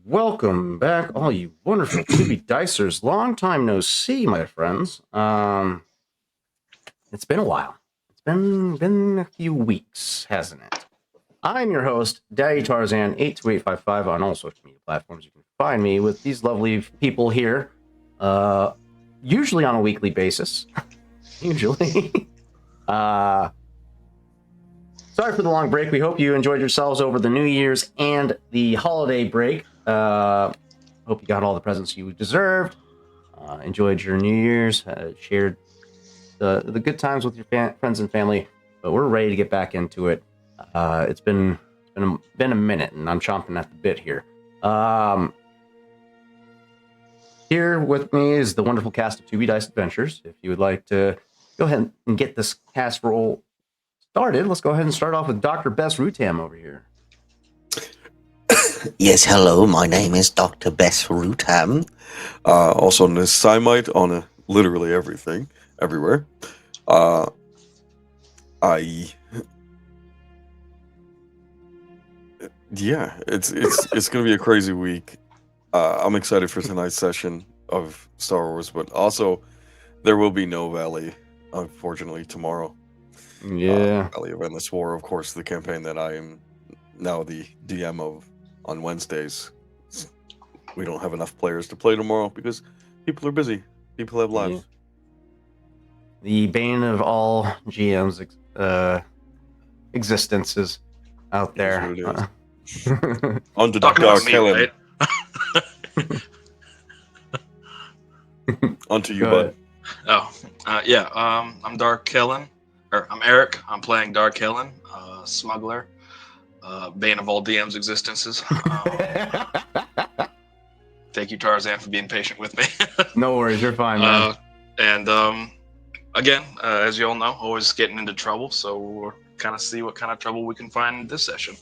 welcome back, all you wonderful Tubi Dicers. Long time no see, my friends. It's been a while. It's been a few weeks, hasn't it? I'm your host, Daddy Tarzan, 82855 on all social media platforms. You can find me with these lovely people here, usually on a weekly basis. Usually. Sorry for the long break. We hope you enjoyed yourselves over the New Year's and the holiday break. Hope you got all the presents you deserved. Enjoyed your New Year's. Shared the good times with your friends and family. But we're ready to get back into it. It's been a minute, and I'm chomping at the bit here. Here with me is the wonderful cast of 2B Dice Adventures. If you would like to go ahead and get this cast roll started, let's go ahead and start off with Dr. Bess Rutam over here. Yes, hello, my name is Dr. Bess Rutam. Also known as Cymite on literally everything, everywhere. It's gonna be a crazy week. I'm excited for tonight's session of Star Wars, but also there will be no Valley, unfortunately, tomorrow. Yeah. Valley of Endless War, of course, the campaign that I am now the DM of on Wednesdays. We don't have enough players to play tomorrow because people are busy. People have lives. Yeah. The bane of all GMs' existences out there. On to Dr. Kellen. Right? Onto you, bud. I'm Dark Kellen. I'm Eric. I'm playing Dark Kellen, smuggler, bane of all DM's existences. Thank you, Tarzan, for being patient with me. No worries, you're fine, man. Again, as you all know, always getting into trouble, so we'll kind of see what kind of trouble we can find in this session.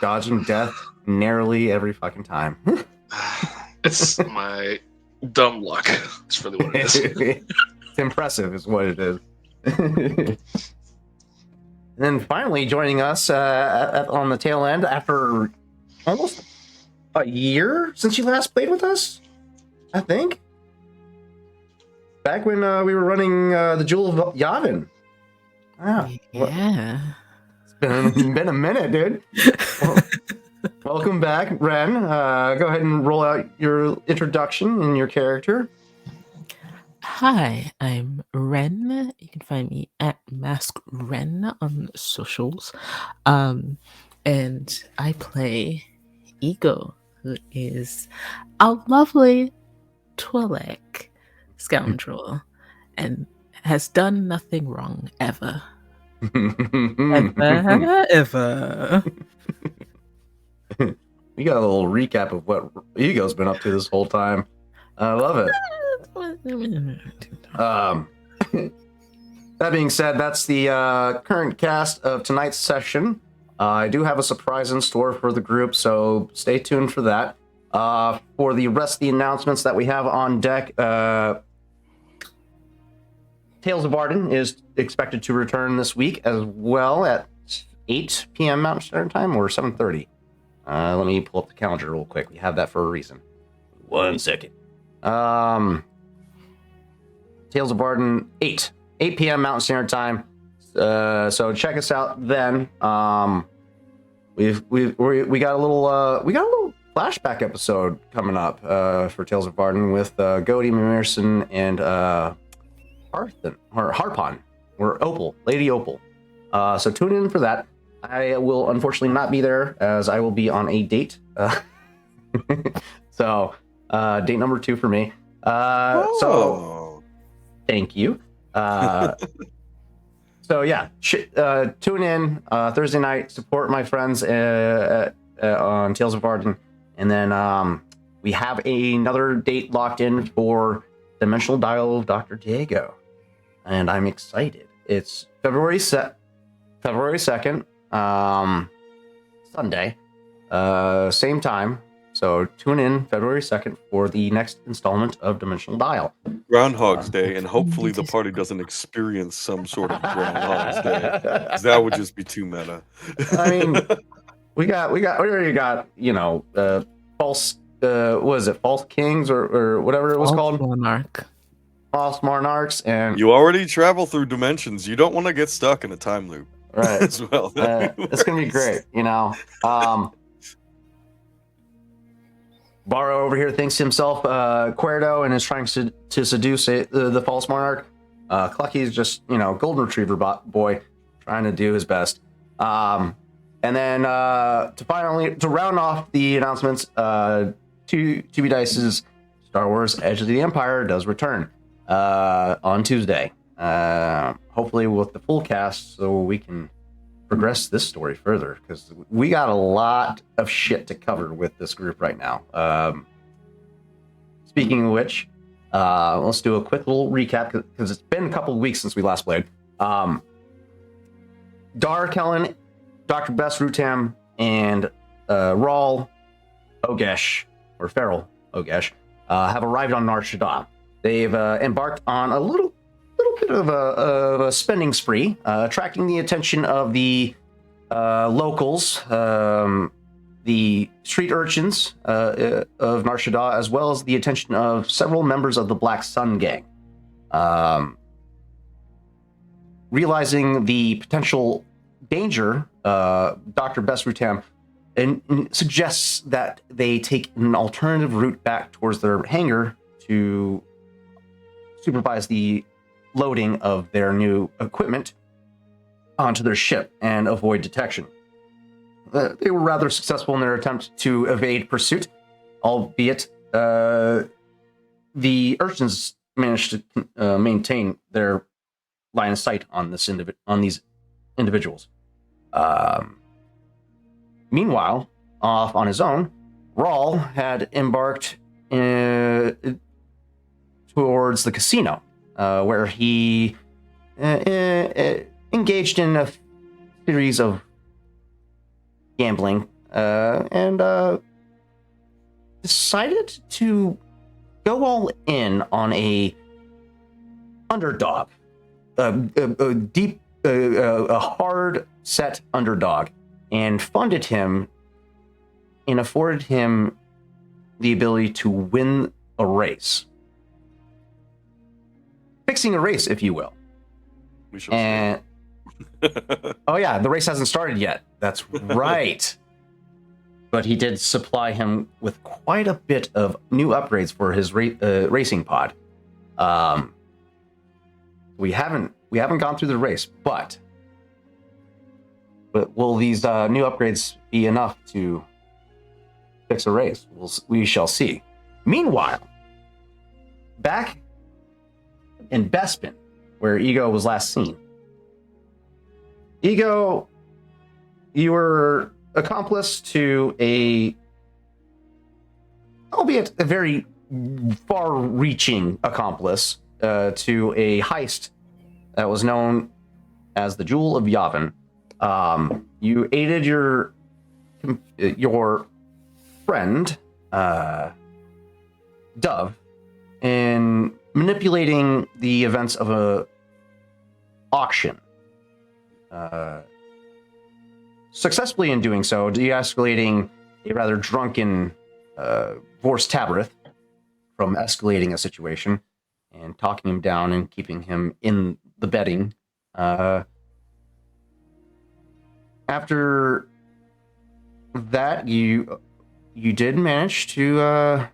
Dodging death narrowly every fucking time. It's my dumb luck. That's really what it is. It's impressive, is what it is. And then finally joining us on the tail end after almost a year since you last played with us, I think. Back when we were running the Jewel of Yavin. Wow. Yeah. It's been a minute, dude. Well, welcome back, Ren. Go ahead and roll out your introduction and your character. Hi, I'm Ren. You can find me at Mask Ren on socials. And I play Ego, who is a lovely Twi'lek scoundrel and has done nothing wrong ever. Ever. We got a little recap of what Ego's been up to this whole time. I love it. That being said, that's the current cast of tonight's session. I do have a surprise in store for the group, so stay tuned for that. For the rest of the announcements that we have on deck, Tales of Arden is expected to return this week as well at 8 p.m. Mountain Standard Time or 7:30. Let me pull up the calendar real quick. We have that for a reason. 1 second. Tales of Arden, 8 p.m. Mountain Standard Time. So check us out then. We got a little flashback episode coming up for Tales of Arden with Godi Mimerson and Harpon or Opal, Lady Opal. So tune in for that. I will unfortunately not be there as I will be on a date. So date number 2 for me. So thank you. So yeah, tune in Thursday night. Support my friends on Tales of Arden, and then we have another date locked in for Dimensional Dial of Dr. Diego, and I'm excited. It's February 2nd, Sunday, same time. So tune in February 2nd for the next installment of Dimensional Dial. Groundhog's Day, and hopefully the party doesn't experience some sort of Groundhog's Day, 'cause that would just be too meta. I mean, we already got, false was it False Kings or whatever it was called? Monarch. False Monarchs, and You already travel through dimensions. You don't want to get stuck in a time loop right. as well. It's gonna be great, you know. Barrow over here thinks himself Cuerdo and is trying to seduce the false monarch. Clucky is just, you know, golden retriever boy trying to do his best. And then to round off the announcements, 2B Dice's Star Wars Edge of the Empire does return on Tuesday. Hopefully with the full cast so we can progress this story further, because we got a lot of shit to cover with this group right now. Speaking of which, let's do a quick little recap, because it's been a couple of weeks since we last played. Dar Kellen, Dr. Bess Rutam, and Rawl Ogesh, or Feral Ogesh, have arrived on Nar Shaddaa. They've embarked on a little bit of a spending spree, attracting the attention of the locals, the street urchins of Nar Shaddaa, as well as the attention of several members of the Black Sun Gang. Realizing the potential danger, Dr. Bess Rutam suggests that they take an alternative route back towards their hangar to supervise the loading of their new equipment onto their ship and avoid detection. They were rather successful in their attempt to evade pursuit, albeit the urchins managed to maintain their line of sight on these individuals. Meanwhile, off on his own, Rawl had embarked towards the casino, where he engaged in a series of gambling and decided to go all in on a underdog, a hard set underdog, and funded him and afforded him the ability to win a race. Fixing a race, if you will. We shall And oh yeah, the race hasn't started yet. That's right. But he did supply him with quite a bit of new upgrades for his racing pod. We haven't gone through the race, but will these new upgrades be enough to fix a race? We shall see. Meanwhile, back in Bespin, where Ego was last seen. Ego, you were accomplice to albeit a very far-reaching accomplice, to a heist that was known as the Jewel of Yavin. You aided your friend, Dove, in manipulating the events of a auction. Successfully in doing so, de-escalating a rather drunken Vorst Tabarith from escalating a situation and talking him down and keeping him in the betting. After that, you did manage to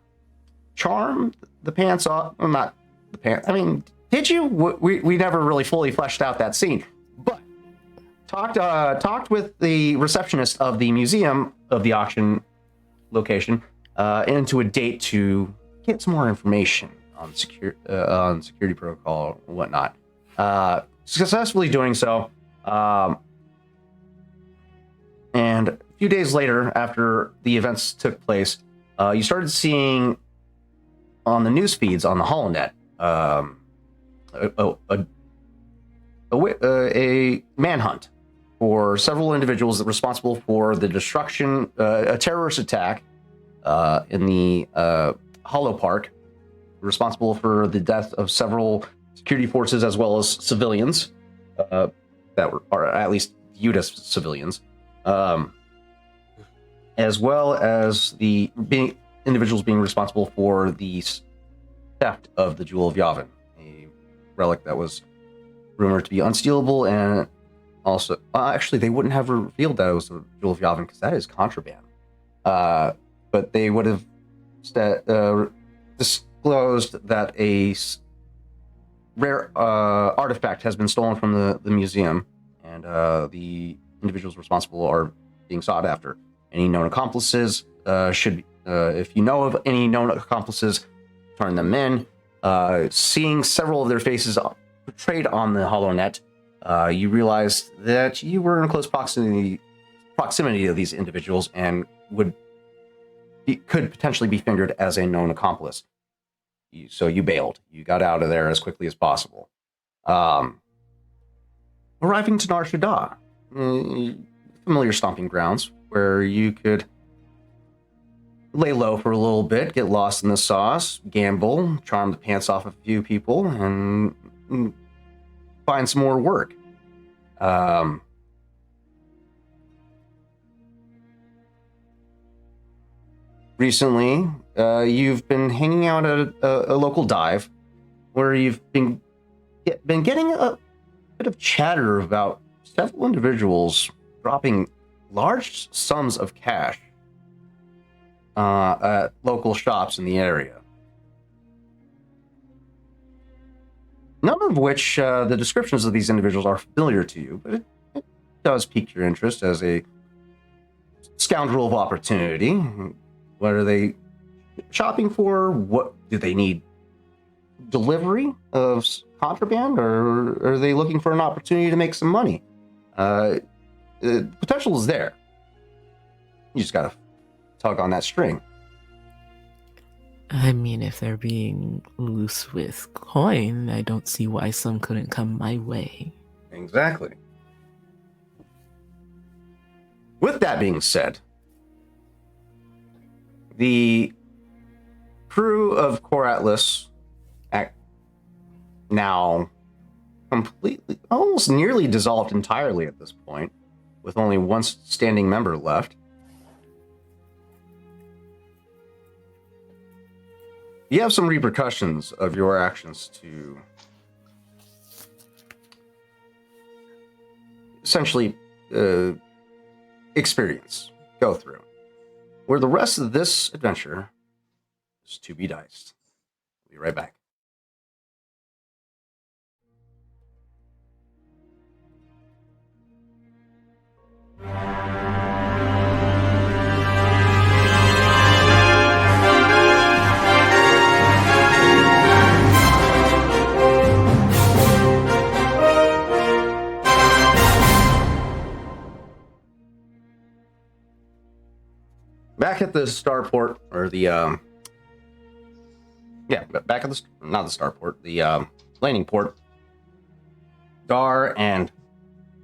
charm the pants off. Well, not the pants. I mean, did you? We never really fully fleshed out that scene, but talked with the receptionist of the museum of the auction location into a date to get some more information on security protocol and whatnot. Successfully doing so, and a few days later, after the events took place, you started seeing on the news feeds on the Holonet a manhunt for several individuals responsible for the destruction, a terrorist attack in the Hollow Park, responsible for the death of several security forces as well as civilians that are at least viewed as civilians, as well as the being individuals being responsible for the theft of the Jewel of Yavin, a relic that was rumored to be unstealable, and also, actually, they wouldn't have revealed that it was the Jewel of Yavin because that is contraband. But they would have disclosed that a rare artifact has been stolen from the museum, and the individuals responsible are being sought after. Any known accomplices if you know of any known accomplices, turn them in. Seeing several of their faces portrayed on the HoloNet, you realized that you were in close proximity of these individuals and could potentially be fingered as a known accomplice. So you bailed. You got out of there as quickly as possible. Arriving to Nar Shaddaa, familiar stomping grounds, where you could lay low for a little bit, get lost in the sauce, gamble, charm the pants off a few people, and find some more work. Recently, you've been hanging out at a local dive where you've been getting a bit of chatter about several individuals dropping large sums of cash at local shops in the area. None of which the descriptions of these individuals are familiar to you, but it does pique your interest as a scoundrel of opportunity. What are they shopping for? What do they need? Delivery of contraband, or are they looking for an opportunity to make some money? Potential is there. You just gotta tug on that string. I mean, if they're being loose with coin, I don't see why some couldn't come my way. Exactly. With that being said, the crew of Core Atlas now completely, almost nearly dissolved entirely at this point, with only one standing member left. You have some repercussions of your actions to essentially go through, where the rest of this adventure is to be diced. We'll be right back. Back at the starport, or the back at the not the starport, the landing port. Dar and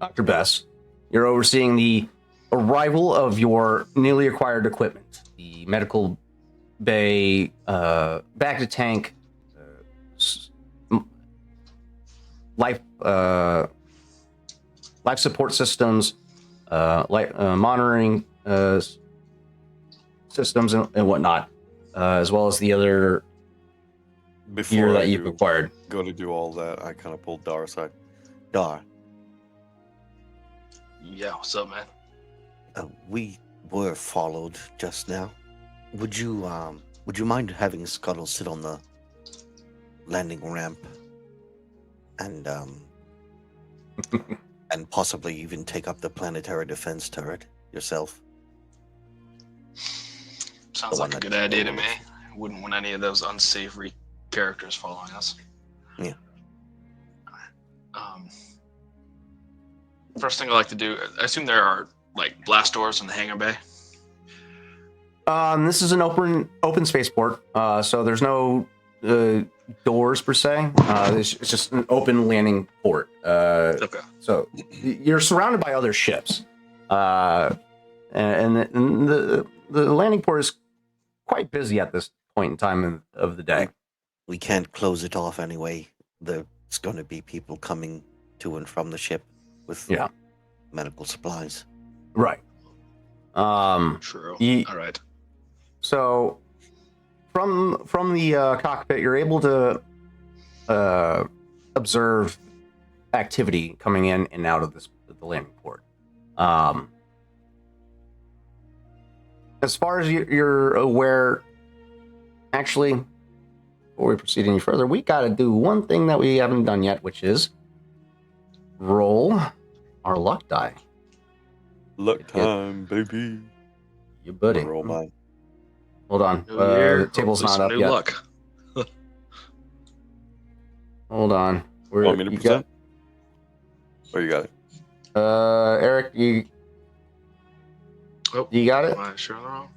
Dr. Bess, you're overseeing the arrival of your newly acquired equipment, the medical bay, back tank, life support systems, monitoring systems and whatnot, as well as the other gear that you've acquired. Go to do all that, I kind of pulled Dar aside. Dar, Yeah, what's up, man? We were followed just now. Would you mind having Scuttle sit on the landing ramp and and possibly even take up the planetary defense turret yourself? Sounds like a good idea to me. Wouldn't want any of those unsavory characters following us. Yeah. First thing I like to do, I assume there are like blast doors in the hangar bay. This is an open spaceport, so there's no doors per se. It's just an open landing port. Okay. So you're surrounded by other ships, and the landing port is quite busy at this point in time of the day. We can't close it off anyway. There's going to be people coming to and from the ship with medical supplies. Right. True. All right. So from the cockpit, you're able to observe activity coming in and out of the landing port. As far as you're aware, actually, before we proceed any further, we got to do one thing that we haven't done yet, which is roll our luck die. Luck time, baby. You buddy. Roll mine. Hold on. New year, The table's hopefully not some up new yet. luck. Hold on. Want me to You present? Oh, you got it. Eric, you Oh, you got it? am I sure wrong?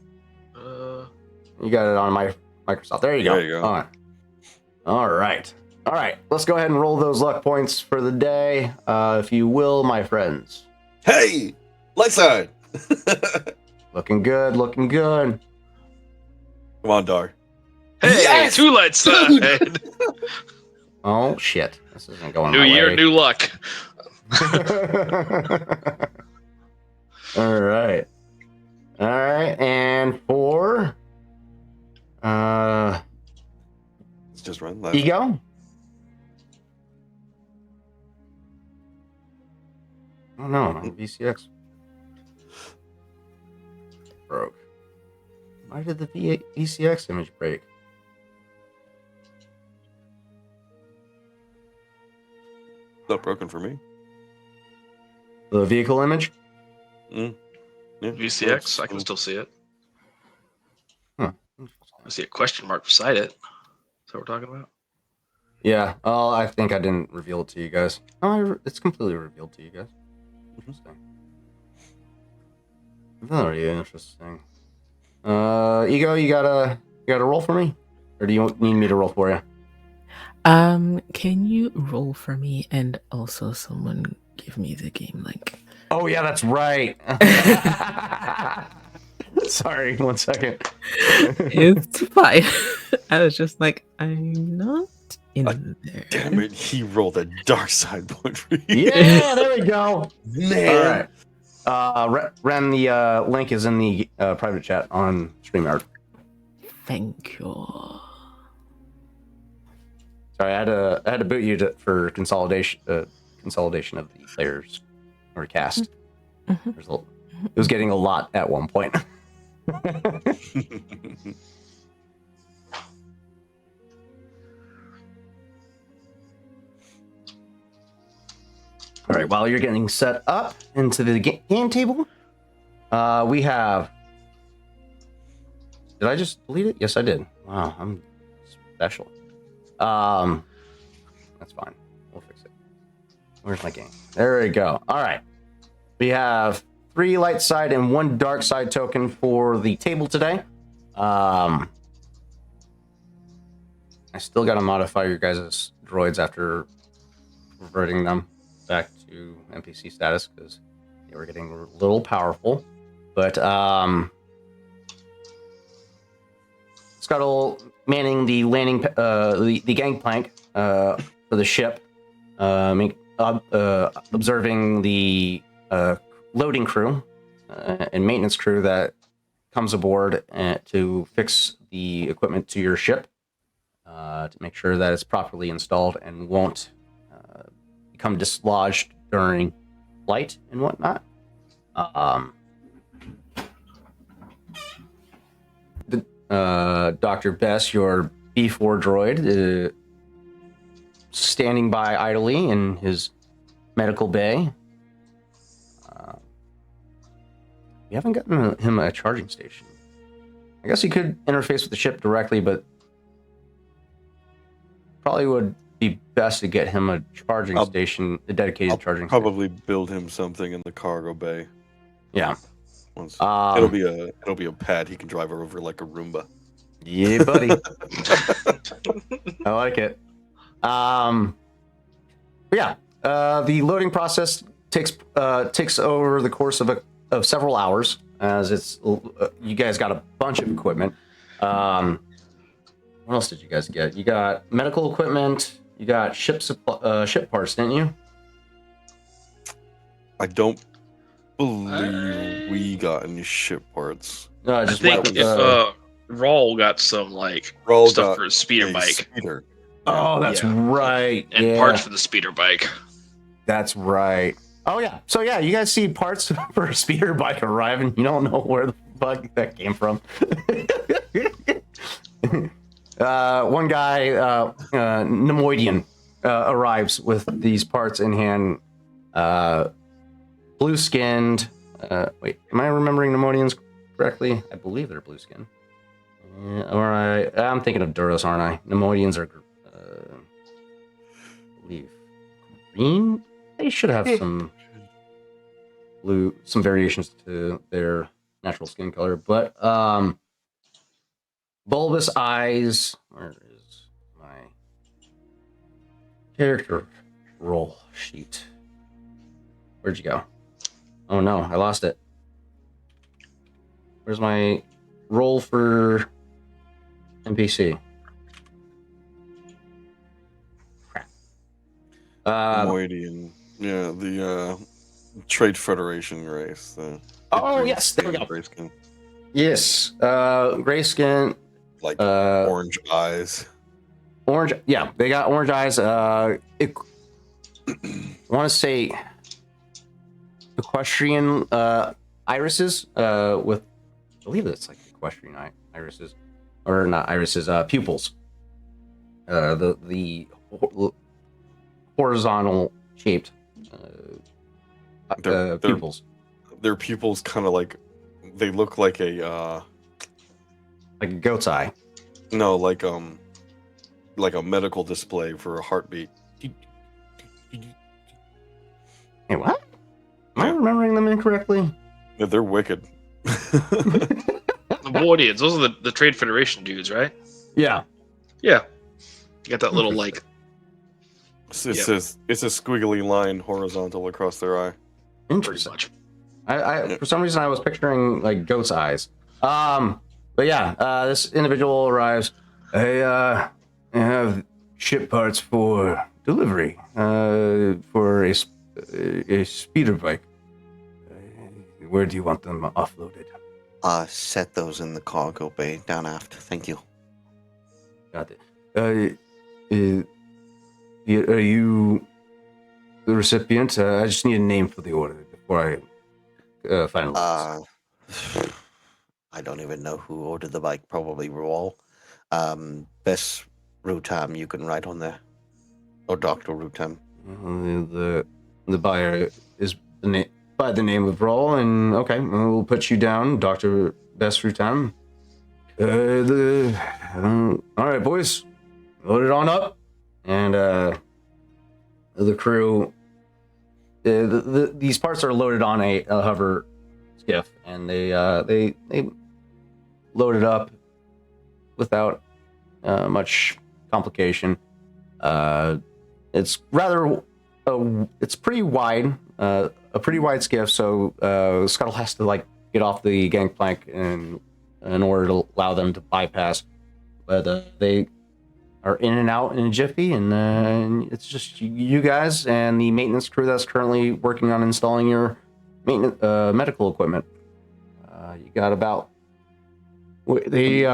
You got it on my Microsoft. There you go. There you go. All right. All right. Let's go ahead and roll those luck points for the day, if you will, my friends. Hey, light side. Looking good. Looking good. Come on, Dar. Hey, Yes! 2 lights ahead. Oh shit! This isn't going. New my year, way. new luck. All right. All right. And for Let's just run left. ego. Oh no, my VCX broke. Why did the VCX image break? Not broken for me. The vehicle image? Yeah, VCX, I can still see it. Huh. I see a question mark beside it. Is that what we're talking about? Yeah. Oh, I think I didn't reveal it to you guys. Oh, it's completely revealed to you guys. Interesting. Very interesting. Ego, you got a roll for me, or do you need me to roll for you? Can you roll for me and also someone give me the game link? Oh yeah, that's right. Sorry, 1 second. It's fine. I was just like, I'm not in there. Damn it, he rolled a dark side point for you. Yeah, there we go. Man. All right. Ren, the link is in the private chat on StreamYard. Thank you. Sorry, I had to boot you for consolidation of the players or cast. Mhm. It was getting a lot at one point. All right, while you're getting set up into the game table, we have. Did I just delete it? Yes, I did. Wow, I'm special. That's fine. We'll fix it. Where's my game? There we go. All right. We have 3 light side and 1 dark side token for the table today. I still got to modify your guys' droids after reverting them back to NPC status because they were getting a little powerful. But Scuttle manning the landing, the gangplank for the ship, observing the loading crew and maintenance crew that comes aboard to fix the equipment to your ship to make sure that it's properly installed and won't become dislodged during flight and whatnot. Dr. Bess, your B4 droid, standing by idly in his medical bay. We haven't gotten him a charging station. I guess he could interface with the ship directly, but probably would be best to get him a charging station, a dedicated charging station. Probably build him something in the cargo bay. Yeah. Once Um, it'll be a pad he can drive over like a Roomba. Yeah, buddy. I like it. But yeah, the loading process takes over the course of several hours, as it's you guys got a bunch of equipment. What else did you guys get? You got medical equipment. You got ship parts, didn't you? I don't believe we got any ship parts. No, just I think weapons. Rawl got some like Rawl stuff got for his speeder a bike speeder. Oh, that's Yeah. right. and yeah, parts for the speeder bike. that's right. Oh yeah. So yeah, you guys see parts for a speeder bike arriving. You don't know where the fuck that came from. One guy, Nemoidian, arrives with these parts in hand. Blue skinned. Wait, am I remembering Nemoidians correctly? I believe they're blue skinned. I'm thinking of Duros, aren't I? Nemoidians are, I believe, green. They should have some blue, some variations to their natural skin color, but bulbous eyes. Where is my character roll sheet? Where'd you go? Oh no, I lost it. Where's my roll for NPC? Crap. Moidian. Yeah, the Trade Federation race. Oh, yes, there we go. Gray skin. Yes, gray skin, Like orange. orange eyes. Yeah, they got orange eyes. I want to say equestrian irises. With, I believe it's like equestrian irises, or not irises. Pupils. The horizontal shaped pupils. Their pupils kind of like, they look like a Like a goat's eye. no, like a medical display for a heartbeat. Hey, what? Am I Yeah. remembering them incorrectly? Yeah, they're wicked. The Wardians, those are the Trade Federation dudes, right? Yeah. Yeah. You got that little like It's Yep. it's a squiggly line horizontal across their eye. pretty Interesting. much. I for some reason I was picturing like goat's eyes. But yeah, this individual arrives. I have ship parts for delivery. For a speeder bike. Where do you want them offloaded? Set those in the cargo bay down aft. Thank you. Got it. Are you the recipient? I just need a name for the order before I finalize. I don't even know who ordered the bike. Probably Rawl. Best Rutam you can write on there, or Doctor Rutam. The buyer is by the name of Rawl, and okay, we'll put you down, Dr. Best Rutam. All right, boys, load it on up, and the crew. These parts are loaded on a hover skiff, and they load it up without much complication. It's rather, it's pretty wide, a pretty wide skiff. So Scuttle has to like get off the gangplank in order to allow them to bypass. But they are in and out in a jiffy, and it's just you guys and the maintenance crew that's currently working on installing your maintenance medical equipment. You got about they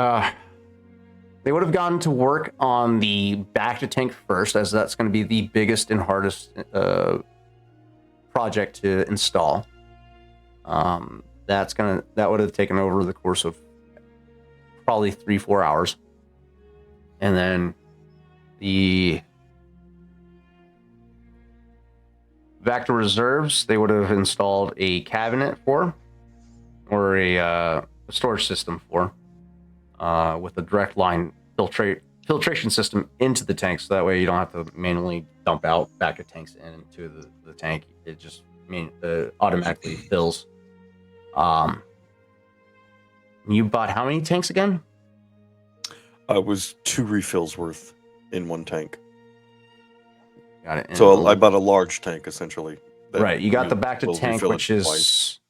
would have gone to work on the back to tank first, as that's going to be the biggest and hardest project to install. That would have taken over the course of probably 3-4 hours, and then the back to reserves they would have installed a cabinet for, or a storage system for. With a direct line filtration system into the tank, so that way you don't have to manually dump out back of tanks into the tank. It just automatically fills. You bought how many tanks again? It was 2 refills worth in one tank. Got it. So I bought a large tank essentially. that Right, you got the will- back to will tank, refill it which is twice.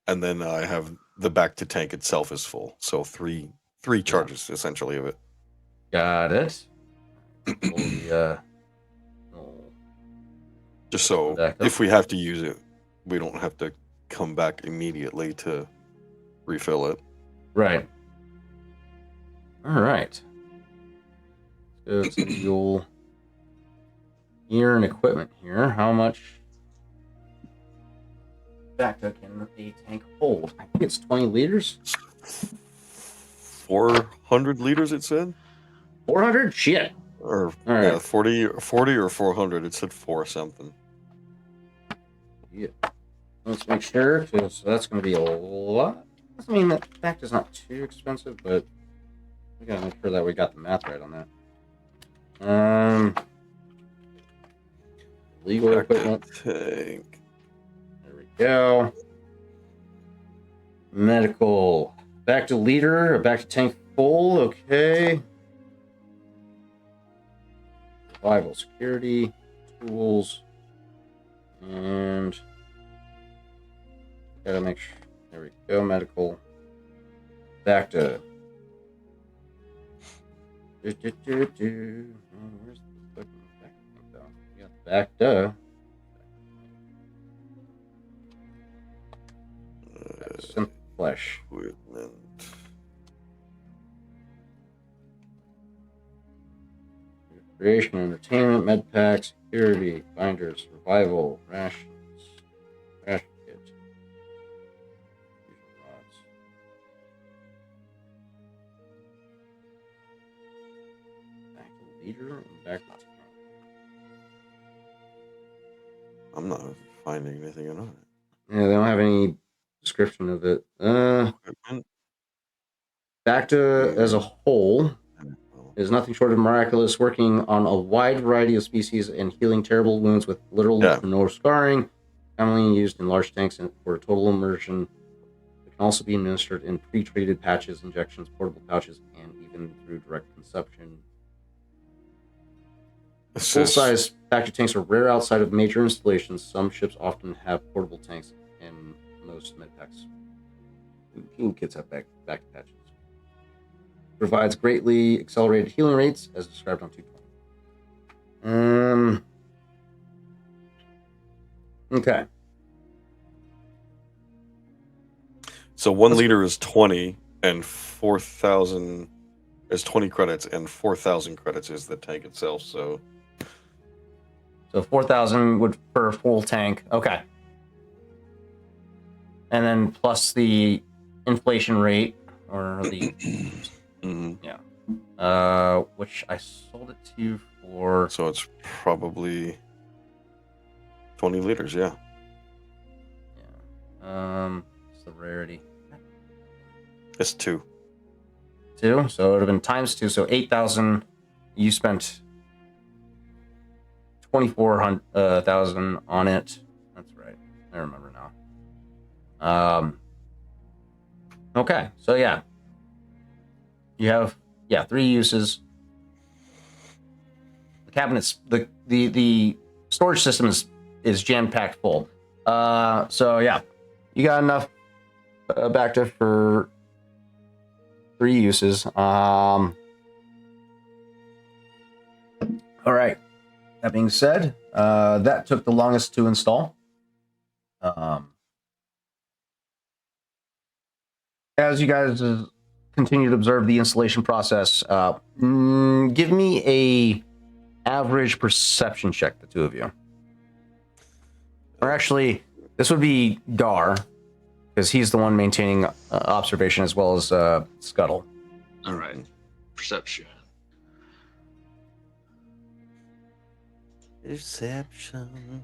And then I have the back to tank itself is full. So three charges essentially of it. got it. Pull the, Just so Back up. if we have to use it, we don't have to come back immediately to refill it. right. All right. So it's the old gear and equipment here. How much Bacta can a tank hold? I think it's 20 liters. 400 liters, it said? 400? Shit. Or, All right. yeah, 40 or 400. It said 4 something. Yeah. Let's make sure, because that's going to be a lot. I mean, that Bacta's not too expensive, but we got to make sure that we got the math right on that. Legal equipment. Tank. There we go. Medical. Back to leader. Back to tank full. Okay. Survival, security, tools, and gotta make sure. There we go. Medical. Back to. Where's the fucking back tank though? We got back to. Synth flesh. Equipment. Creation, entertainment, med pack, security, binders, survival, rations, ration kit. Fusion rods. Back to leader and back to tank. I'm not finding anything on it. Yeah, they don't have any description of it. Equipment. Bacta as a whole is nothing short of miraculous, working on a wide variety of species and healing terrible wounds with little Yeah. to no scarring. Commonly used in large tanks and for total immersion. It can also be administered in pre-treated patches, injections, portable pouches, and even through direct consumption. It's just- Full-size Bacta tanks are rare outside of major installations. Some ships often have portable tanks, and most medpacks and kits have Bacta patches. Provides greatly accelerated healing rates, as described on 220. Okay. So 1 liter is 20, and 4,000 is 20 credits, and 4,000 credits is the tank itself. So So 4,000 would for a full tank. Okay. And then plus the inflation rate, or the mhm. which I sold it to you for. So it's probably 20 liters, yeah. Yeah. What's the rarity? It's 2. 2. So it would have been times 2. So 8,000. You spent 24,000 on it. That's right. I remember now. Okay. So yeah. You have 3 uses. The cabinets, the storage system is jam packed full. So yeah, you got enough Bacta for 3 uses. All right. That being said, that took the longest to install. As you guys continue to observe the installation process, give me a average perception check, the two of you. Or actually, this would be Gar, because he's the one maintaining observation as well as Scuttle. All right. Perception. Perception.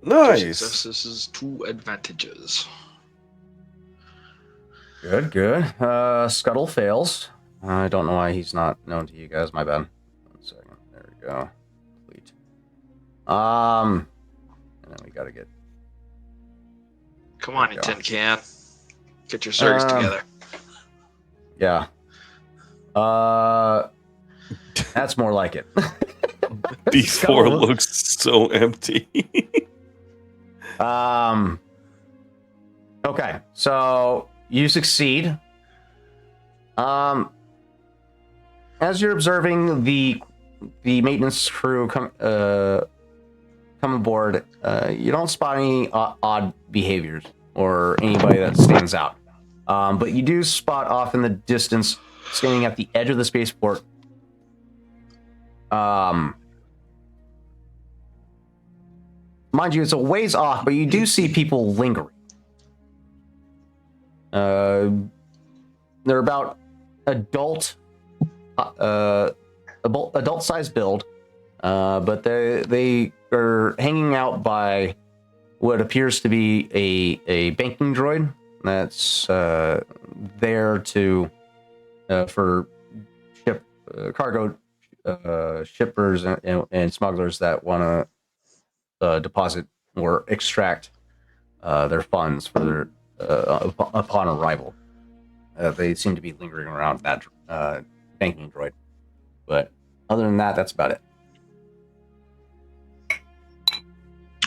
Two Nice. successes, 2 advantages. Good. Scuttle fails. I don't know why he's not known to you guys. My bad. 1 second. There we go. Complete. And then we gotta get. Come on, you Yeah. tin can. Get your surgs together. Yeah. That's more like it. B4 Scuttle. looks so empty. Okay, so you succeed. As you're observing the maintenance crew come aboard, you don't spot any odd behaviors. or anybody that stands out. But you do spot off in the distance, standing at the edge of the spaceport. Mind you, it's a ways off, but you do see people lingering. They're about adult size build, but they are hanging out by what appears to be a banking droid that's there to for cargo shippers and smugglers that want to deposit or extract their funds for their upon arrival. They seem to be lingering around that banking droid, but other than that, that's about it.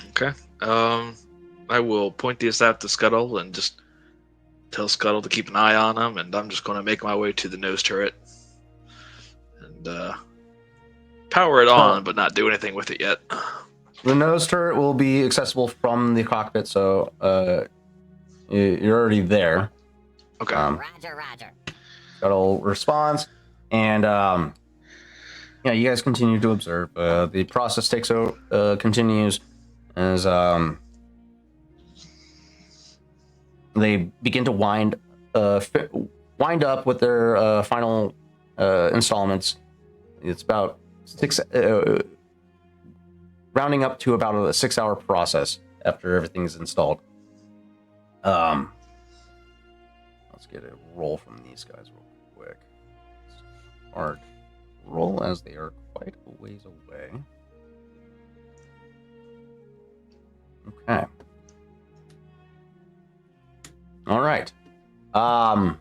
Okay. I will point this out to Scuttle and just tell Scuttle to keep an eye on him, and I'm just going to make my way to the nose turret and power it on, but not do anything with it yet. The nose turret will be accessible from the cockpit, so you're already there. Okay. Roger. Scuttle responds, and you guys continue to observe. The process continues as they begin to wind up with their final installments. It's about rounding up to about a 6-hour process after everything's installed. Let's get a roll from these guys real quick. Hard roll as they are quite a ways away. Okay. All right. I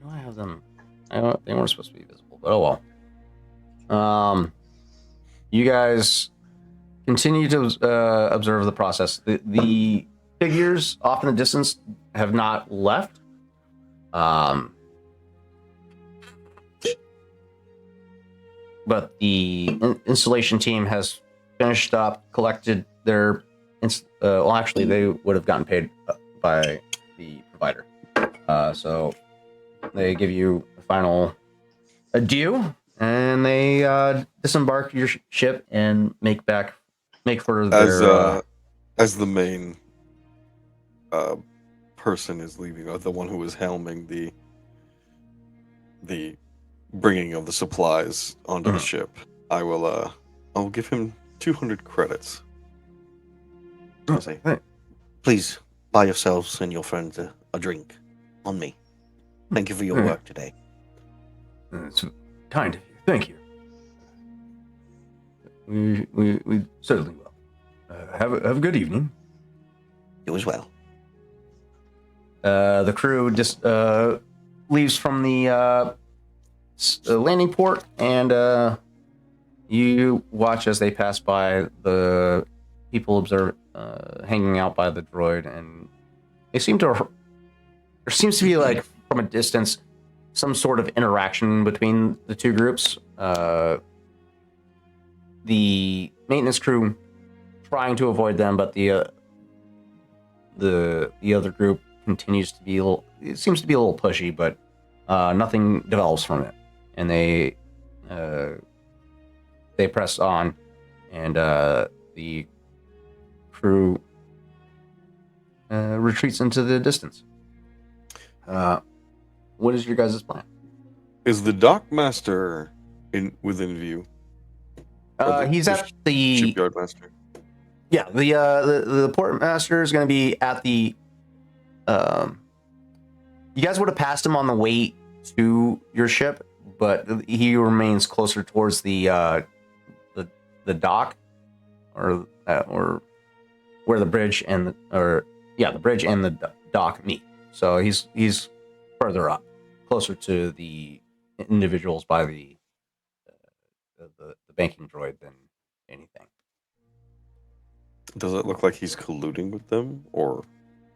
have them. They weren't supposed to be visible, but oh well. You guys continue to observe the process. The figures off in the distance have not left. But the installation team has finished up, collected their. Actually, they would have gotten paid by the provider. So they give you a final adieu, and they disembark your ship and make for their. As the main person is leaving, the one who was helming the bringing of the supplies onto the ship, I'll give him 200 credits. I'll say, please buy yourselves and your friends a drink on me. Thank you for your work today. It's kind of you. Thank you. We certainly will. Have a good evening. You as well. The crew just leaves from the landing port, and you watch as they pass by the people hanging out by the droid, and they seem to. There seems to be, like, from a distance, some sort of interaction between the two groups. The maintenance crew trying to avoid them, but the other group continues to be it seems to be a little pushy, but nothing develops from it, and they press on, and the crew retreats into the distance. What is your guys' plan? Is the dock master within view? He's at the shipyard master. Yeah, the port master is going to be at the. You guys would have passed him on the way to your ship, but he remains closer towards the dock, or where the bridge and the bridge and the dock meet. So he's further up, closer to the individuals by the banking droid than anything. Does it look like he's colluding with them, or?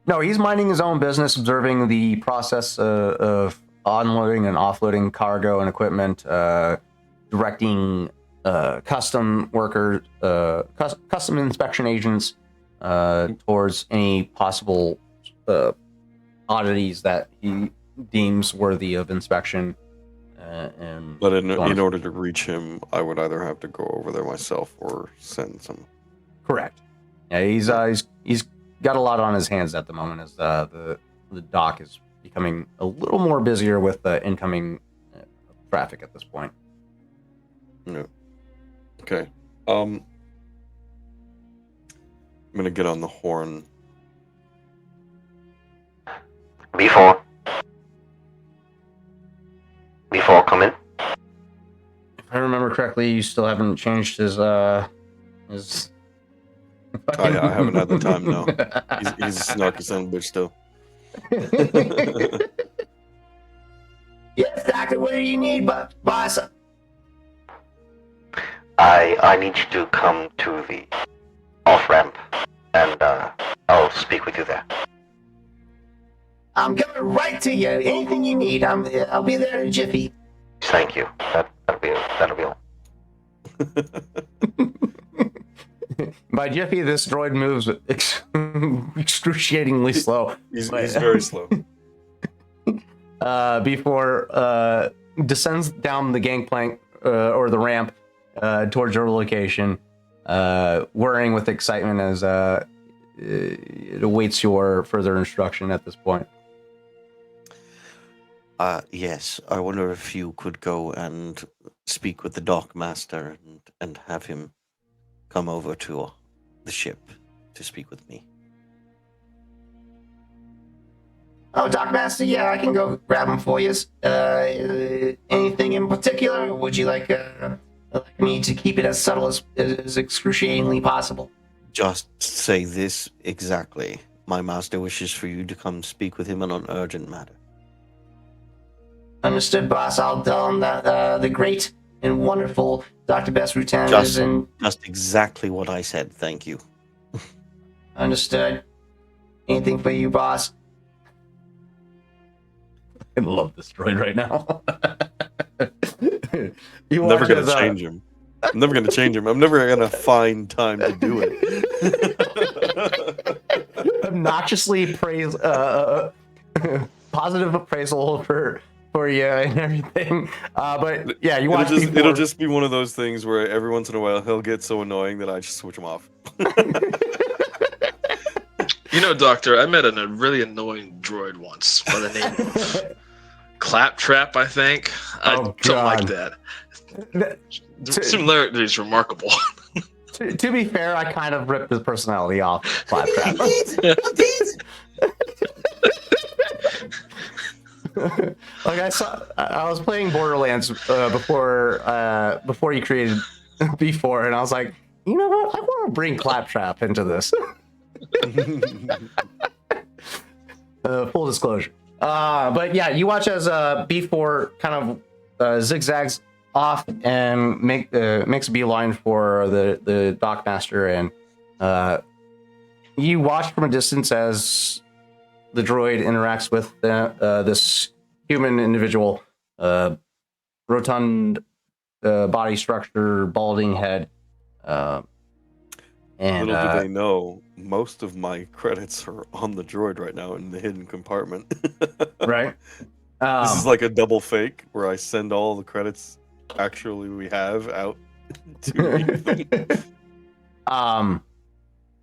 No, he's minding his own business, observing the process of onloading and offloading cargo and equipment, directing custom workers, custom inspection agents towards any possible oddities that he deems worthy of inspection. And But in so on. order to reach him, I would either have to go over there myself or send some. Correct. Yeah, he's got a lot on his hands at the moment as the dock is becoming a little more busier with incoming traffic at this point. No. Okay. I'm gonna get on the horn. Before come in. If I remember correctly, you still haven't changed his. I haven't had the time. No, he's a snarky son of a bitch still. Yes, exactly. What do you need, boss? I need you to come to the off ramp, and I'll speak with you there. I'm coming right to you. Anything you need, I'll be there in a jiffy. Thank you. That'll be all. By jiffy, this droid moves excruciatingly slow. He's very slow. Before descends down the gangplank or the ramp towards your location, whirring with excitement as it awaits your further instruction at this point. Yes, I wonder if you could go and speak with the dock master and have him come over to the ship to speak with me. Oh, Dock Master, yeah, I can go grab him for you. Anything in particular, or would you like me to keep it as subtle as excruciatingly possible? Just say this exactly. My master wishes for you to come speak with him on an urgent matter. Understood, boss. I'll tell him that the great and wonderful Dr. Best Rutan is in. Just exactly what I said, thank you. Understood. Anything for you, boss? I love this droid right now. I'm never going to change him. I'm never going to change him. I'm never going to find time to do it. Obnoxiously praise, positive appraisal for you and everything. But yeah, you watch it'll just be one of those things where every once in a while he'll get so annoying that I just switch him off. You know, Doctor, I met a really annoying droid once by the name of Claptrap, I think. Something like that. Similarity is remarkable. To be fair, I kind of ripped his personality off Claptrap. Like I was playing Borderlands before you created B4, and I was like, you know what? I want to bring Claptrap into this. Full disclosure. But yeah, you watch as B4 kind of zigzags off and makes a beeline for the dock master, and you watch from a distance as the droid interacts with this human individual, rotund body structure, balding head. And little do they know, most of my credits are on the droid right now in the hidden compartment. Right. This is like a double fake where I send all the credits actually we have out to read them.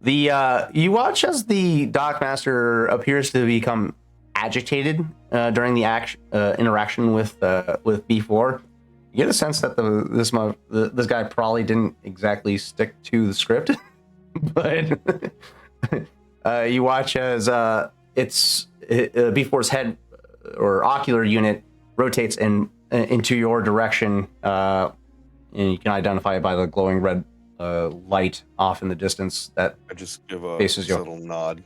You watch as the dock master appears to become agitated during the interaction with B4. You get a sense that this guy probably didn't exactly stick to the script, but you watch as B4's head or ocular unit rotates into your direction, and you can identify it by the glowing red light off in the distance that I just give a faces you. subtle nod.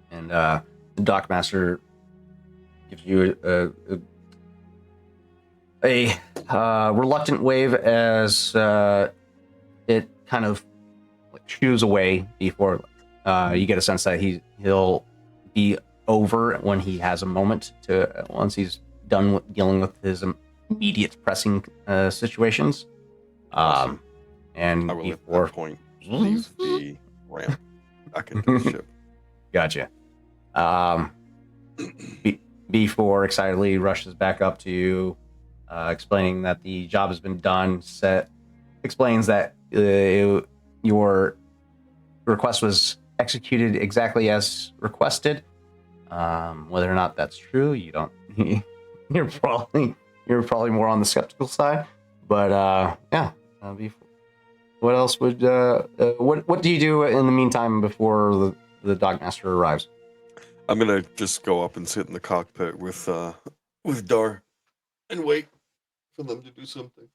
And the dock master gives you a reluctant wave as it kind of shoos away before you get a sense that he'll be over when he has a moment to once he's done with dealing with his immediate pressing situations. Awesome. And I will at before that point leave the ramp back into the ship. Gotcha. B4 excitedly rushes back up to you, explaining that the job has been done. Explains that your request was executed exactly as requested. Whether or not that's true, you don't. You're probably more on the skeptical side. But yeah. What else would what do you do in the meantime before the Dogmaster arrives? I'm gonna just go up and sit in the cockpit with Dar and wait for them to do something.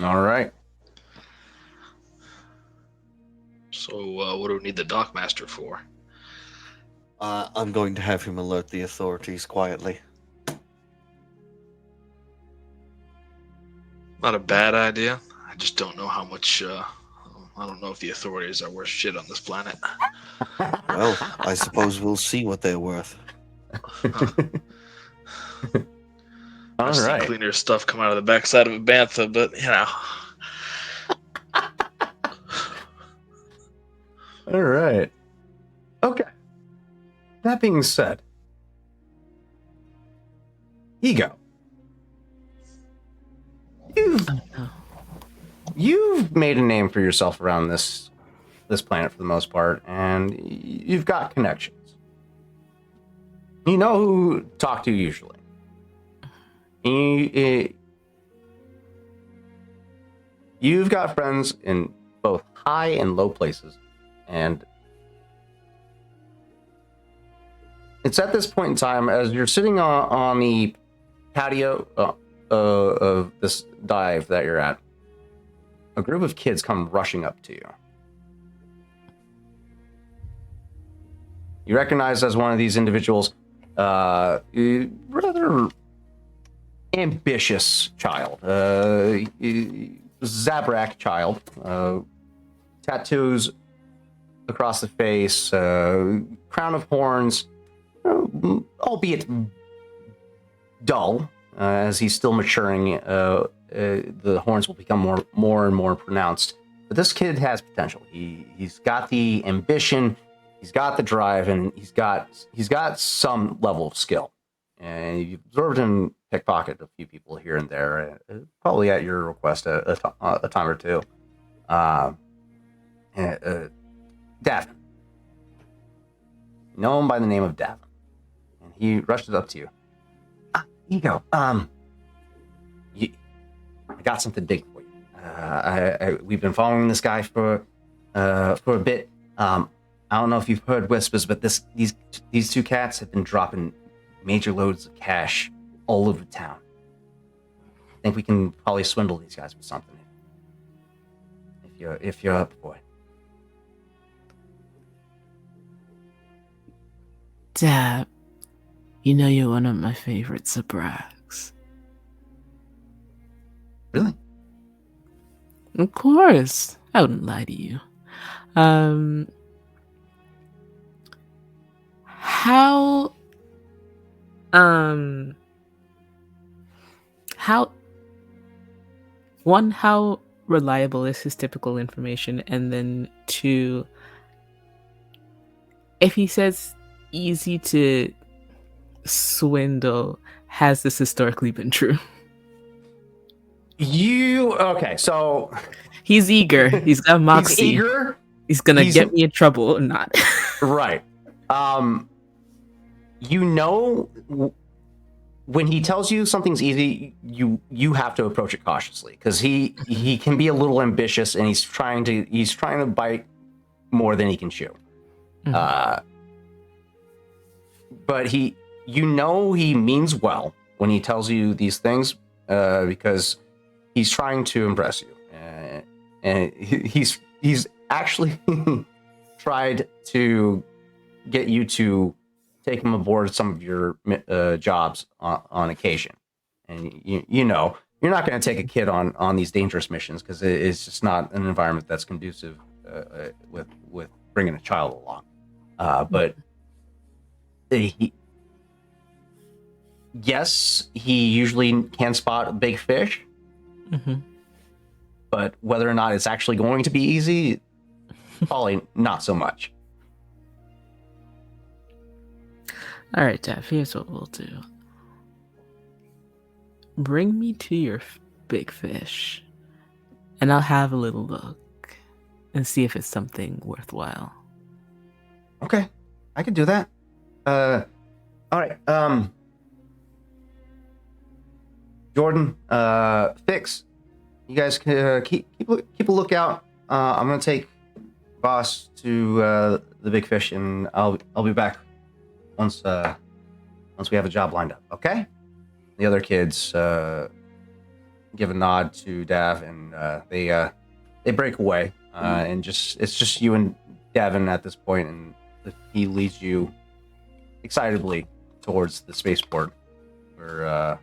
All right. So, what do we need the Dockmaster for? I'm going to have him alert the authorities quietly. Not a bad idea. I just don't know how much. I don't know if the authorities are worth shit on this planet. Well, I suppose we'll see what they're worth. All I've seen right. cleaner stuff come out of the backside of a bantha, but you know. All right. Okay. That being said, Ego, you've made a name for yourself around this planet for the most part, and you've got connections. You know who to talk to usually. You've got friends in both high and low places, and it's at this point in time, as you're sitting on the patio of this dive that you're at, a group of kids come rushing up to you. You recognize as one of these individuals, rather ambitious child, Zabrak child, tattoos across the face, crown of horns, albeit dull, as he's still maturing. The horns will become more and more pronounced. But this kid has potential. He's got the ambition, he's got the drive, and he's got some level of skill. And you've observed him pickpocket a few people here and there, probably at your request a time or two. Davin. You know him by the name of Davin. And he rushes up to you. Ego, I got something big for you. We've been following this guy for a bit. I don't know if you've heard whispers, but these two cats have been dropping major loads of cash all over town. I think we can probably swindle these guys with something. If you're up for it. Dad, you know you're one of my favorite Zabraks. Really? Of course. I wouldn't lie to you. How reliable is his typical information? And then two, if he says easy to swindle, has this historically been true? Okay, so he's eager. He's got moxie. He's eager. He's gonna get me in trouble or not. Right. You know, when he tells you something's easy, you have to approach it cautiously, because he can be a little ambitious, and he's trying to bite more than he can chew. Mhm. But he means well when he tells you these things, because he's trying to impress you, and he's actually tried to get you to take him aboard some of your jobs on occasion. And you know you're not going to take a kid on these dangerous missions, because it's just not an environment that's conducive with bringing a child along. But yes, he usually can spot big fish. Mm-hmm. But whether or not it's actually going to be easy, probably not so much. All right, Dad. Here's what we'll do. Bring me to your big fish, and I'll have a little look and see if it's something worthwhile. Okay, I could do that. All right. Jordan, Fix, you guys can keep a lookout. I'm gonna take Boss to the big fish, and I'll be back once we have a job lined up. Okay. The other kids give a nod to Dav, and they break away, and it's just you and Davin at this point, and he leads you excitedly towards the spaceport, where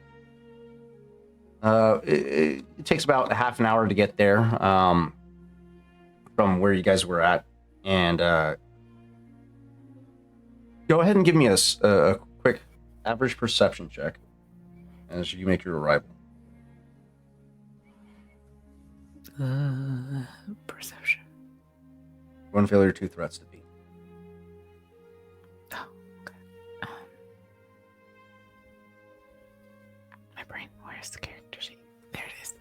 it takes about a half an hour to get there from where you guys were at, and go ahead and give me a quick average perception check as you make your arrival. Perception. 1 failure, 2 threats to beat. Oh, okay. My brain, where's the character sheet? There it is.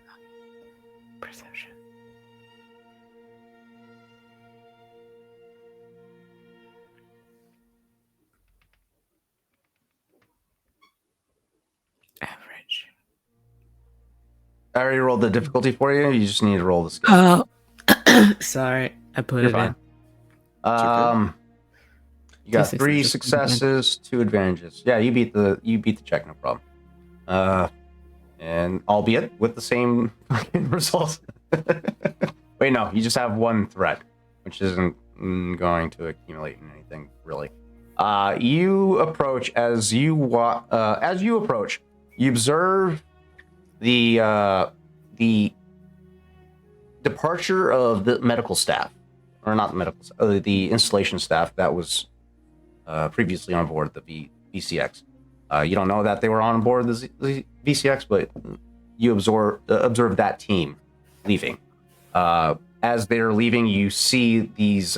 Perception. Average. I already rolled the difficulty for you. You just need to roll the skill. Oh, sorry. I put You're it fine. in. You got Two 3 successes. successes, 2 advantages. Yeah, you beat the check, no problem. And albeit with the same fucking results. Wait, no, you just have 1 threat, which isn't going to accumulate in anything really. You approach as you approach. You observe the departure of the medical staff, or not the medical, the installation staff that was previously on board the VCX. You don't know that they were on board the VCX, but you observe that team leaving. As they're leaving, you see these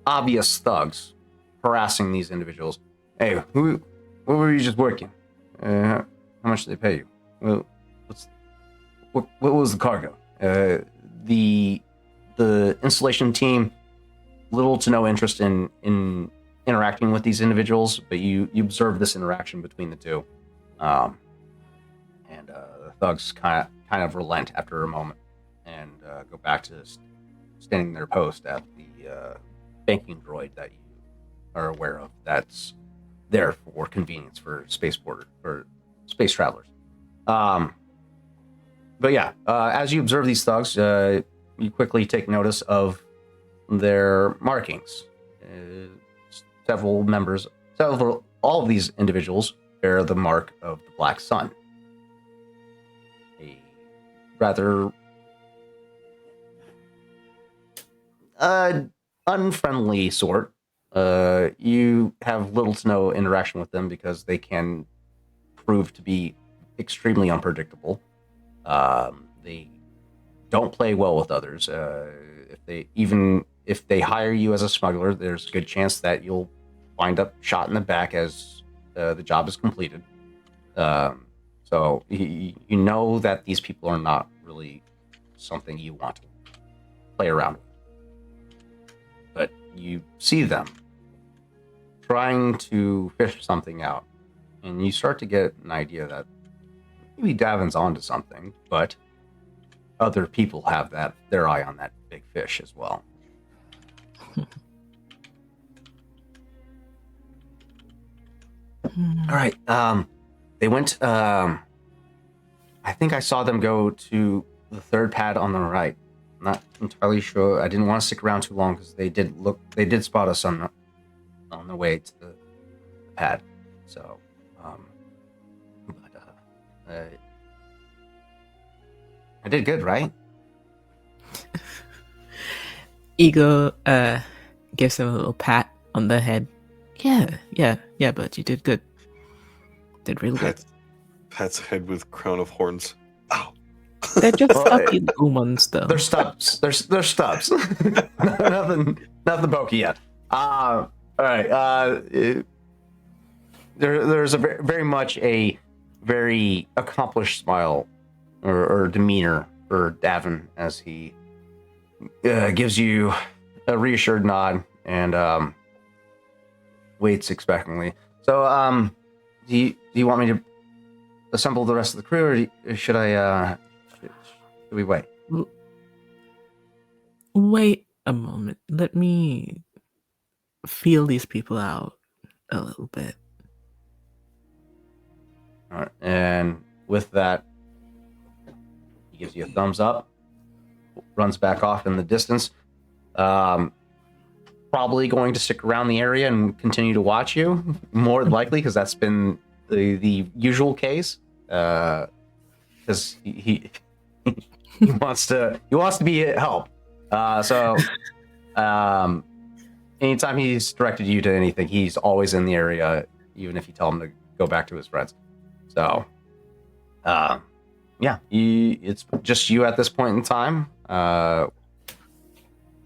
obvious thugs harassing these individuals. Hey, what were you just working? How much did they pay you? Well, what was the cargo? The installation team, little to no interest in interacting with these individuals, but you observe this interaction between the two, and the thugs kind of relent after a moment and go back to standing their post at the banking droid that you are aware of. That's there for convenience for spaceport or space travelers. But yeah, as you observe these thugs, you quickly take notice of their markings. All of these individuals bear the mark of the Black Sun. A rather unfriendly sort. You have little to no interaction with them because they can prove to be extremely unpredictable. They don't play well with others. If they hire you as a smuggler, there's a good chance that you'll wind up shot in the back as the job is completed. So you know that these people are not really something you want to play around with. But you see them trying to fish something out, and you start to get an idea that maybe Davin's onto something, but other people have their eye on that big fish as well. All right. They went. I think I saw them go to the third pad on the right. I'm not entirely sure. I didn't want to stick around too long because they did spot us on the way to the pad. So, I did good, right? Ego gives him a little pat on the head. Yeah, but you did good. Did really good. Pat's head with crown of horns. Ow. They're just stuffy little ones, though. They're stubs. They're stubs. nothing bulky yet. All right. There's a very much a very accomplished smile or demeanor for Davin as he gives you a reassured nod and waits expectantly. So, do you want me to assemble the rest of the crew, or should I? Should we wait? Wait a moment. Let me feel these people out a little bit. All right. And with that, he gives you a thumbs up, runs back off in the distance. Probably going to stick around the area and continue to watch you, more than likely, because that's been the usual case. Because he wants to be help. Anytime he's directed you to anything, he's always in the area, even if you tell him to go back to his friends. So, yeah, it's just you at this point in time.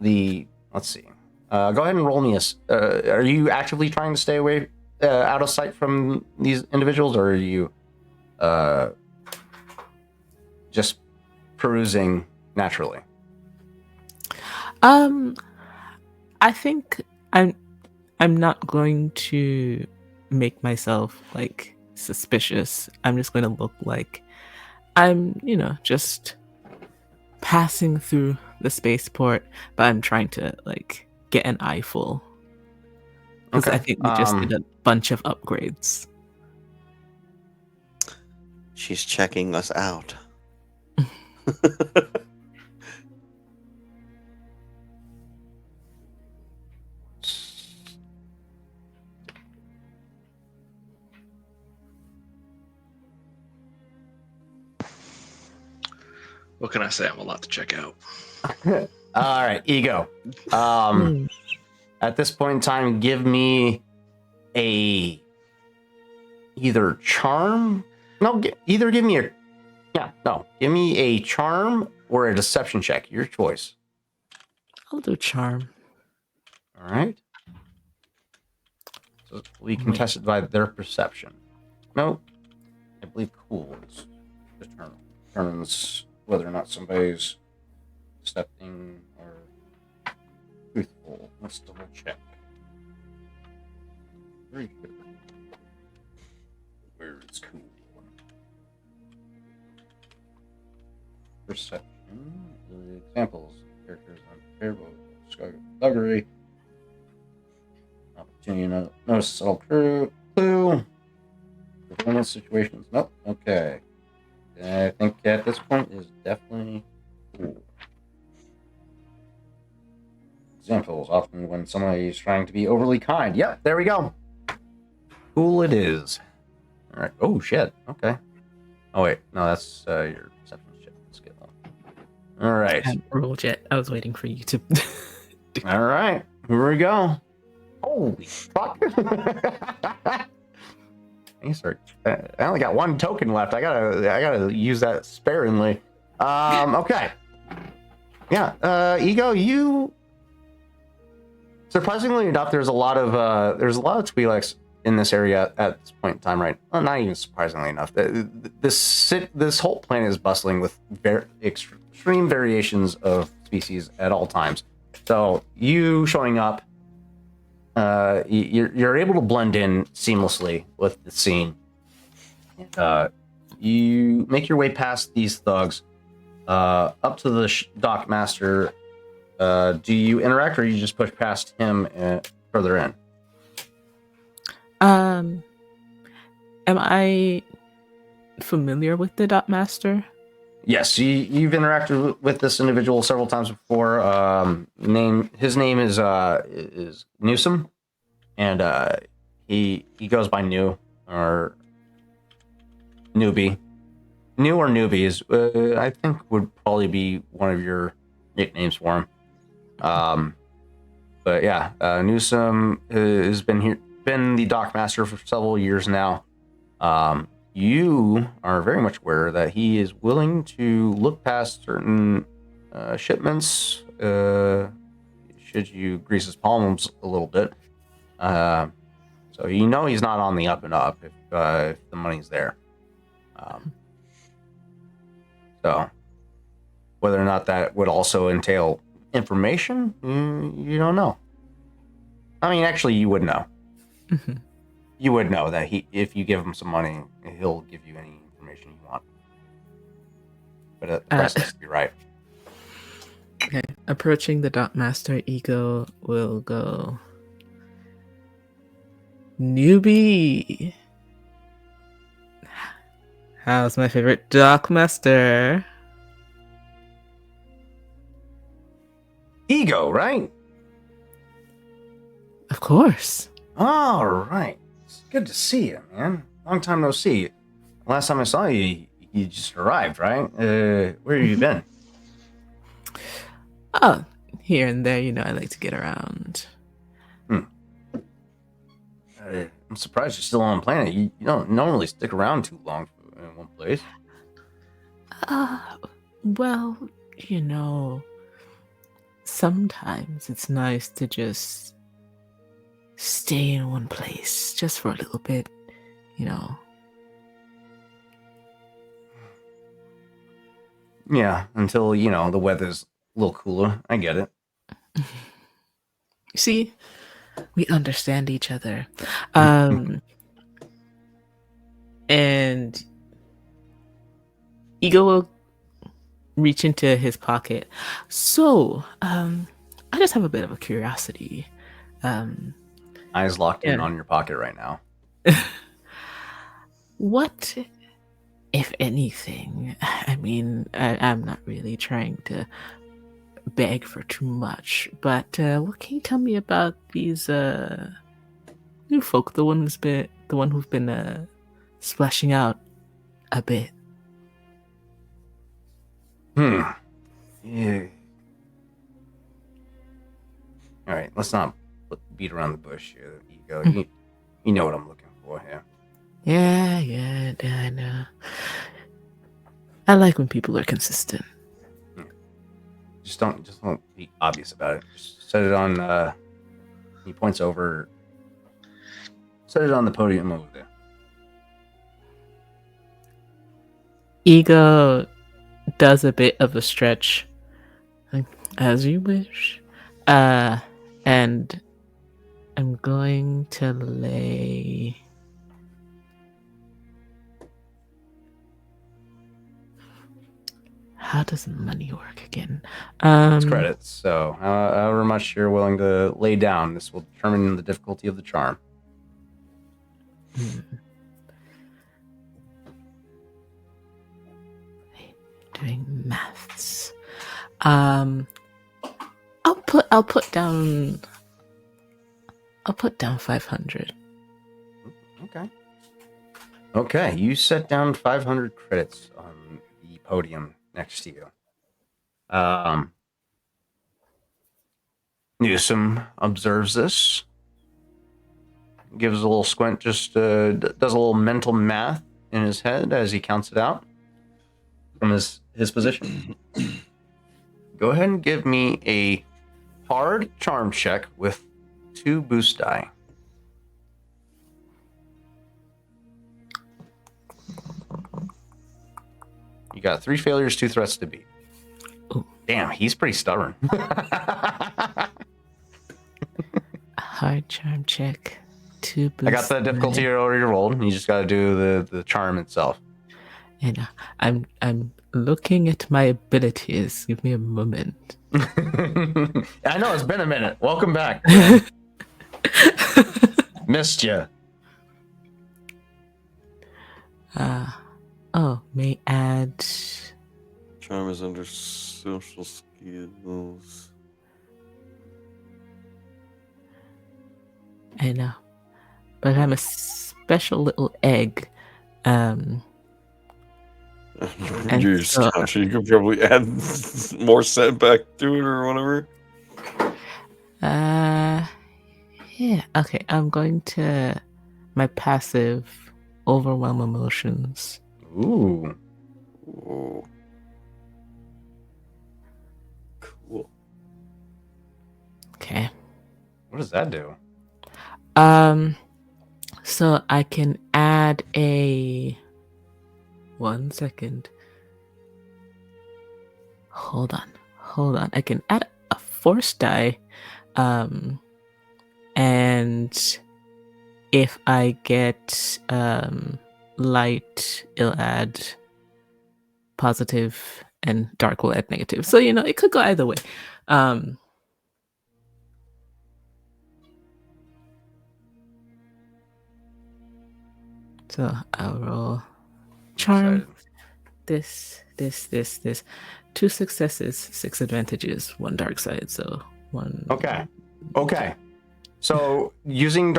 Let's see. Go ahead and roll me are you actively trying to stay away, out of sight from these individuals, or are you just perusing naturally? I think I'm not going to make myself like suspicious. I'm just going to look like I'm, just passing through the spaceport, but I'm trying to like get an eyeful. Because Okay. I think we just did a bunch of upgrades. She's checking us out. What can I say? I'm a lot to check out. All right, Ego. At this point in time, give me either charm. No, give me a charm or a deception check. Your choice. I'll do charm. All right. So we can test it by their perception. No, I believe cool determines whether or not somebody's decepting or truthful. Let's double check. Very good. Where is cool? Perception. The examples. Characters unfavorable. Thuggery. Opportunity to notice subtle clue. Performance situations. Nope. Okay. I think at this point is definitely cool. Examples, often when somebody is trying to be overly kind. Yep, there we go. Cool it is. All right. Oh, shit. Okay. Oh, wait. No, that's your perception skill. All right. I haven't rolled yet. I was waiting for you to. All right. Here we go. Holy fuck. I only got one token left. I gotta use that sparingly. Okay. Yeah. Ego, you. Surprisingly enough, there's a lot of Twi'leks in this area at this point in time, right? Well, not even surprisingly enough. This whole planet is bustling with extreme variations of species at all times. So you showing up, you're able to blend in seamlessly with the scene. You make your way past these thugs, up to the dock master. Do you interact, or you just push past him further in? Am I familiar with the dock master? Yes, you've interacted with this individual several times before. His name is Newsome, and he goes by New or Newbie. New or Newbie is I think would probably be one of your nicknames for him. But yeah, Newsome has been the dock master for several years now. You are very much aware that he is willing to look past certain shipments should you grease his palms a little bit. So you know he's not on the up and up if the money's there. So whether or not that would also entail information, you don't know. I mean, actually, you would know. Mhm. You would know that if you give him some money, he'll give you any information you want. But the price has to be right. Okay. Approaching the dock master, Ego will go. Newbie. How's my favorite dock master? Ego, right? Of course. All right. It's good to see you, man. Long time no see. Last time I saw you, you just arrived, right? Where have you been? Oh, here and there, I like to get around. I'm surprised you're still on planet. You don't normally stick around too long in one place. Well, sometimes it's nice to just stay in one place just for a little bit, Yeah, until, the weather's a little cooler. I get it. See, we understand each other. And Ego will reach into his pocket. So, I just have a bit of a curiosity. Eyes locked in Yeah. on your pocket right now. What, if anything, I mean, I'm not really trying to beg for too much, but what can you tell me about these new folk, the one who've been splashing out a bit? Yeah. All right, let's not beat around the bush here, Ego. You know what I'm looking for here. Yeah, I know. I like when people are consistent. Just don't be obvious about it. Just set it on. He points over. Set it on the podium over there. Ego does a bit of a stretch, like, as you wish. And I'm going to lay. How does money work again? It's credits. So, however much you're willing to lay down, this will determine the difficulty of the charm. Doing maths. I'll put down 500. Okay, you set down 500 credits on the podium next to you. Newsom observes this, gives a little squint, just does a little mental math in his head as he counts it out from his position. Go ahead and give me a hard charm check with 2 boost die. You got 3 failures, 2 threats to beat. Ooh. Damn, he's pretty stubborn. Hard charm check. 2 boost. I got the difficulty already rolled. You just got to do the charm itself. And I'm looking at my abilities. Give me a moment. I know it's been a minute. Welcome back. Missed you. May add. Charm is under social skills. I know, but I'm a special little egg. You're so- so you could probably add more setback to it or whatever. Yeah. Okay, I'm going to my passive overwhelm emotions. Ooh. Whoa. Cool. Okay. What does that do? So I can add a 1 second. Hold on. I can add a force die. And if I get light, it'll add positive, and dark will add negative. So it could go either way. So I'll roll charm. This. 2 successes, 6 advantages, 1 dark side. So 1. Okay. So using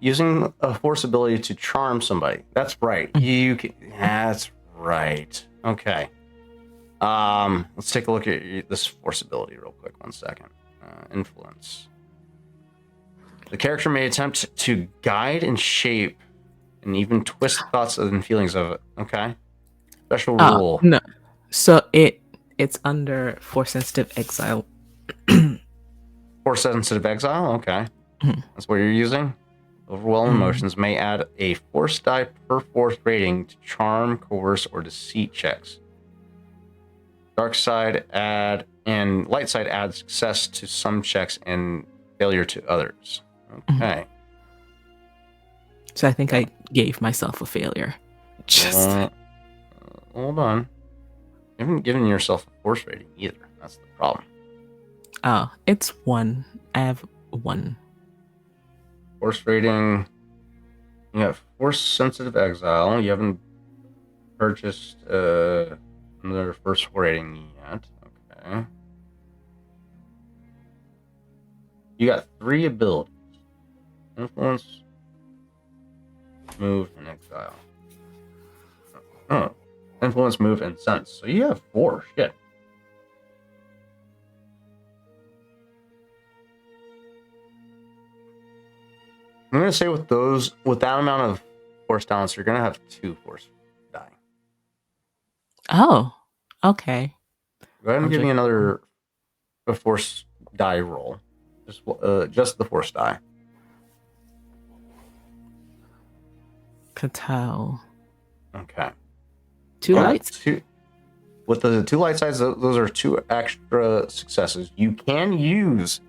using a force ability to charm somebody. That's right. That's right. Okay. Let's take a look at this force ability real quick. 1 second. Influence. The character may attempt to guide and shape and even twist thoughts and feelings of it. Okay. Special rule. No. So it's under force sensitive exile. Force sensitive exile. Okay. That's what you're using. Overwhelming emotions may add a force die per force rating to charm, coerce, or deceit checks. Dark side add and light side add success to some checks and failure to others. Okay. So I think I gave myself a failure. Hold on. You haven't given yourself a force rating either. That's the problem. Oh, it's 1. I have 1. Force rating. You have force sensitive exile. You haven't purchased another first rating yet. Okay. You got 3 abilities: influence, move, and exile. Oh, influence, move, and sense. So you have 4. Shit. I'm gonna say with that amount of force talents, you're gonna have 2 force die. Oh, okay. Go ahead and give me another force die roll. Just the force die. Katal. Okay. 2 lights. With the 2 light sides, those are 2 extra successes. You can use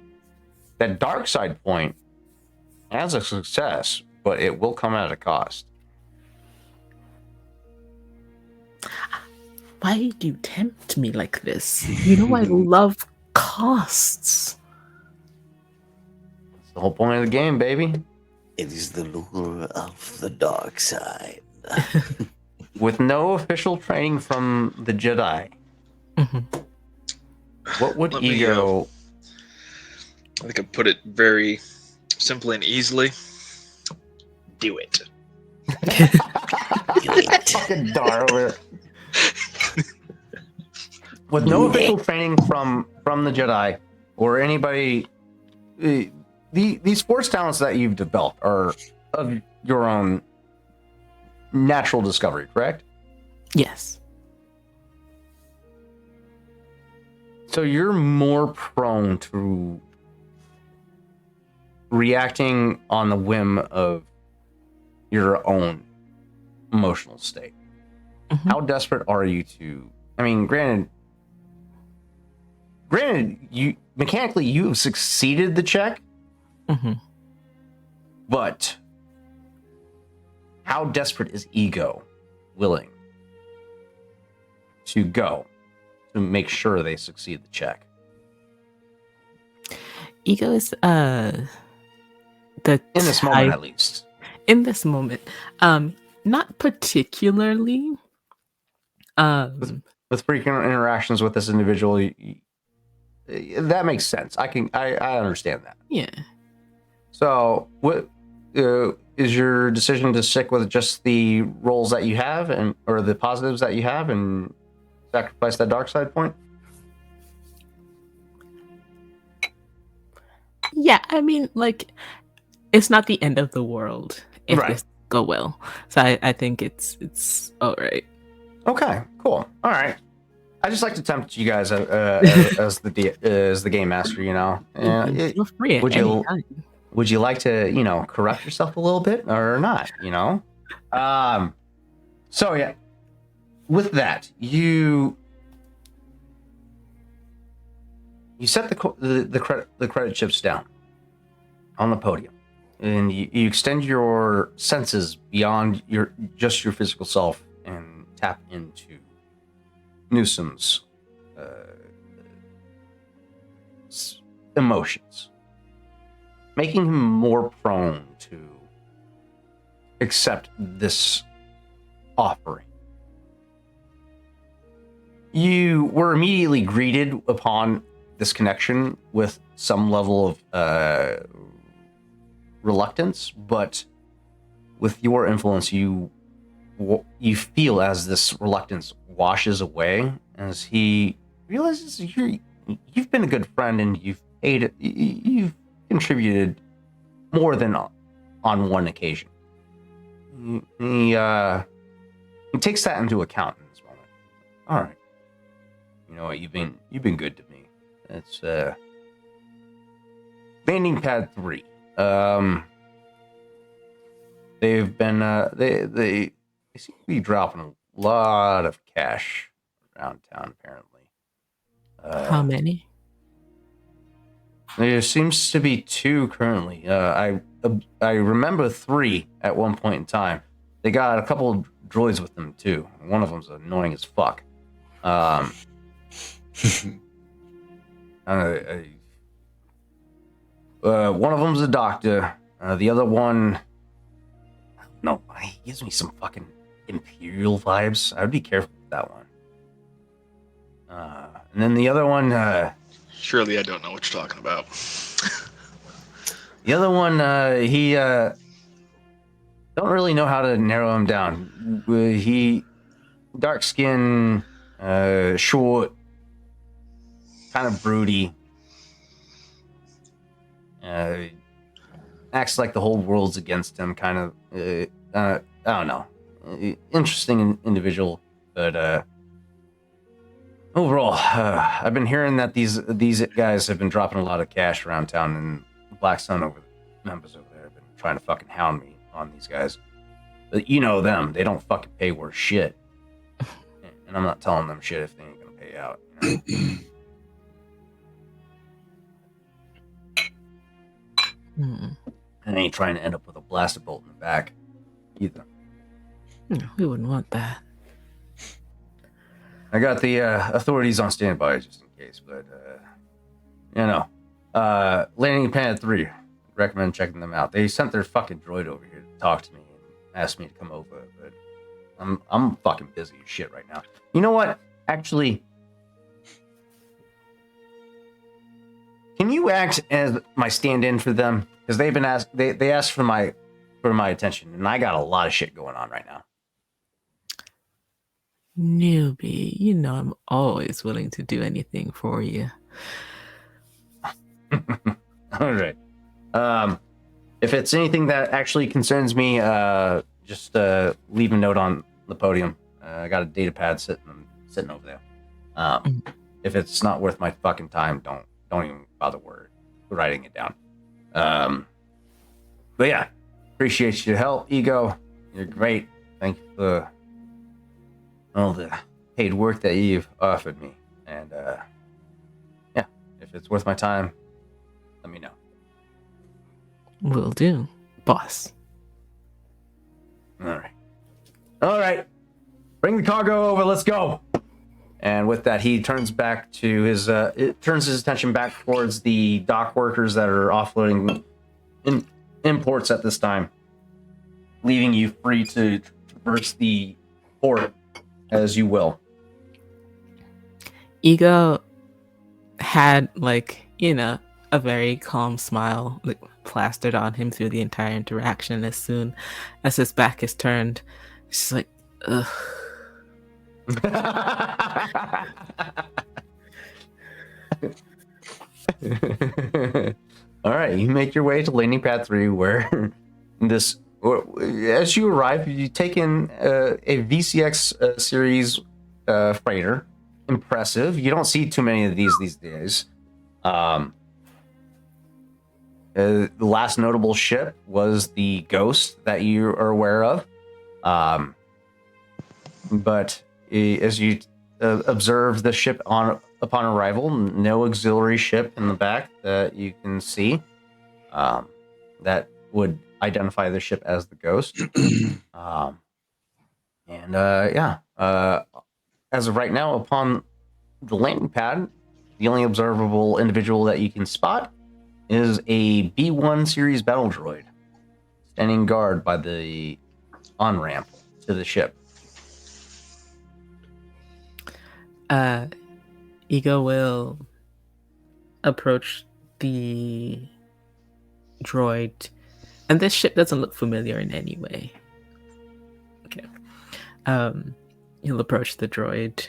that dark side point as a success, but it will come at a cost. Why do you tempt me like this? You know I love costs. That's the whole point of the game, baby. It is the lure of the dark side. With no official training from the Jedi, what would Ego... I think I put it very simply and easily. Do it. Fucking Dar over. With no official training from the Jedi or anybody, these force talents that you've developed are of your own natural discovery, correct? Yes. So you're more prone to reacting on the whim of your own emotional state. How desperate are you to... I mean, granted, you mechanically you've succeeded the check, but how desperate is Ego willing to go to make sure they succeed the check? Ego is in this moment, at least. In this moment, not particularly. With frequent interactions with this individual, that makes sense. I understand that. Yeah. So, what is your decision to stick with just the roles that you have, or the positives that you have, and sacrifice that dark side point? Yeah, I mean, like, it's not the end of the world if Right. this go well. So I think it's all right. Okay, cool. All right. I just like to tempt you guys as the game master, you know. Feel free at would any you time. would you like to, correct yourself a little bit or not? So yeah, with that, you set the credit chips down on the podium, and you extend your senses beyond your physical self and tap into Newsom's emotions, making him more prone to accept this offering. You were immediately greeted upon this connection with some level of reluctance, but with your influence, you feel as this reluctance washes away as he realizes you've been a good friend and you've contributed more than on one occasion. He takes that into account in this moment. All right, you know what? You've been good to me. It's landing pad 3. They've been they seem to be dropping a lot of cash around town. Apparently, How many? there seems to be 2 currently. I remember 3 at one point in time. They got a couple of droids with them too. One of them's annoying as fuck. One of them's a doctor. The other one, no, he gives me some fucking Imperial vibes. I would be careful with that one. And then the other one, Surely I don't know what you're talking about. the other one, he don't really know how to narrow him down. He dark skin, short, kind of broody. Acts like the whole world's against him. Kind of, I don't know. Interesting individual, but overall, I've been hearing that these guys have been dropping a lot of cash around town, and Black Sun members over there have been trying to fucking hound me on these guys. But you know them; they don't fucking pay worth shit, and I'm not telling them shit if they ain't gonna pay out. And ain't trying to end up with a blaster bolt in the back either. No, we wouldn't want that. I got the authorities on standby just in case, but landing pad 3. Recommend checking them out. They sent their fucking droid over here to talk to me and asked me to come over, but I'm fucking busy as shit right now. You know what? Actually, can you act as my stand-in for them? Because they've been asked. They asked for my attention, and I got a lot of shit going on right now. Newbie, you know I'm always willing to do anything for you. All right. If it's anything that actually concerns me, just leave a note on the podium. I got a data pad sitting over there. If it's not worth my fucking time, don't even bother writing it down. But yeah, appreciate your help, Ego. You're great. Thank you for all the paid work that you've offered me. And yeah, if it's worth my time, let me know. Will do, boss. All right. Bring the cargo over. Let's go. And with that, he turns back to his attention back towards the dock workers that are offloading imports at this time, leaving you free to traverse the port as you will. Ego had a very calm smile plastered on him through the entire interaction. As soon as his back is turned, she's like, ugh. All right, you make your way to landing pad 3, where as you arrive, you take in a VCX series freighter. Impressive. You don't see too many of these days. The last notable ship was the Ghost that you are aware of. But as you observe the ship upon arrival, no auxiliary ship in the back that you can see that would identify the ship as the Ghost. As of right now, upon the landing pad, the only observable individual that you can spot is a B1 series battle droid standing guard by the on-ramp to the ship. Ego will approach the droid, and this ship doesn't look familiar in any way. Okay. He'll approach the droid,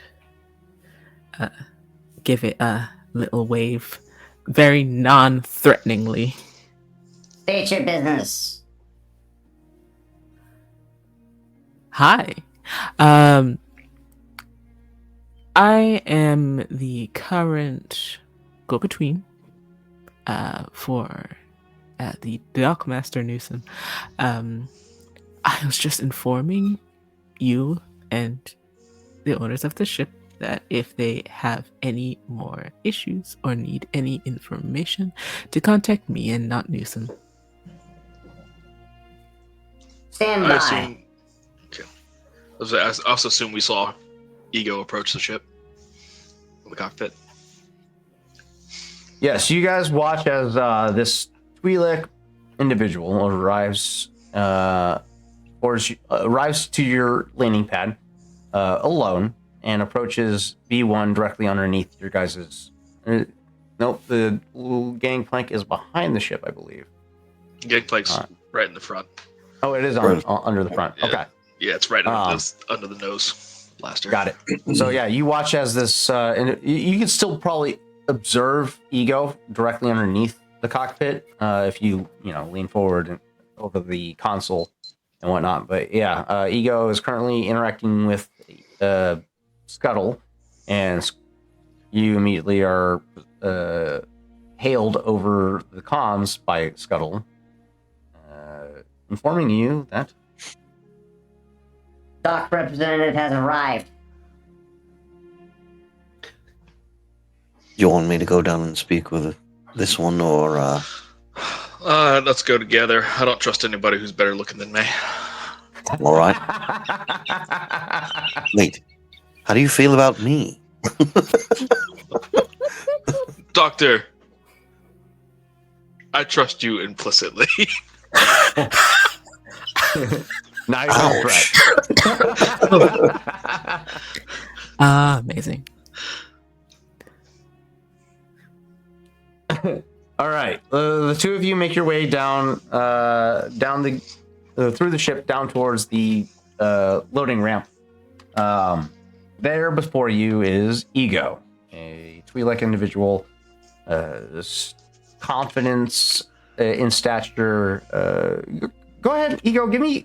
give it a little wave, very non-threateningly. State your business. Hi. I am the current go-between for the Dockmaster Newsom. I was just informing you and the owners of the ship that if they have any more issues or need any information, to contact me and not Newsom. Stand I by. assume. Okay. I also assume we saw Ego approach the ship, the cockpit. Yes, you guys watch as this Twi'lek individual arrives to your landing pad alone and approaches B1 directly underneath your guys's. Nope, the gangplank is behind the ship, I believe. Gangplank's right in the front. Oh, it is under the front. Yeah. Okay. Yeah, it's right under the nose blaster. Got it. So yeah, you watch as this, and you can still probably observe Ego directly underneath the cockpit if you lean forward and over the console and whatnot. But yeah, Ego is currently interacting with Scuttle, and you immediately are hailed over the comms by Scuttle, informing you that Dock representative has arrived. You want me to go down and speak with this one, or Let's go together. I don't trust anybody who's better looking than me. all right? Wait, how do you feel about me? Doctor, I trust you implicitly. Now you're under threat. Amazing. All right, the two of you make your way down through the ship down towards the loading ramp. There before you is Ego, a Twi'lek individual, confidence in stature. Go ahead, Ego. Give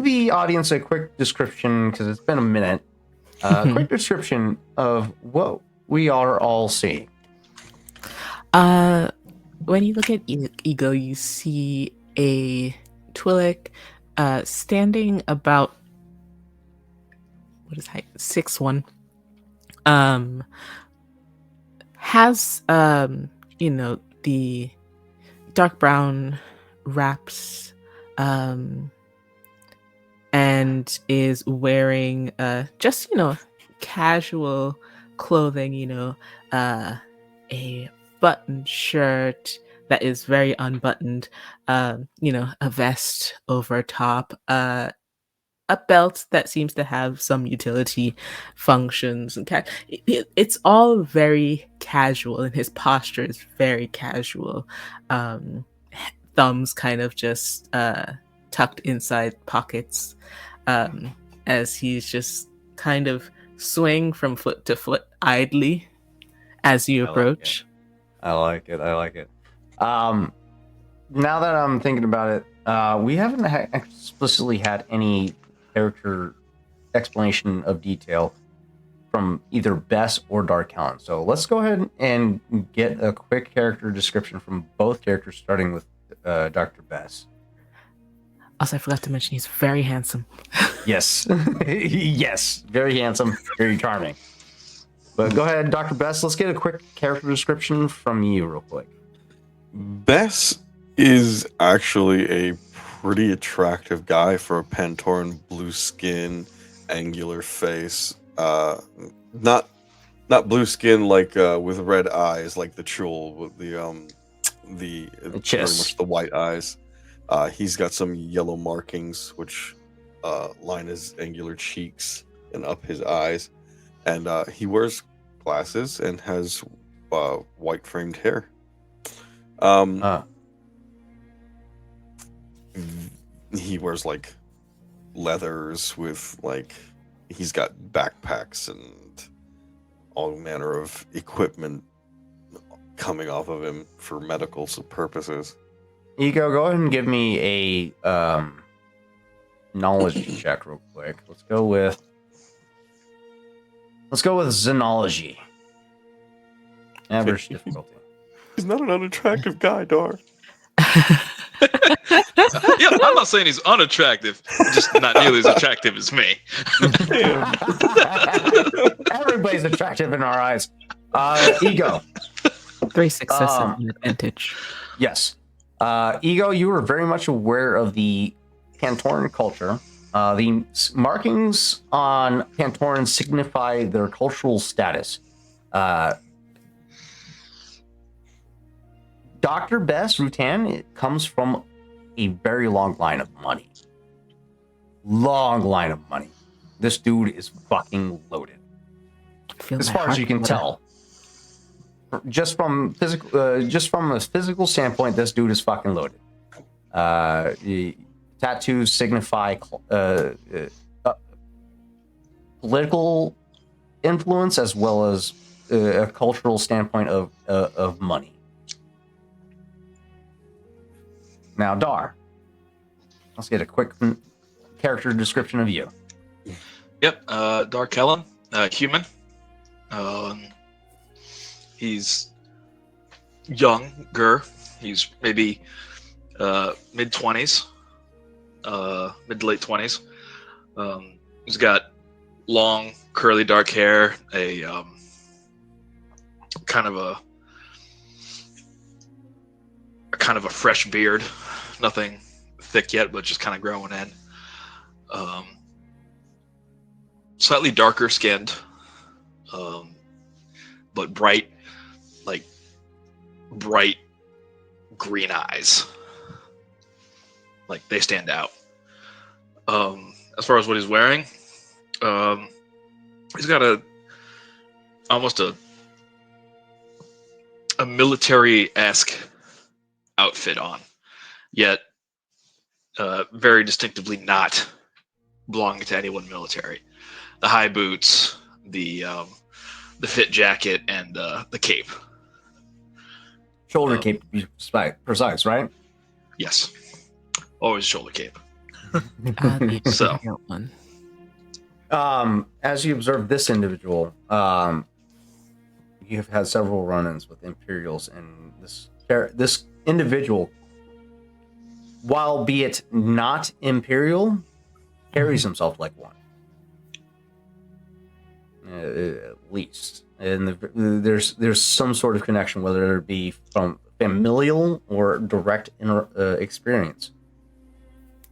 the audience a quick description, because it's been a minute. Quick description of what we are all seeing. When you look at Ego, you see a Twi'lek standing about, what is height? 6'1". Has the dark brown wraps, and is wearing just casual clothing, a button shirt that is very unbuttoned, a vest over top, a belt that seems to have some utility functions, and it's all very casual, and his posture is very casual. Thumbs kind of just tucked inside pockets, as he's just kind of swaying from foot to foot idly as you approach. I like it. Now that I'm thinking about it, we haven't explicitly had any character explanation of detail from either Bess or Dark Helen. So let's go ahead and get a quick character description from both characters, starting with Dr. Bess. Also, I forgot to mention he's very handsome. Yes. Yes. Very handsome, very charming. But go ahead, Dr. Bess. Let's get a quick character description from you real quick. Bess is actually a pretty attractive guy for a Pantoran, blue skin, angular face. Not blue skin like with red eyes like the Chul with the very chest. much the white eyes. He's got some yellow markings which line his angular cheeks and up his eyes, and he wears glasses and has white framed hair. He wears like leathers with like he's got backpacks and all manner of equipment coming off of him for medical purposes. Ego, go ahead and give me a knowledge check real quick. Let's go with Xenology. Average difficulty. He's not an unattractive guy, Dar. Yeah, I'm not saying he's unattractive, just not nearly as attractive as me. Everybody's attractive in our eyes. Ego. 3 success and an advantage. Yes. Ego, you were very much aware of the Pantoran culture. The markings on Pantoran signify their cultural status. Dr. Bess Rutan, it comes from a very long line of money. Long line of money. This dude is fucking loaded. Feel As my far as heart you can flutter. tell. Just from a physical standpoint, this dude is fucking loaded. The tattoos signify political influence as well as a cultural standpoint of money. Now, Dar, let's get a quick character description of you. Yep, Dark Helen, human. He's younger. He's maybe mid-20s, mid to late 20s. He's got long, curly, dark hair, a kind of a fresh beard. Nothing thick yet, but just kind of growing in. Slightly darker skinned, but bright green eyes. Like they stand out. As far as what he's wearing, he's got almost a military-esque outfit on, yet very distinctively not belonging to anyone military. The high boots, the fit jacket, and the cape. Shoulder cape to be precise, right? Yes, always shoulder cape. The So. Imperial one. As you observe this individual, you have had several run-ins with Imperials, and this individual, while be it not Imperial, carries himself like one. At least, and there's some sort of connection, whether it be from familial or direct experience.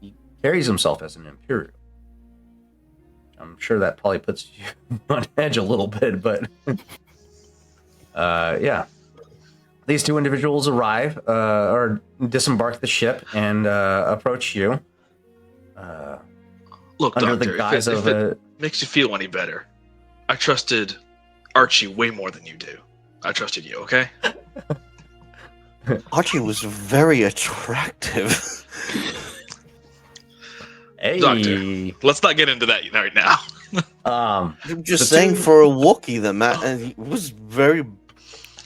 He carries himself as an Imperial. I'm sure that probably puts you on edge a little bit, but yeah. These two individuals arrive or disembark the ship and approach you Look, under Doctor, the guise if of it makes you feel any better, I trusted Archie way more than you do. I trusted you, okay? Archie was very attractive. Hey. Doctor. Let's not get into that right now. I'm just The saying two- for a Wookiee, and he was very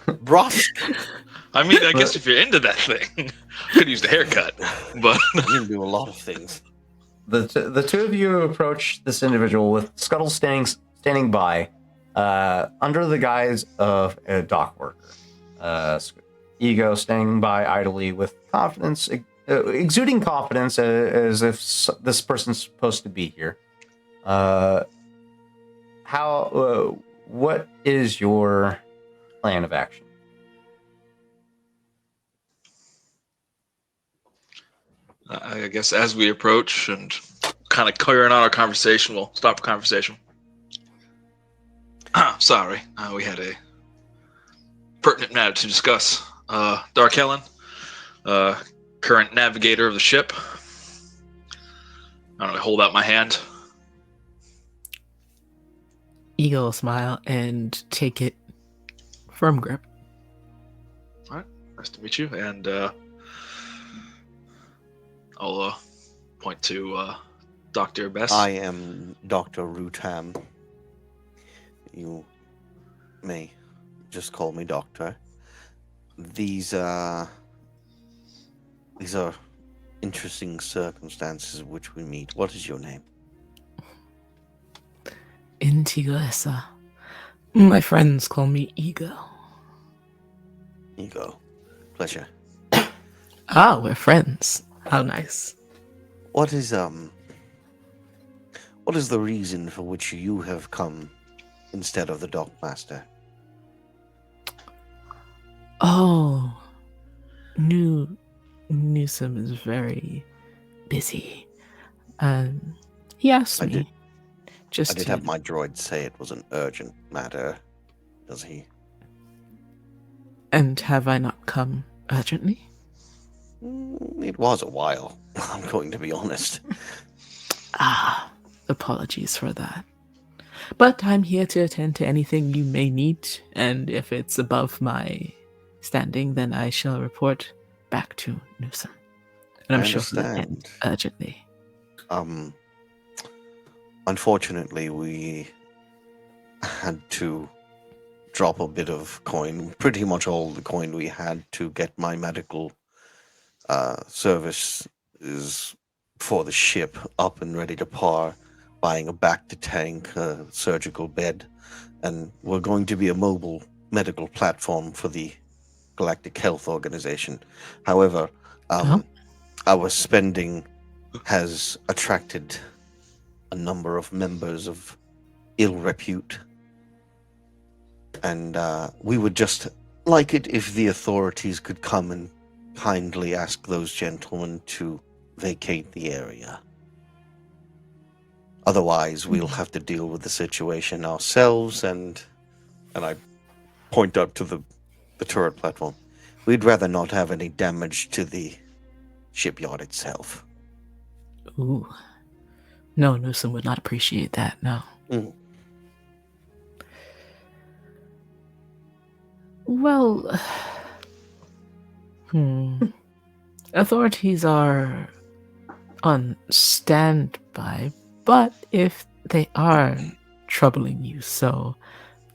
brusque. I mean, I guess if you're into that thing, could use the haircut. But He can do a lot of things. The two of you approach this individual with Scuttle standing by, under the guise of a dock worker. Ego standing by idly with confidence, exuding confidence as if this person's supposed to be here. What is your plan of action? I guess as we approach and kind of clearing out our conversation, we'll stop the conversation. Sorry, we had a pertinent matter to discuss. Dark Helen, current navigator of the ship. I don't know, hold out my hand. Ego will smile and take it firm grip. All right, nice to meet you. And I'll point to Dr. Bess. I am Dr. Rutam. You may just call me Doctor. These are interesting circumstances in which we meet. What is your name? Intiguessa. My friends call me Ego. Ego. Pleasure. Ah, we're friends. How nice. What is the reason for which you have come instead of the Dockmaster? Oh, Newsom is very busy. He asked I me did- just I did to. have my droid say it was an urgent matter. Does he? And have I not come urgently? It was a while. I'm going to be honest. Ah, apologies for that. But I'm here to attend to anything you may need, and if it's above my standing, then I shall report back to Newsom. And I'm I sure he'll attend understand. urgently. Unfortunately, we had to drop a bit of coin, pretty much all the coin we had, to get my medical service is for the ship up and ready to par, buying a back-to-tank surgical bed, and we're going to be a mobile medical platform for the Galactic Health Organization. However, our spending has attracted a number of members of ill repute, and we would just like it if the authorities could come and kindly ask those gentlemen to vacate the area. Otherwise, we'll have to deal with the situation ourselves, and I point up to the turret platform. We'd rather not have any damage to the shipyard itself. Ooh. No, Newsom would not appreciate that, no. Well, authorities are on standby, but if they are troubling you, so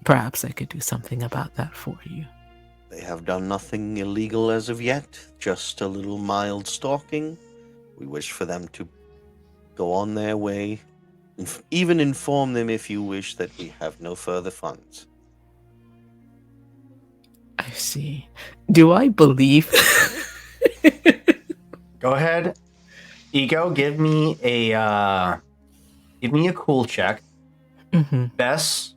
perhaps I could do something about that for you. They have done nothing illegal as of yet, just a little mild stalking. We wish for them to go on their way. Even inform them, if you wish, that we have no further funds. I see. Do I believe? Go ahead, Ego. Give me a cool check. Mm-hmm. Bess,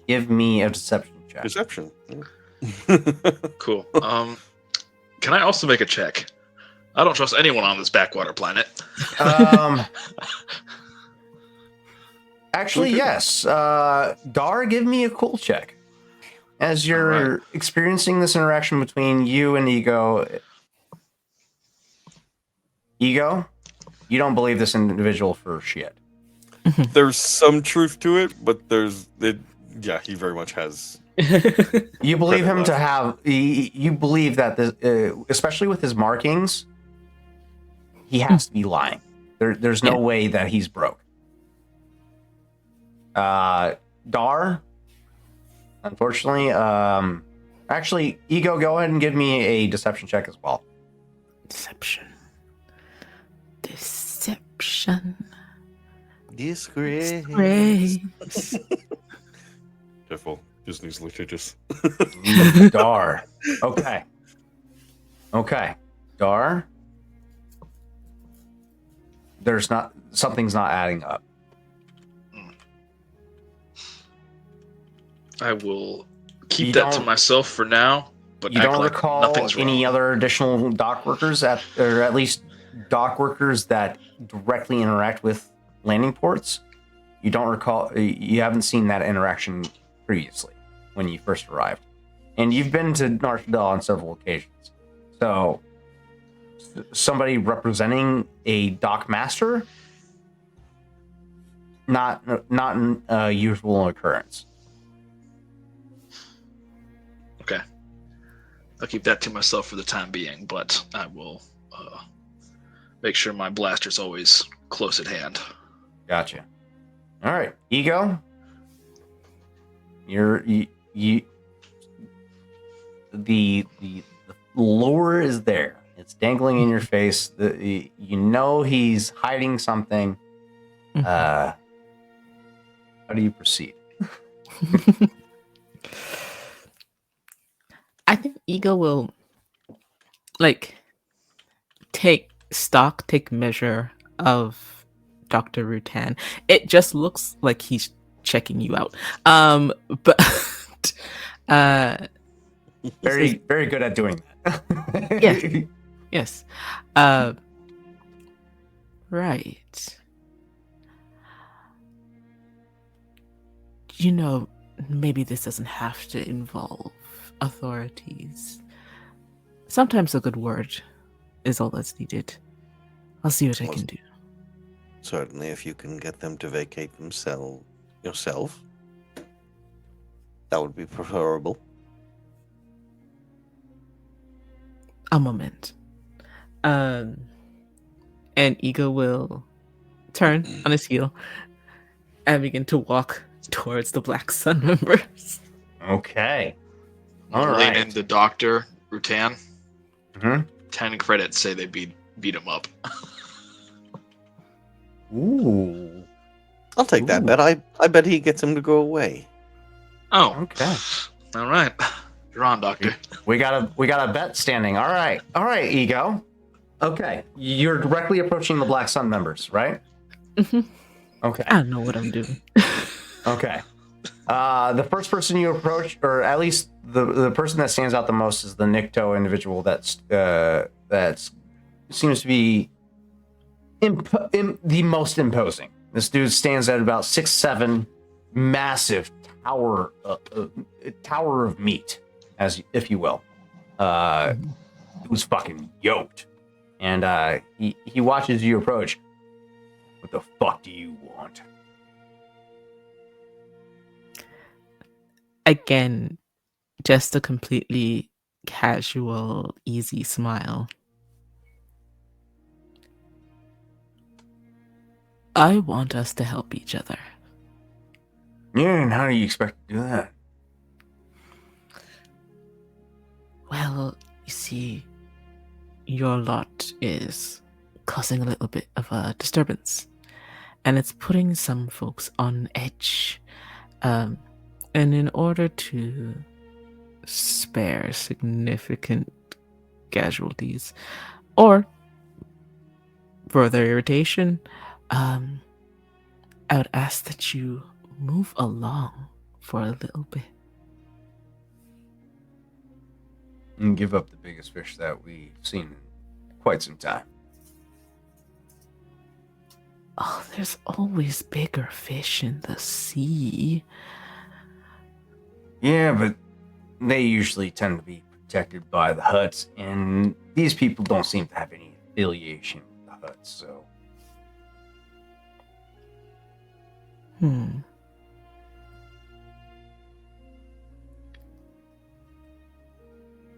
give me a deception check. Deception. Cool. Can I also make a check? I don't trust anyone on this backwater planet. Actually, yes. Dar, give me a cool check. As you're experiencing this interaction between you and Ego, you don't believe this individual for shit. There's some truth to it, but he very much has. You believe him to left. have. You believe that this, especially with his markings, he has to be lying. There's no way that he's broke. Dar, unfortunately, actually, Ego, go ahead and give me a deception check as well. Deception. Disgrace. Grace. Careful. Disney's litigious. Dar. Okay. Okay. Dar. Something's not adding up. I will You keep that to don't- myself for now. But You act don't like recall nothing's any wrong. other additional dock workers or at least dock workers that directly interact with landing ports? You don't recall, you haven't seen that interaction previously when you first arrived. And you've been to Narthadel on several occasions. So, somebody representing a dock master? Not an usual occurrence. Okay. I'll keep that to myself for the time being, but I will make sure my blaster's always close at hand. Gotcha. All right, Ego. The lure is there. It's dangling in your face. You know he's hiding something. How do you proceed? I think Ego will take measure of Dr. Rutan. It just looks like he's checking you out. But Very, very good at doing that. Yeah. yes. Right. You know, maybe this doesn't have to involve authorities. Sometimes a good word is all that's needed. I'll see what I can do. Certainly, if you can get them to vacate themselves yourself, that would be preferable. A moment. And Ego will turn on his heel and begin to walk towards the Black Sun members. Okay. All Lean right. into Dr. Rutan. Mhm. 10 credits say they beat him up. Ooh. I'll take that Ooh. bet. I bet he gets him to go away. Oh. Okay. All right. You're on, Doctor. We got a bet standing. All right, Ego. Okay, you're directly approaching the Black Sun members, right? Mhm. Okay. I don't know what I'm doing. Okay. The first person you approach, or at least the person that stands out the most, is the Nikto individual that seems to be the most imposing. This dude stands at about 6'7", massive tower of meat, if you will. Who's fucking yoked, and he watches you approach. What the fuck do you want? Again, just a completely casual, easy smile. I want us to help each other. Yeah, and how do you expect to do that? Well, you see, your lot is causing a little bit of a disturbance, and it's putting some folks on edge. And in order to spare significant casualties or further irritation, I would ask that you move along for a little bit. And give up the biggest fish that we've seen in quite some time. Oh, there's always bigger fish in the sea. Yeah, but they usually tend to be protected by the huts, and these people don't seem to have any affiliation with the huts, so.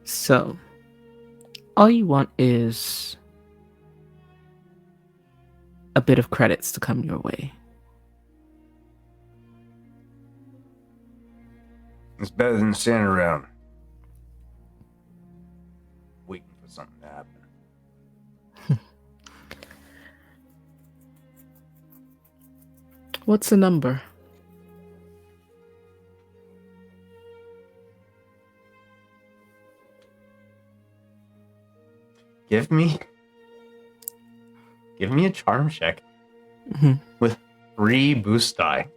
So, all you want is a bit of credits to come your way. It's better than standing around waiting for something to happen. What's the number? Give me a charm check Mhm. with 3 boost die.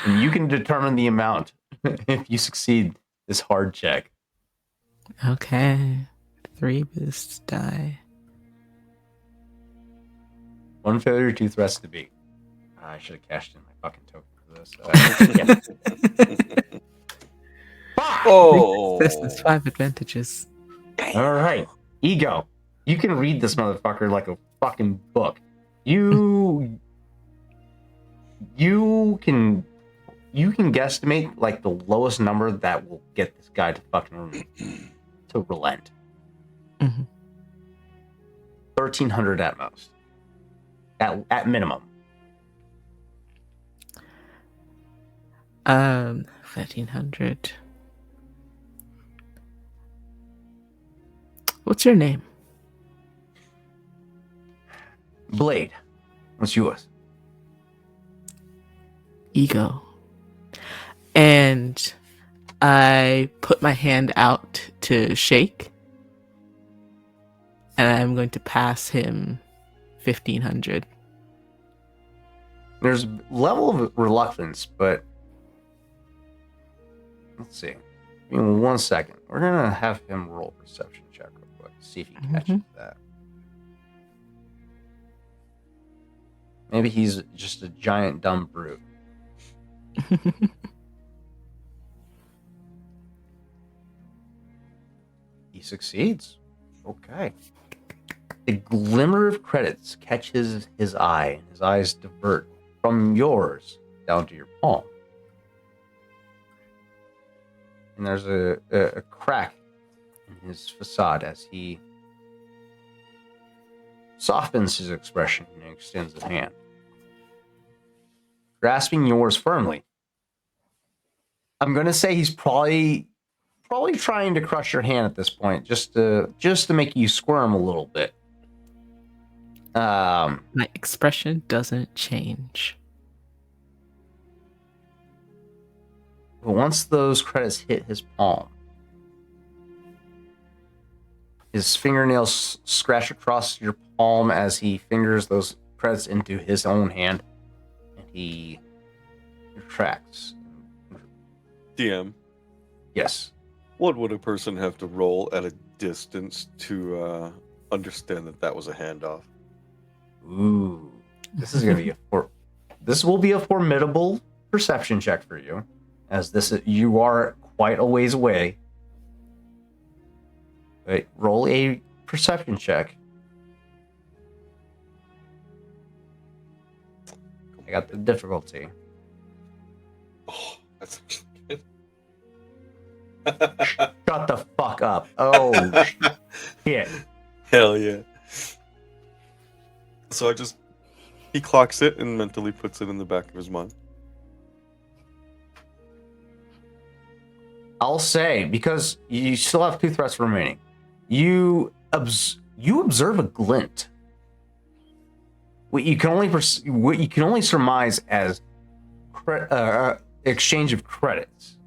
And you can determine the amount if you succeed this hard check. Okay. 3 boosts die. 1 failure, 2 threats to beat. I should have cashed in my fucking token for this. Yeah. Fuck! Oh, This is 5 advantages. All right, Ego, you can read this motherfucker like a fucking book. You can guesstimate like the lowest number that will get this guy to fucking to relent. Mhm. 1,300 at most, at minimum. 1,300. What's your name? Blade, what's yours? Ego. And I put my hand out to shake. And I'm going to pass him 1,500. There's a level of reluctance, but let's see. Give me 1 second. We're gonna have him roll a perception check real quick. See if he catches that. Maybe he's just a giant dumb brute. He succeeds. Okay. The glimmer of credits catches his eye, and his eyes divert from yours down to your palm. And there's a crack in his facade as he softens his expression and extends his hand, grasping yours firmly. I'm gonna say he's probably trying to crush your hand at this point, just to make you squirm a little bit. My expression doesn't change. But once those credits hit his palm, his fingernails scratch across your palm as he fingers those credits into his own hand, and he retracts. DM. Yes. What would a person have to roll at a distance to understand that that was a handoff? Ooh, this is gonna be this will be a formidable perception check for you, as you are quite a ways away. Wait, roll a perception check. I got the difficulty. Oh, that's good. Shut the fuck up. Oh shit. Hell yeah. So he clocks it and mentally puts it in the back of his mind. I'll say, because you still have 2 threats remaining, you observe a glint. What you can only surmise as exchange of credits.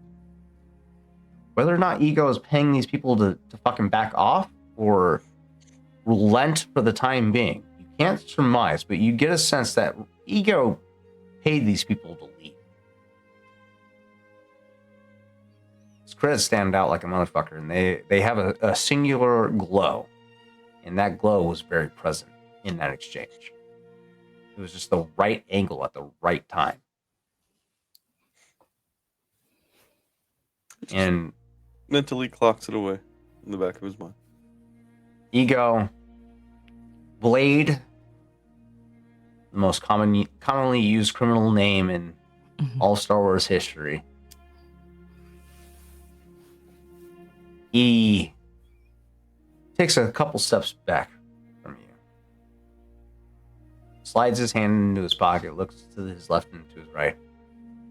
Whether or not Ego is paying these people to fucking back off or relent for the time being, you can't surmise, but you get a sense that Ego paid these people to leave. His credits stand out like a motherfucker, and they have a singular glow, and that glow was very present in that exchange. It was just the right angle at the right time. And Mentally clocks it away in the back of his mind. Ego, Blade, the most commonly used criminal name in all Star Wars history. He takes a couple steps back from you, slides his hand into his pocket, looks to his left and to his right.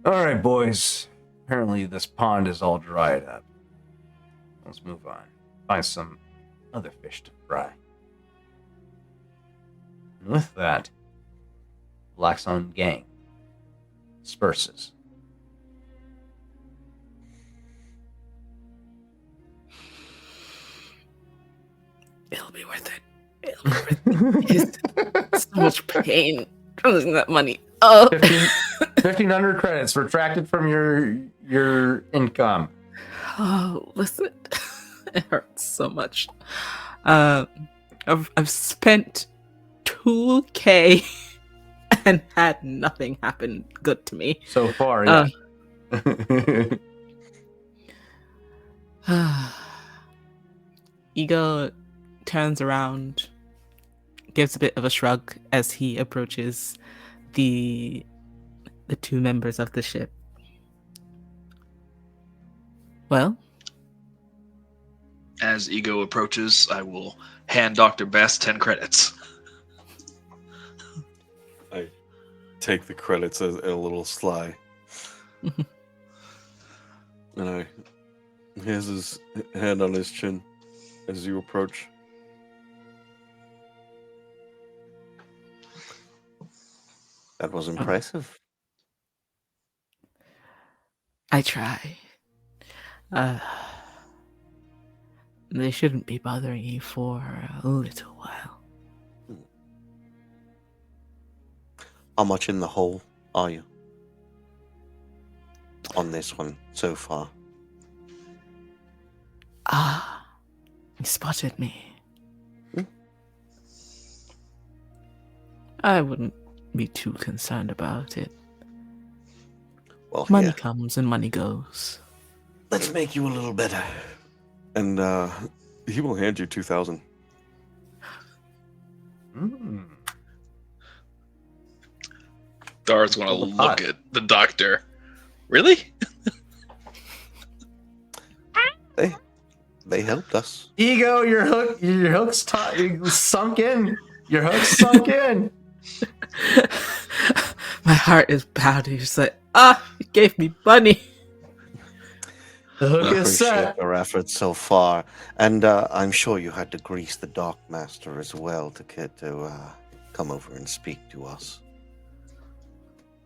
All right, boys. Apparently this pond is all dried up. Let's move on. Find some other fish to fry. And with that, Black Sun gang disperses. It's so much pain losing that money. Oh, 1,500 credits retracted from your income. oh, listen, it hurts so much. I've spent 2K and had nothing happen good to me. So far, yeah. Ego turns around, gives a bit of a shrug as he approaches the two members of the ship. Well, As Ego approaches, I will hand Dr. Best 10 credits. I take the credits as a little sly. And I has his hand on his chin as you approach. That was impressive. I try. They shouldn't be bothering you for a little while. How much in the hole are you on this one so far? Ah, you spotted me. Hmm? I wouldn't be too concerned about it. Well, Money here, comes and money goes. let's make you a little better. And he will hand you 2,000. Mm. Dar's going to Hold the pot. look at the doctor. Really? They helped us. Ego, your hook's sunk in. Your hook's sunk in. My heart is pounding. Just like, you gave me money. The hook We is appreciate set. your efforts so far, and I'm sure you had to grease the Dark Master as well to get to come over and speak to us.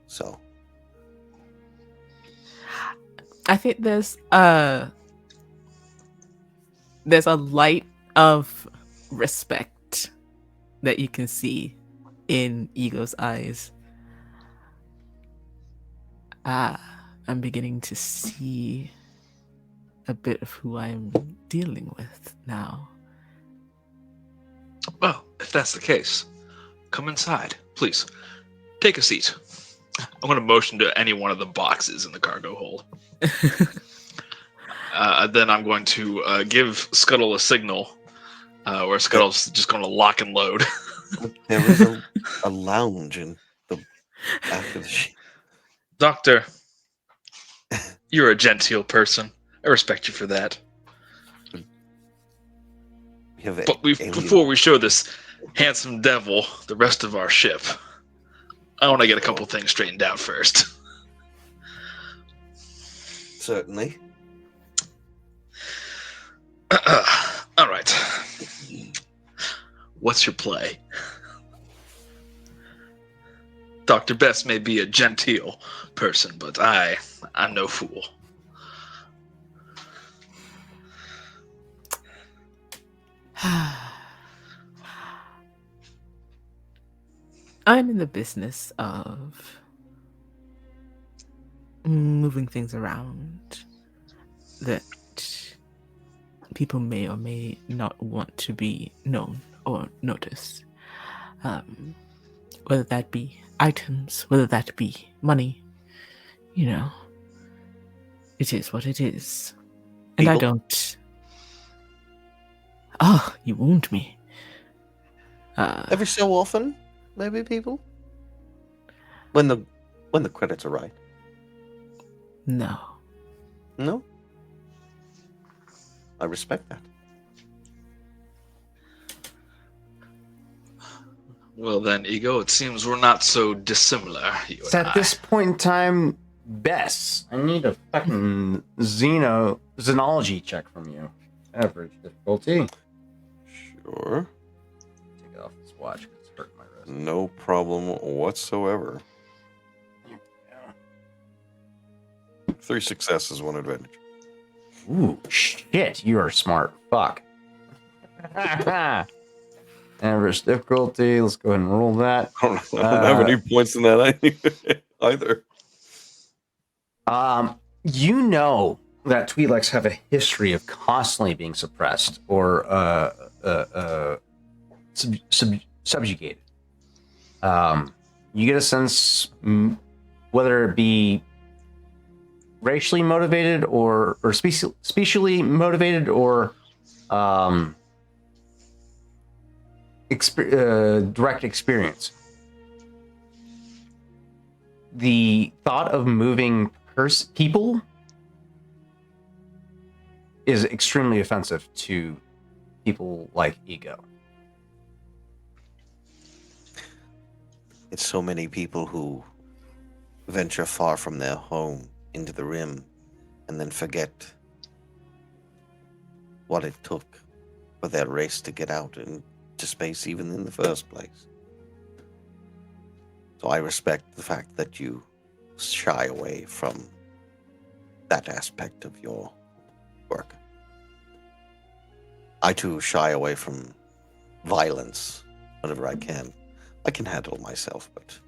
So, I think there's a light of respect that you can see in Ego's eyes. I'm beginning to see a bit of who I'm dealing with now. Well, if that's the case, come inside, please. Take a seat. I'm going to motion to any one of the boxes in the cargo hold. Then I'm going to give Scuttle a signal, where Scuttle's just going to lock and load. there is a lounge in the back of the ship. Doctor, you're a genteel person. I respect you for that. We have But before we show this handsome devil the rest of our ship, I want to get a couple things straightened out first. Certainly. All right. What's your play? Dr. Best may be a genteel person, but I'm no fool. I'm in the business of moving things around that people may or may not want to be known or noticed. Whether that be items, whether that be money, you know, it is what it is. And I People? don't... Oh, you wound me. Every so often, maybe people. When the credits are right. No. No? I respect that. Well then, Ego, it seems we're not so dissimilar, you It's and at I. this point in time, Bess, I need a fucking xenology check from you. Average difficulty. Sure. Take it off this watch because it's hurting my wrist. No problem whatsoever. 3 successes, 1 advantage. Ooh, shit, you are smart. Fuck. And Average difficulty. Let's go ahead and roll that. I don't have any points in that either. You know that Twi'leks have a history of constantly being suppressed or subjugated. You get a sense, whether it be racially motivated or specially motivated or direct experience. The thought of moving people is extremely offensive to people like Ego. It's so many people who venture far from their home into the Rim and then forget what it took for their race to get out into space even in the first place. So I respect the fact that you shy away from that aspect of your work. I too shy away from violence whenever I can. I can handle myself, but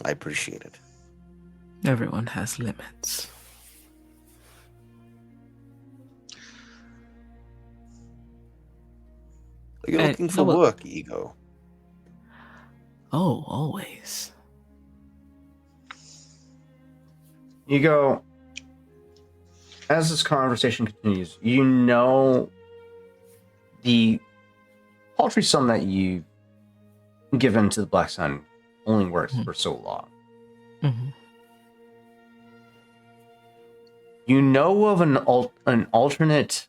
I appreciate it. Everyone has limits. You're looking for work, Ego. Oh, always. Ego, as this conversation continues, you know the paltry sum that you've given to the Black Sun only works for so long. Mm-hmm. You know of an alternate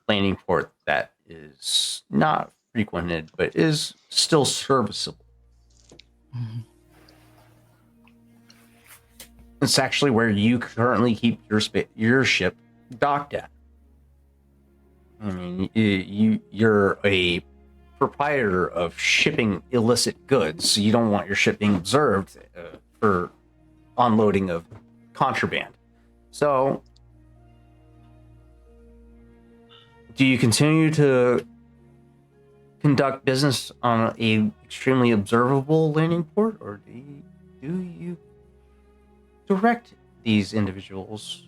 landing port that is not frequented, but is still serviceable. Mm-hmm. It's actually where you currently keep your ship docked at. I mean, you're a proprietor of shipping illicit goods, so you don't want your ship being observed for unloading of contraband. So, do you continue to conduct business on a extremely observable landing port, or do you direct these individuals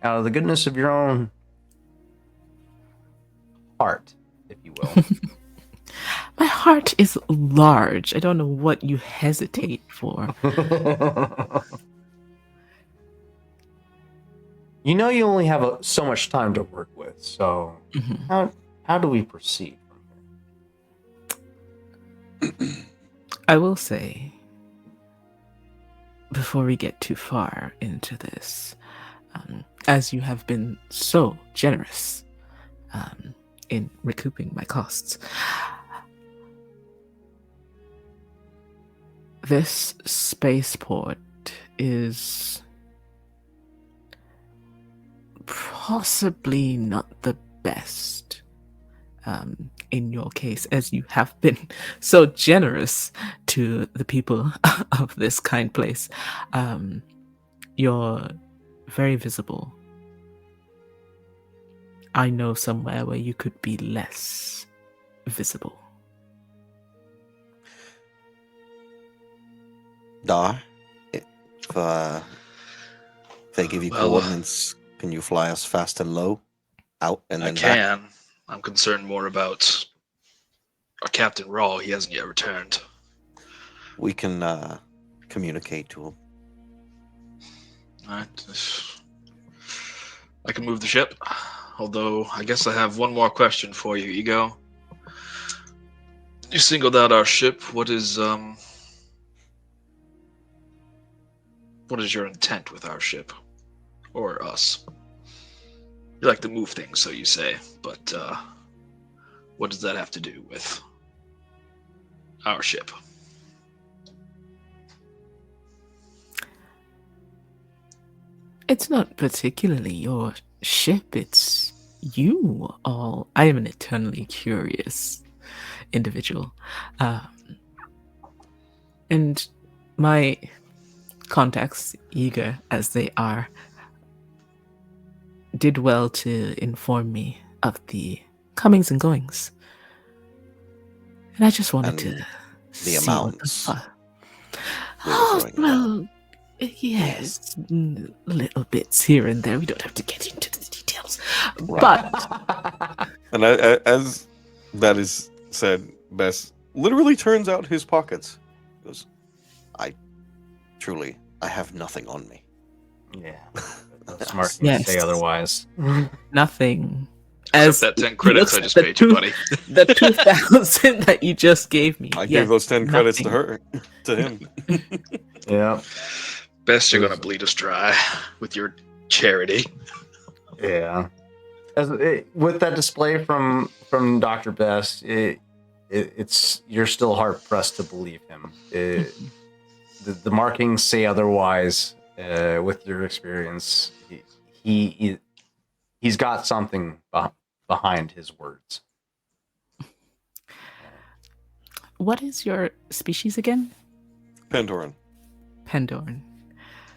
out of the goodness of your own heart, if you will? My heart is large. I don't know what you hesitate for. You know you only have so much time to work with, so Mm-hmm. how do we proceed from here? I will say, before we get too far into this, as you have been so generous in recouping my costs, this spaceport is possibly not the best in your case, as you have been so generous to the people of this kind place. You're very visible. I know somewhere where you could be less visible. Dar, if they give you Well, coordinates, can you fly us fast and low? Out and I then back? can. I'm concerned more about our Captain Raw. He hasn't yet returned. We can communicate to him. Alright. I can move the ship. Although, I guess I have one more question for you, Ego. You singled out our ship. What is your intent with our ship? Or us? You like to move things, so you say, but what does that have to do with our ship? It's not particularly your ship, it's you all. I am an eternally curious individual. And my contacts, eager as they are, did well to inform me of the comings and goings. And I just wanted to And see what amounts the we were Oh, throwing around. well, yes, little bits here and there. We don't have to get into the details. But And as that is said, Bess literally turns out his pockets. He goes, I have nothing on me. Yeah. Smart to Yes. say otherwise. nothing. Except As that 10 he credits looks I at just the paid you, two- buddy. The 2,000 that you just gave me. I Yes, gave those 10 credits to nothing. her, to him. Yeah. Best you're There's- gonna bleed us dry with your charity. Yeah. With that display from Dr. Best, it's you're still hard pressed to believe him. The markings say otherwise. With your experience, he's got something behind his words. What is your species again? Pandoran. Pandorn.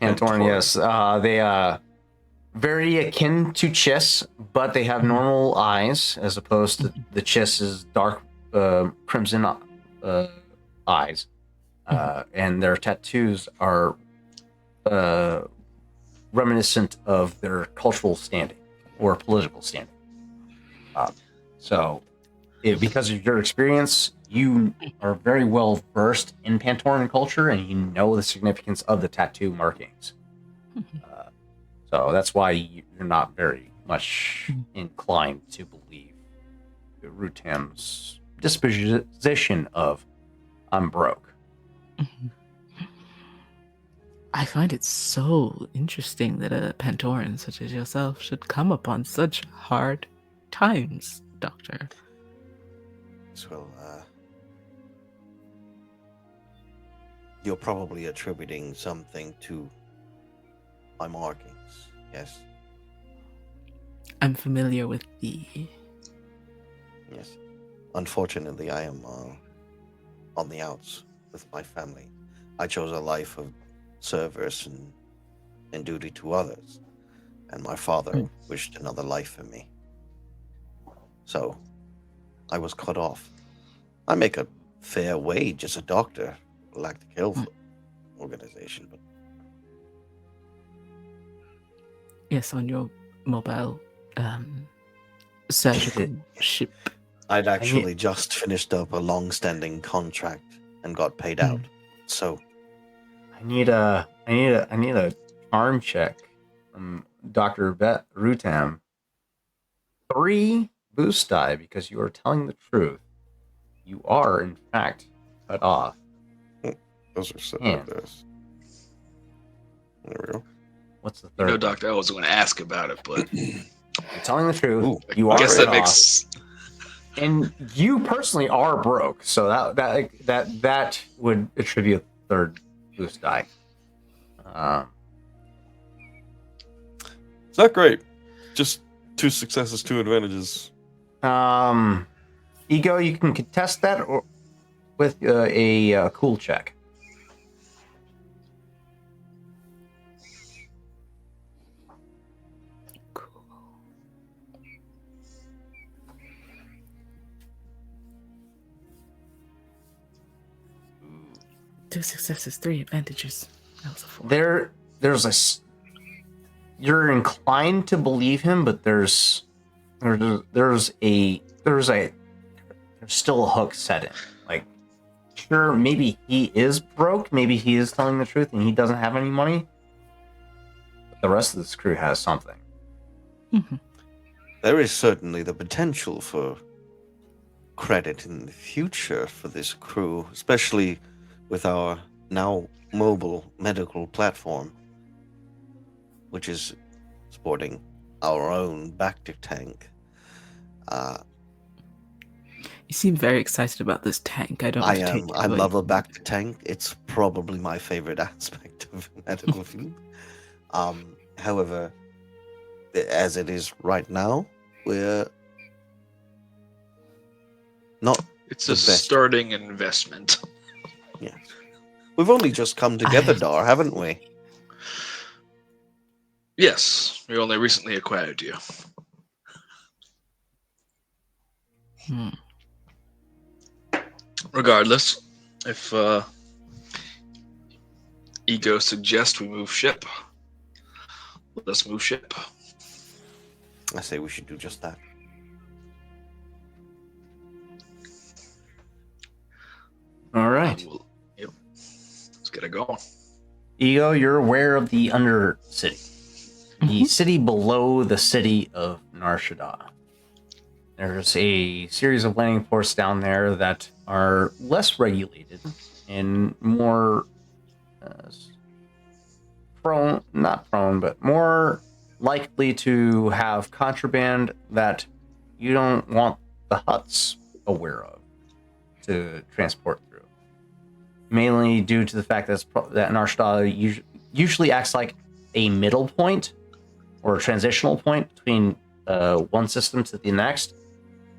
Antorn, yes. They very akin to Chiss, but they have normal eyes as opposed to the Chiss's dark crimson eyes. And their tattoos are reminiscent of their cultural standing or political standing. Because of your experience, you are very well versed in Pantoran culture and you know the significance of the tattoo markings. So that's why you're not very much inclined to believe Rutam's disposition of I'm broke. I find it so interesting that a Pantoran such as yourself should come upon such hard times, Doctor. Well, you're probably attributing something to my markings, yes? I'm familiar with the... Yes. Unfortunately, I am on the outs with my family. I chose a life of service and duty to others, and my father wished another life for me. So, I was cut off. I make a fair wage as a doctor, Galactic Health Organization, but Yes, on your mobile surgical ship. I'd actually just finished up a long-standing contract and got paid out. So I need a charm check from Dr. Rutam. 3 boost die because you are telling the truth. You are, in fact, cut off. Those are set Yeah. like this. There we go. What's the third? No, Doctor, I was going to ask about it, but You're telling the truth. Ooh, You I are guess cut that makes. off. And you personally are broke, so that would attribute a 3rd boost die. It's not great. Just 2 successes, 2 advantages. Ego, you can contest that or with a cool check. Cool. 2 successes, 3 advantages. That was a 4. You're inclined to believe him, but there's still a hook set in. Like, sure, maybe he is broke, maybe he is telling the truth and he doesn't have any money, but the rest of this crew has something. there is certainly the potential for credit in the future for this crew, especially with our now mobile medical platform, which is sporting our own Bacta tank. You seem very excited about this tank. I don't I have to am. take it I away. love a Bacta tank. It's probably my favorite aspect of medical field. However, as it is right now, we're not. It's the a best. starting investment. We've only just come together, Dar, haven't we? Yes, we only recently acquired you. Hmm. Regardless, if Ego suggests we move ship, let us move ship. I say we should do just that. All right. Yep. Let's get it going. Ego, you're aware of the Undercity, the Mhm. city below the city of Nar Shaddaa. There's a series of landing ports down there that are less regulated and more not prone, but more likely to have contraband that you don't want the huts aware of to transport through. Mainly due to the fact that Nar Shaddaa usually acts like a middle point or a transitional point between one system to the next.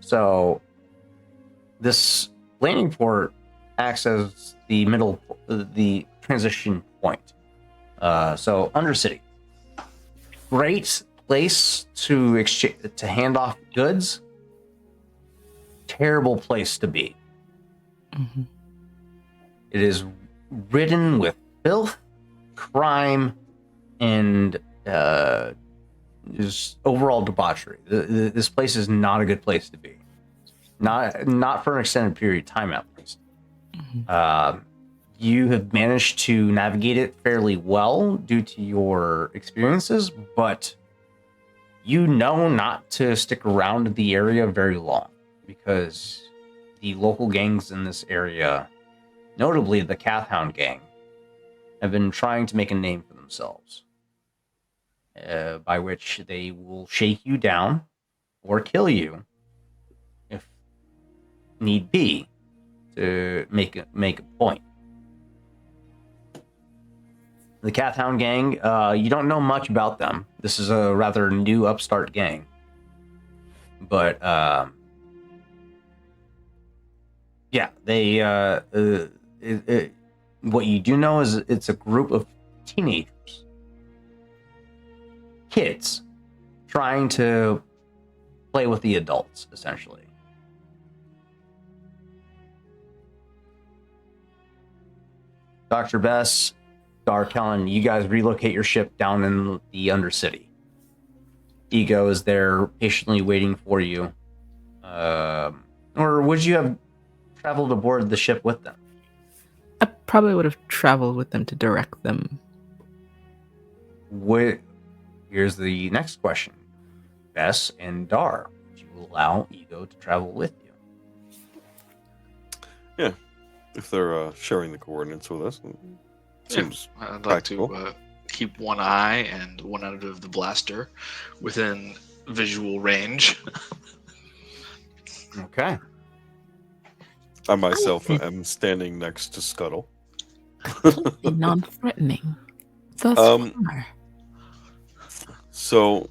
So this landing port acts as the the transition point. So Undercity, great place to hand off goods. Terrible place to be. Mhm. It is ridden with filth, crime, and just overall debauchery. This place is not a good place to be. Not for an extended period of time, at least. Mhm. You have managed to navigate it fairly well due to your experiences, but you know not to stick around the area very long because the local gangs in this area, notably the Cathhound gang, have been trying to make a name for themselves, by which they will shake you down or kill you if need be to make a point. The Cathhound gang, you don't know much about them. This is a rather new upstart gang, but yeah, they. What you do know is it's a group of teenagers, kids, trying to play with the adults, essentially. Dr. Bess, Darkellen, you guys relocate your ship down in the Undercity. Ego is there patiently waiting for you. Or would you have traveled aboard the ship with them? I probably would have traveled with them to direct them. Here's the next question. Bess and Dar, would you allow Ego to travel with you? Yeah, if they're sharing the coordinates with us, seems I'd like practical. to keep one eye and one out of the blaster within visual range. Okay. I myself think- am standing next to Scuttle. Completely non-threatening. Thus Um, far. So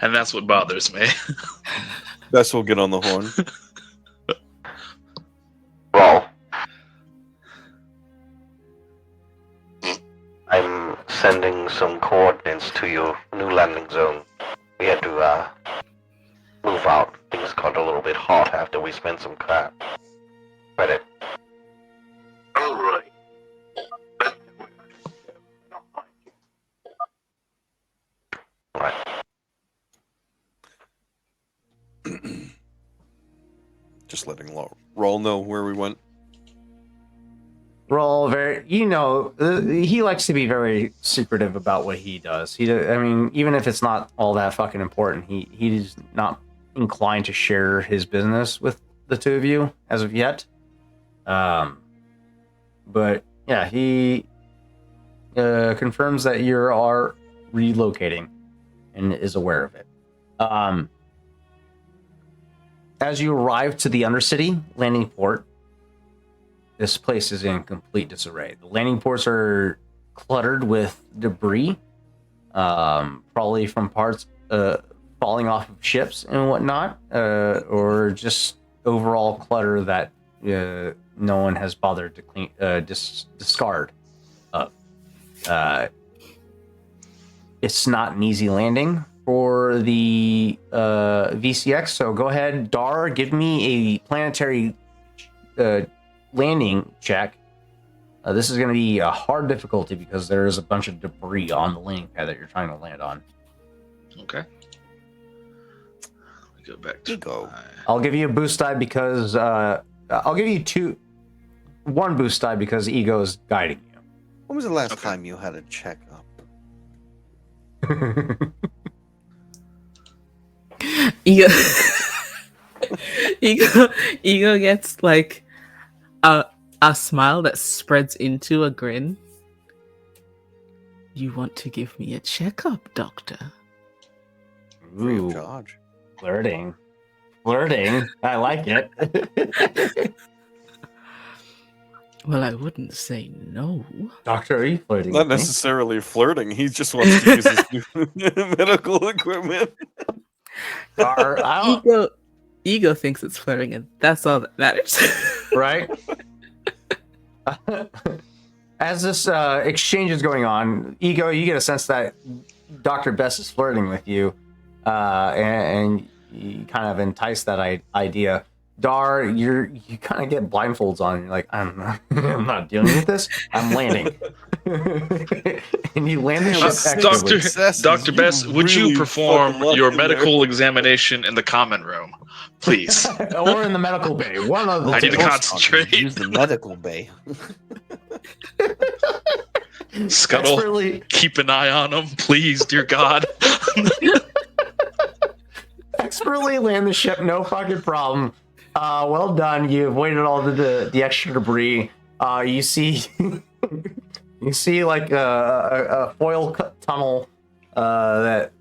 And that's what bothers me. Bess will get on the horn. Roll. I'm sending some coordinates to your new landing zone. We had to move out. Things got a little bit hot after we spent some credit. Alright. Right. Just letting Roll know where we went. Roll very, he likes to be very secretive about what he does. I mean, even if it's not all that fucking important, he's not inclined to share his business with the two of you as of yet. But yeah, he confirms that you are relocating and is aware of it. As you arrive to the Undercity landing port, this place is in complete disarray. The landing ports are cluttered with debris, probably from parts falling off of ships and whatnot, or just overall clutter that no one has bothered to clean, discard of. it's not an easy landing for the VCX. So go ahead, Dar, give me a planetary landing check. This is going to be a hard difficulty because there is a bunch of debris on the landing pad that you're trying to land on. Okay. Let me go back to Ego. I'll give you a boost die because I'll give you one boost die because Ego is guiding When was the last Okay. time you had a checkup? you. Ego, ego gets like a smile that spreads into a grin. You want to give me a checkup, doctor? Free of Ooh, charge. flirting. I like it. Well, I wouldn't say no. Doctor, are you flirting Not with me? necessarily flirting. He just wants to use his new medical equipment. Dar, I don't- Ego thinks it's flirting, and that's all that matters. right? As this exchange is going on, Ego, you get a sense that Dr. Bess is flirting with you, and you kind of entice that idea. Dar, you kind of get blindfolds on. You're like, I'm not dealing with this. I'm landing, and you land the ship Doctor, excellently. Dr. Bess, would you really perform fucking lucky your there. medical examination in the common room, please? or in the medical bay. One of the I need to two. concentrate. Use the medical bay. Scuttle, Expertly, keep an eye on him, please, dear God. expertly land the ship, no fucking problem. Well done. You avoided all the extra debris. You see, you see like a foil tunnel that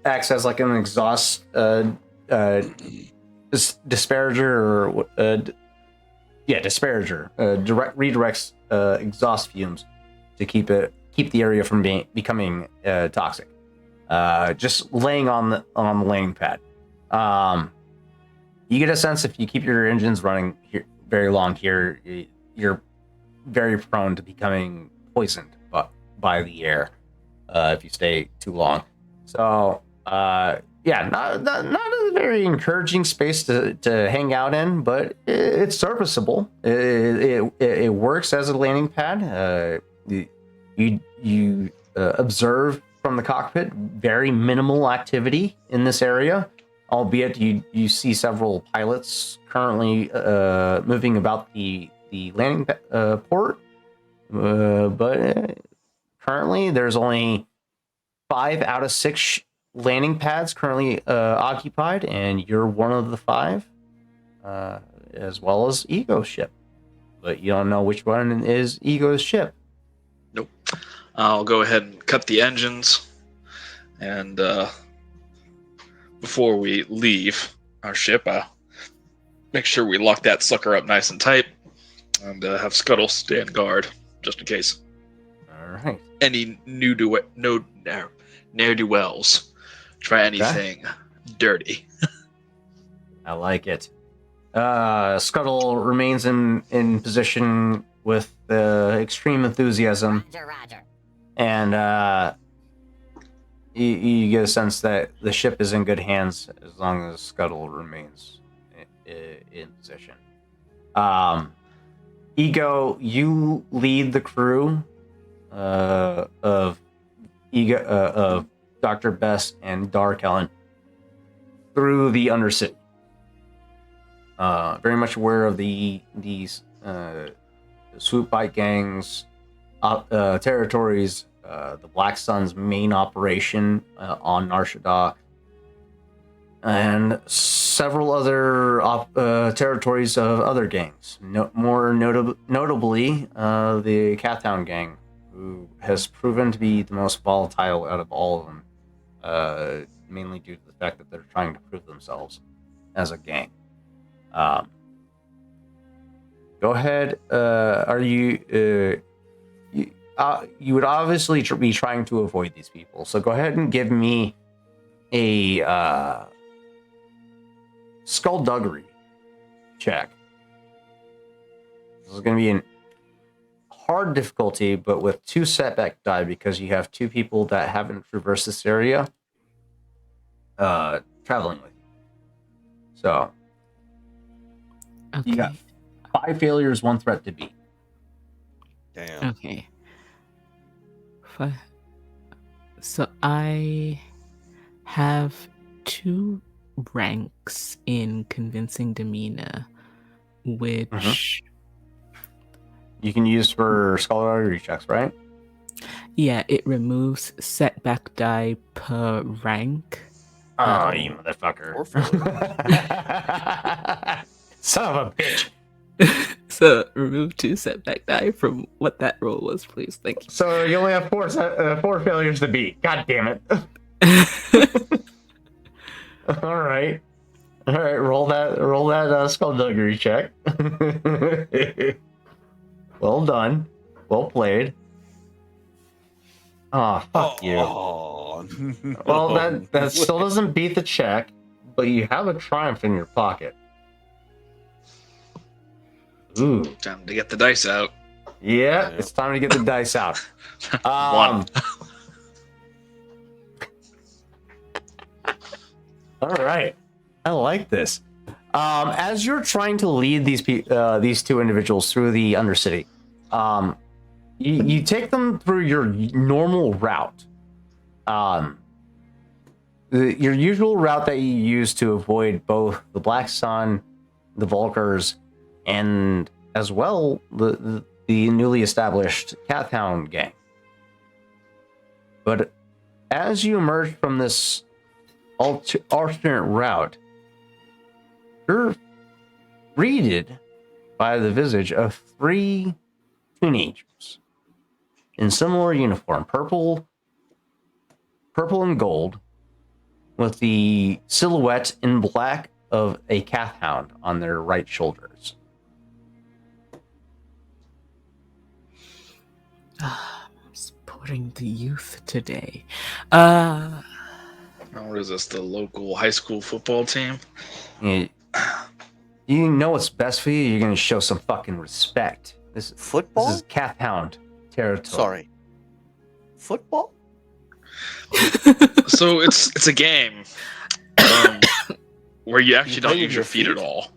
acts as like an exhaust disparager or disparager. Redirects exhaust fumes to keep the area from becoming toxic. Just laying on the landing pad. You get a sense if you keep your engines running here very long here, you're very prone to becoming poisoned by the air if you stay too long. So not a very encouraging space to hang out in, but it's serviceable. It works as a landing pad. You observe from the cockpit very minimal activity in this area. Albeit you see several pilots currently moving about the landing port, but currently there's only 5 out of 6 landing pads currently occupied, and you're one of the 5, as well as Ego's ship. But you don't know which one is Ego's ship. Nope. I'll go ahead and cut the engines, and before we leave our ship, make sure we lock that sucker up nice and tight, and have Scuttle stand guard just in case All right. any ne'er-do-wells try anything dirty. I like it. Scuttle remains in position with extreme enthusiasm, Roger. and you get a sense that the ship is in good hands as long as Scuttle remains in position. Ego, you lead the crew of Dr. Bess and Darkellen through the Undercity. Very much aware of these swoop bike gangs, territories, the Black Sun's main operation on Nar Shaddaa, and several other territories of other gangs. More notably, the Cattown gang, who has proven to be the most volatile out of all of them, mainly due to the fact that they're trying to prove themselves as a gang. Go ahead. Are you? You would obviously be trying to avoid these people, so go ahead and give me a skullduggery check. This is going to be a hard difficulty, but with 2 setback die because you have 2 people that haven't traversed this area traveling with you. So Okay. you got 5 failures, 1 threat to beat. Damn. Okay. So I have 2 ranks in convincing demeanor, which You can use for scholarly checks, right? yeah, it removes setback die per rank. Oh, you motherfucker. Or failure. Son of a bitch. So remove 2 setback die from what that roll was, please. Thank So you only have 4 failures to beat. God damn it. you. All right. Roll that skullduggery check. Well done. Well played. Oh, fuck you. Oh, Well, that still doesn't beat the check, but you have a triumph in your pocket. Ooh. Time to get the dice out. Yeah, Yeah. it's time to get the dice out. One. All right. I like this. As you're trying to lead these 2 individuals through the Undercity, you take them through your normal route. Your usual route that you use to avoid both the Black Sun, the Vulkars, and as well the newly established Cathound gang. But as you emerge from this alternate route, you're greeted by the visage of 3 teenagers in similar uniform, purple and gold, with the silhouette in black of a Cathound on their right shoulders. Supporting the youth today. What is this? The local high school football team? You know what's best for you? You're going to show some fucking respect. This football? is Cathound territory. Sorry. Football? So it's a game where you actually You don't play with use your your feet at feet? all.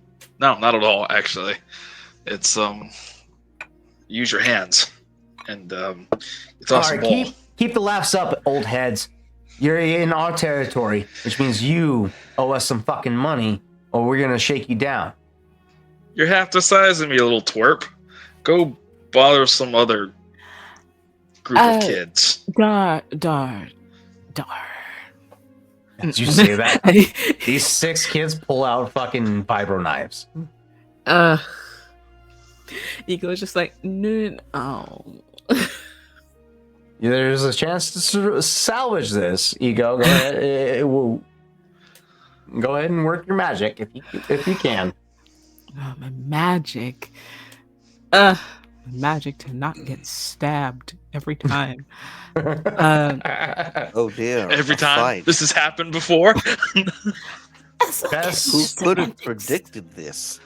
No, not at all. Actually, it's use your hands and it's All awesome right, ball. keep the laughs up, old heads. You're in our territory, which means you owe us some fucking money, or we're gonna shake you down. You're half the size of me, little twerp. Go bother some other group of kids. Dar. Did you say that? These 6 kids pull out fucking vibro knives. Ego's just like, no. There's a chance to salvage this. Ego, go ahead. Go ahead and work your magic if you can. Oh, my magic. Magic to not get stabbed every time. Oh dear. Every a time fight. this has happened before. Bess, Who could have predicted this?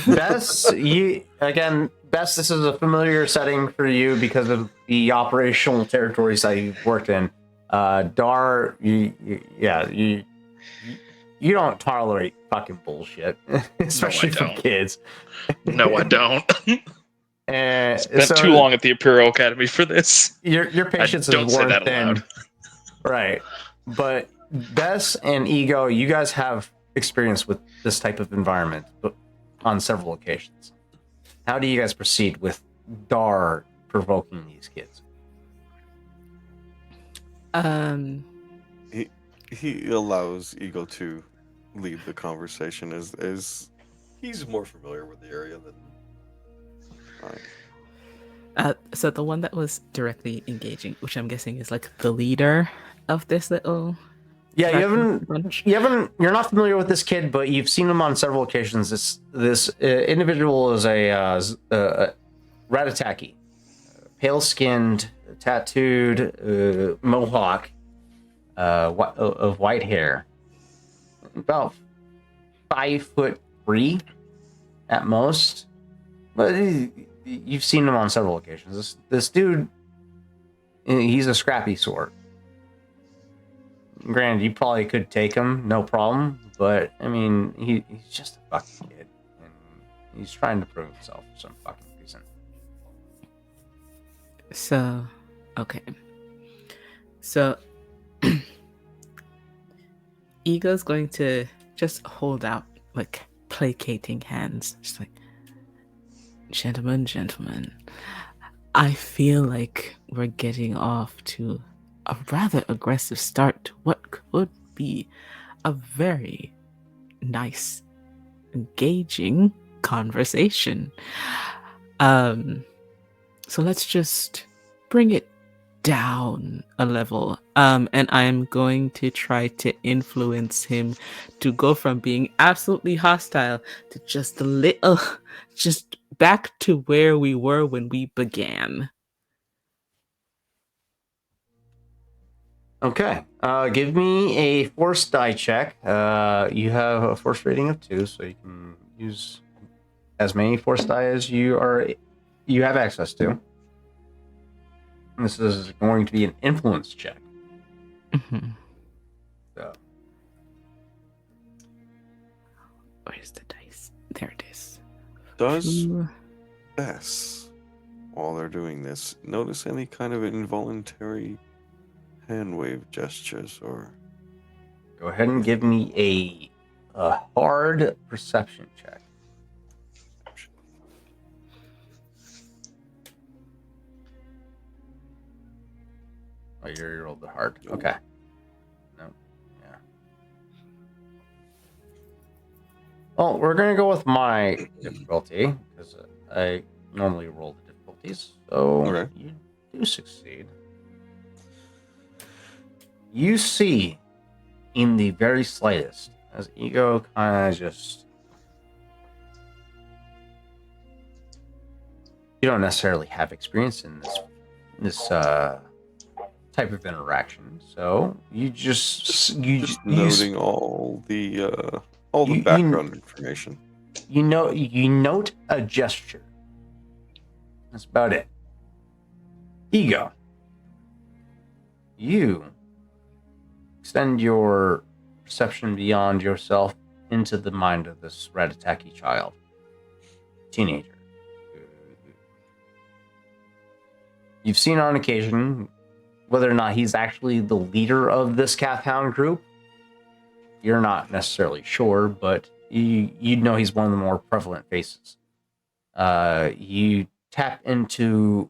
Bess, Bess, this is a familiar setting for you because of the operational territories that you've worked in. Dar, you don't tolerate fucking bullshit, especially from don't. kids. No, I don't. And Spent too long at the Imperial Academy for this. Your patience don't is say worn that thin, aloud. right? But Bess and Ego, you guys have experience with this type of environment, but on several occasions. How do you guys proceed with Dar provoking these kids? He allows Ego to lead the conversation as he's more familiar with the area than I. So the one that was directly engaging, which I'm guessing is like the leader of this little. Yeah, bunch. you're not familiar with this kid, but you've seen him on several occasions. This individual is a Ratataki, pale-skinned, tattooed, mohawk, of white hair, about 5'3" at most. But you've seen him on several occasions. This dude, he's a scrappy sort. Granted, you probably could take him, no problem. But I mean, he's just a fucking kid, and he's trying to prove himself for some fucking reason. So, okay. So, Ego's going to just hold out, like, placating hands. Just like, gentlemen, I feel like we're getting off to a rather aggressive start to what could be a very nice, engaging conversation. So let's just bring it down a level. And I'm going to try to influence him to go from being absolutely hostile to just a little, just back to where we were when we began. Okay. Give me a force die check. You have a force rating of 2, so you can use as many force die as you have access to. This is going to be an influence check. Mm-hmm. So, Where's the dice? There it is. Does Two. Bess, while they're doing this, notice any kind of involuntary hand wave gestures or? go ahead and give me a hard perception check. Oh, you rolled the hard. Okay. No. Yeah. Well, we're gonna go with my difficulty because I normally roll the difficulties. So Okay. you do succeed. You see, in the very slightest, as Ego kind of just, you don't necessarily have experience in this type of interaction, so you just Noting all the you- background information. you note a gesture. That's about it. Ego, you extend your perception beyond yourself into the mind of this Ratataki child, teenager. You've seen on occasion whether or not he's actually the leader of this Kathhound group. You're not necessarily sure, but you'd know he's one of the more prevalent faces. You tap into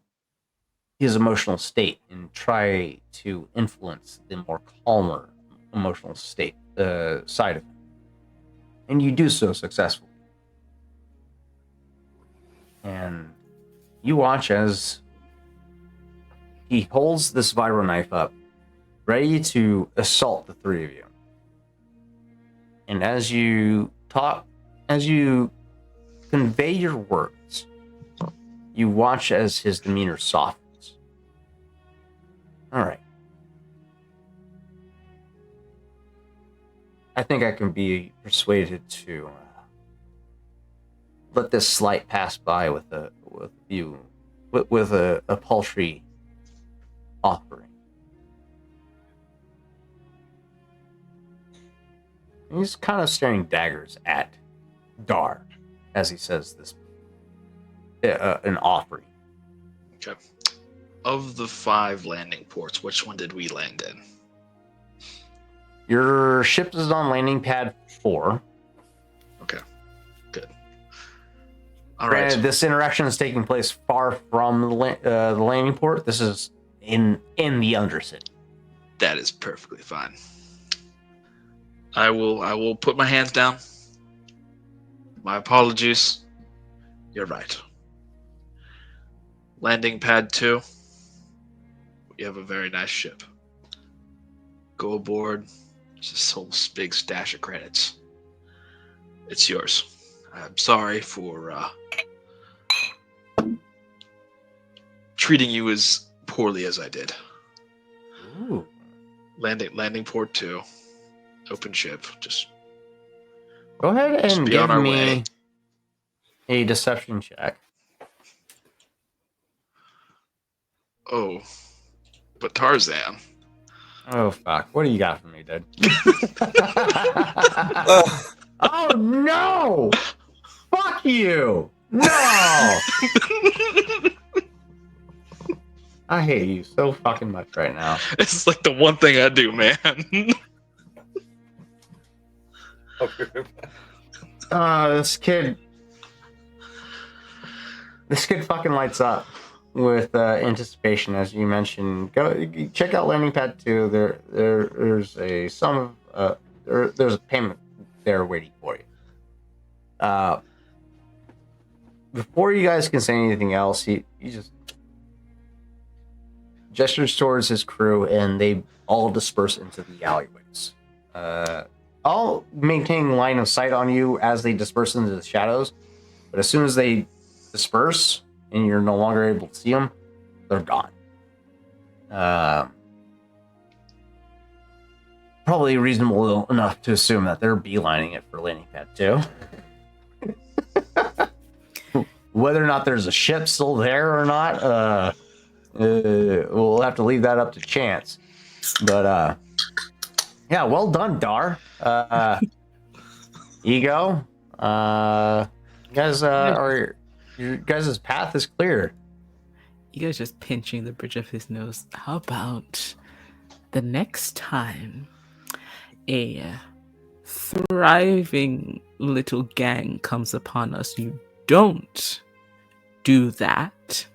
his emotional state and try to influence the more calmer emotional state side of him. And you do so successfully. And you watch as he holds this viral knife up, ready to assault the three of you. And as you convey your words, you watch as his demeanor softens. All right. I think I can be persuaded to let this slight pass by with a paltry offering. He's kind of staring daggers at Dar as he says this. An offering. Okay. Of the 5 landing ports, which one did we land in? Your ship is on landing pad 4. Okay. Good. All right. Granted, this interaction is taking place far from the landing port. This is in the Undercity. That is perfectly fine. I will put my hands down. My apologies. You're right. Landing pad 2. We have a very nice ship. Go aboard. It's this whole big stash of credits. It's yours. I'm sorry for treating you as poorly as I did. Ooh. Landing port 2. Open ship. Just Go ahead Just and be on give our me way. a deception check. Oh, but Tarzan. Oh fuck! What do you got for me, dude? Uh, Oh no! Fuck you! No! I hate you so fucking much right now. It's like the one thing I do, man. This kid fucking lights up with anticipation, as you mentioned. Go check out Landing Pad 2. There's a sum of there's a payment there waiting for you. Before you guys can say anything else, he just gestures towards his crew, and they all disperse into the alleyways. All maintaining line of sight on you as they disperse into the shadows. But as soon as they disperse and you're no longer able to see them, they're gone. Probably reasonable enough to assume that they're beelining it for Landing Pad 2. Whether or not there's a ship still there or not, we'll have to leave that up to chance. But yeah, well done, Dar. Ego. You guys your guys' path is clear. Ego's just pinching the bridge of his nose. How about the next time a thriving little gang comes upon us, you don't do that.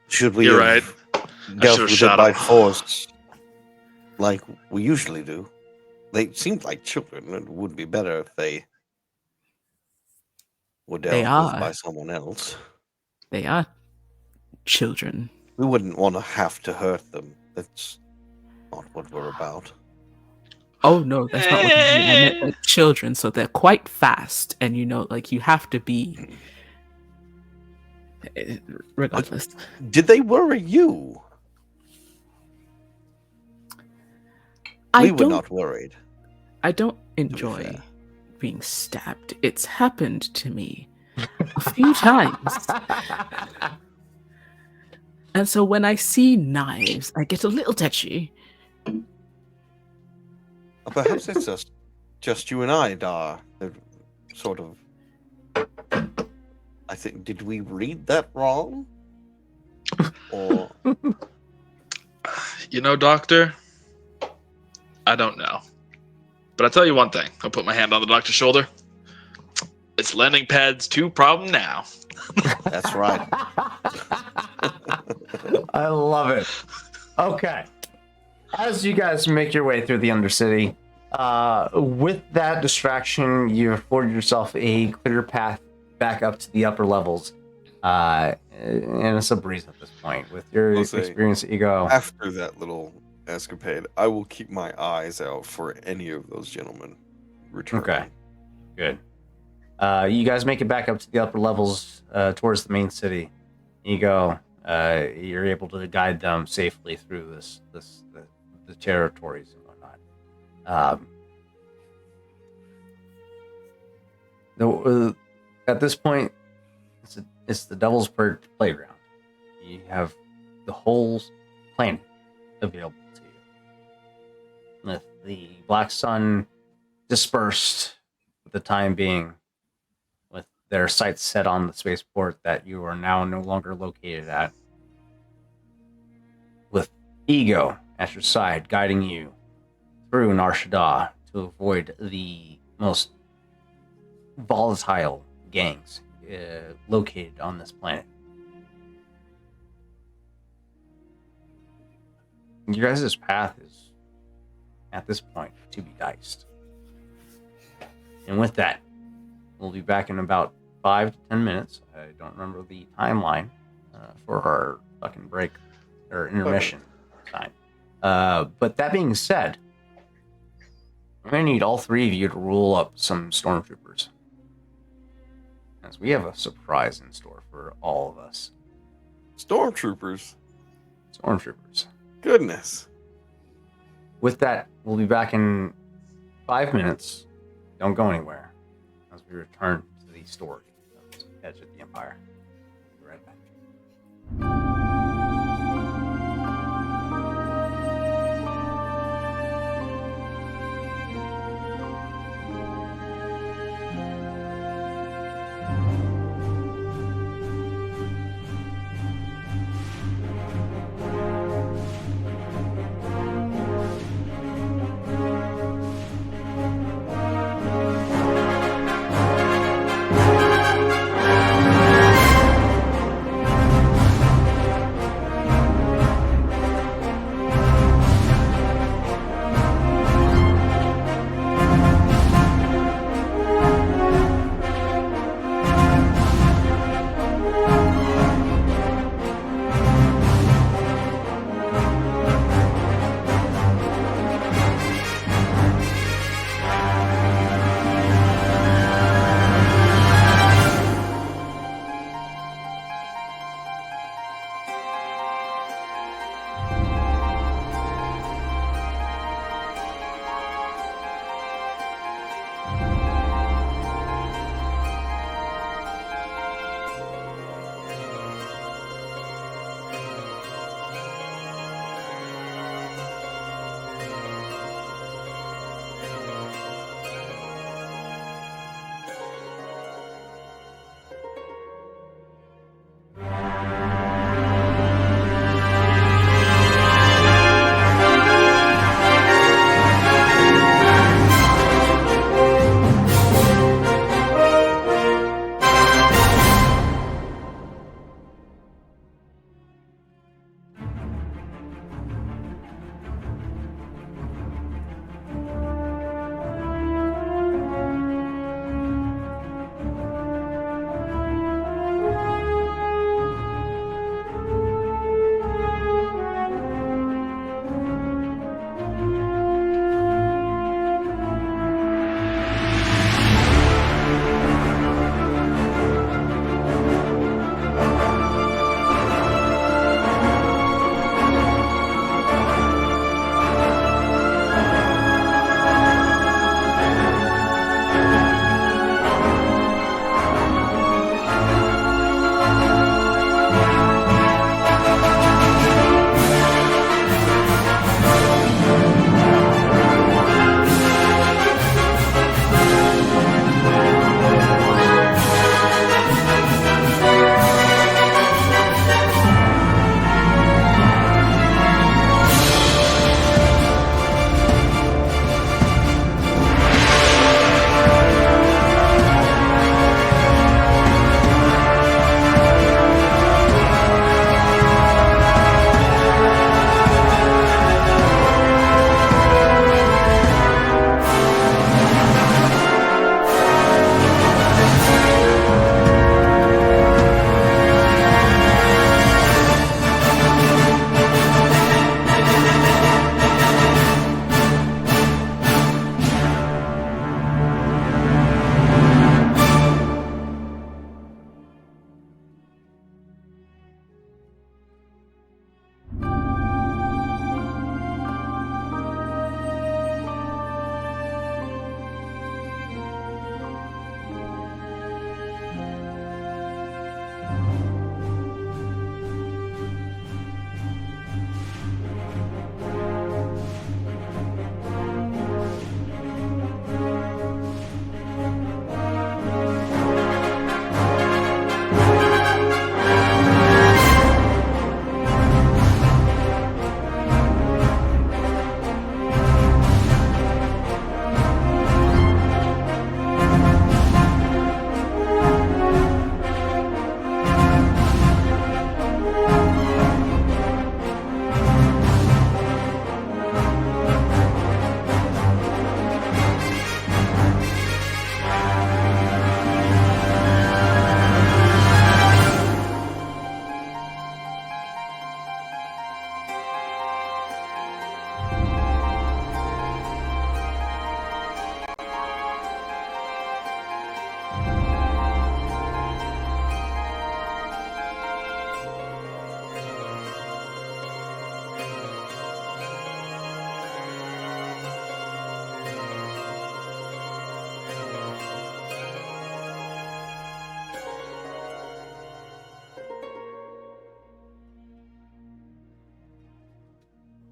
Should we You're have right. dealt should've with it shot by him. force like we usually do? They seemed like children. It would be better if they were dealt They with are. by someone else. They are children. We wouldn't want to have to hurt them. That's not what we're about. Oh no, that's not what I meant. I meant like children, so they're quite fast, and like you have to be. Regardless, Did they worry you? We were not worried. I don't be enjoy fair. being stabbed. It's happened to me a few times, and so when I see knives, I get a little touchy. Perhaps it's just you and I, Dar. They're sort of. I think. Did we read that wrong? Or Doctor, I don't know. But I'll tell you one thing. I'll put my hand on the doctor's shoulder. It's Landing Pad's 2 problem now. that's right. I love it. Okay. As you guys make your way through the Undercity, with that distraction, you afford yourself a clear path back up to the upper levels. And it's a breeze at this point. With your I'll say, experience, Ego. After that little escapade, I will keep my eyes out for any of those gentlemen returning. Okay. Good. You guys make it back up to the upper levels towards the main city. Ego, you're able to guide them safely through the territories and whatnot. At this point, it's the Devil's Perch playground. You have the whole planet available to you. With the Black Sun dispersed for the time being, with their sights set on the spaceport that you are now no longer located at, with Ego at your side guiding you through Nar Shaddaa to avoid the most volatile gangs located on this planet. Your guys' path is, at this point, to be diced. And with that, we'll be back in about 5 to 10 minutes. I don't remember the timeline for our fucking break or intermission time. But that being said, I'm going to need all 3 of you to rule up some stormtroopers, as we have a surprise in store for all of us. Stormtroopers. Stormtroopers. Goodness. With that, we'll be back in 5 minutes. Don't go anywhere as we return to the story of Edge of the Empire. Be right back.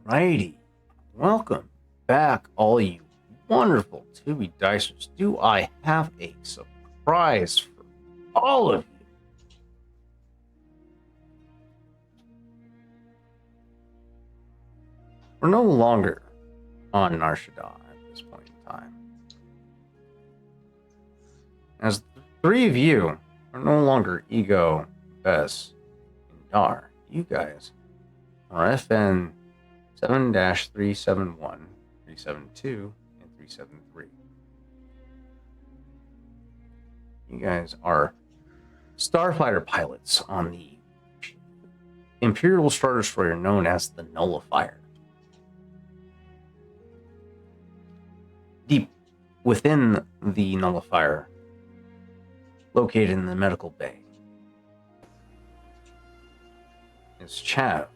Righty. Welcome back, all you wonderful Tubi Dicers. Do I have a surprise for all of you? We're no longer on Nar Shaddaa at this point in time. As the three of you are no longer Ego, Bess, and Dar, you guys are FN 7-371, 372, and 373. You guys are starfighter pilots on the Imperial Star Destroyer known as the Nullifier. Deep within the Nullifier, located in the medical bay, is Chav,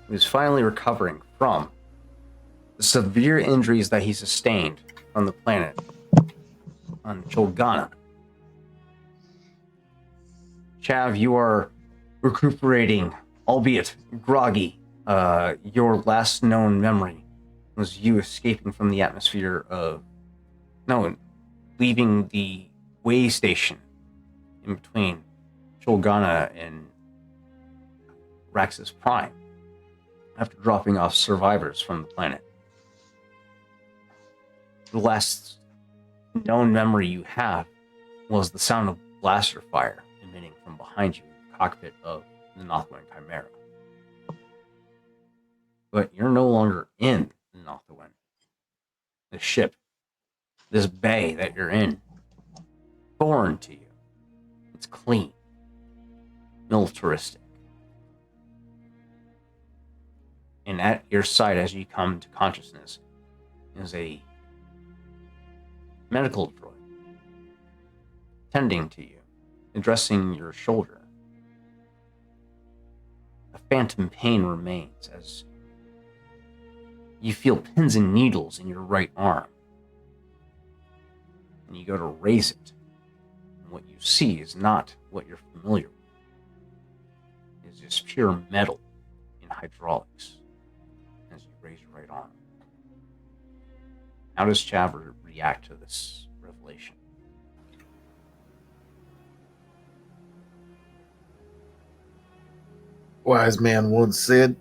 who is finally recovering from the severe injuries that he sustained from the planet on Cholgana. Chav, you are recuperating, albeit groggy. Your last known memory was you escaping from the atmosphere of... No, leaving the way station in between Cholgana and Raxus Prime after dropping off survivors from the planet. The last known memory you have was the sound of blaster fire emitting from behind you in the cockpit of the Nothwen Chimera. But you're no longer in the Nothwen. The ship, this bay that you're in, foreign to you. It's clean, militaristic. And at your side, as you come to consciousness, is a medical droid tending to you, addressing your shoulder. A phantom pain remains as you feel pins and needles in your right arm. And you go to raise it. And what you see is not what you're familiar with. It's just pure metal in hydraulics as you raise your right arm. How does Chav react to this revelation? Wise man once said,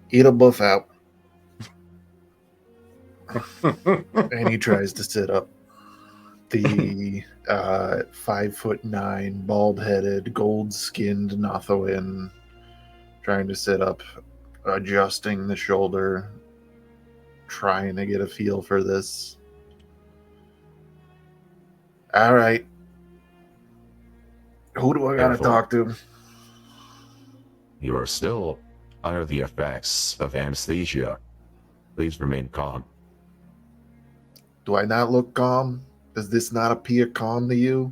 eat a buff out. And he tries to sit up. The 5'9", bald-headed, gold-skinned Nothoin trying to sit up, adjusting the shoulder, trying to get a feel for this. All right. Who do I gotta Careful. talk to? You are still under the effects of anesthesia. Please remain calm. Do I not look calm? Does this not appear calm to you?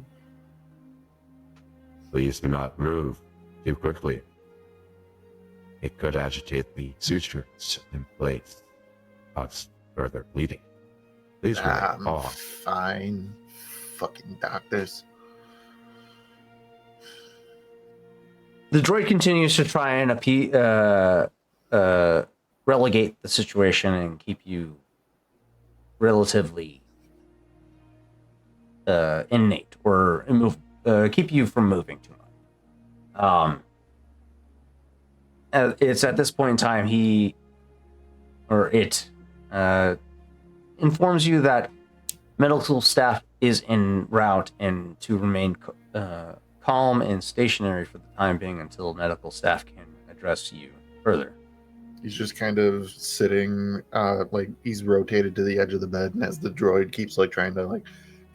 Please do not move too quickly. It could agitate the sutures in place, cause further bleeding. Please remain I'm calm. fine. Fucking doctors. The droid continues to try and relegate the situation and keep you relatively innate or keep you from moving too much. It's at this point in time it informs you that medical staff is en route and to remain calm and stationary for the time being until medical staff can address you further. He's just kind of sitting, like he's rotated to the edge of the bed, and as the droid keeps like trying to like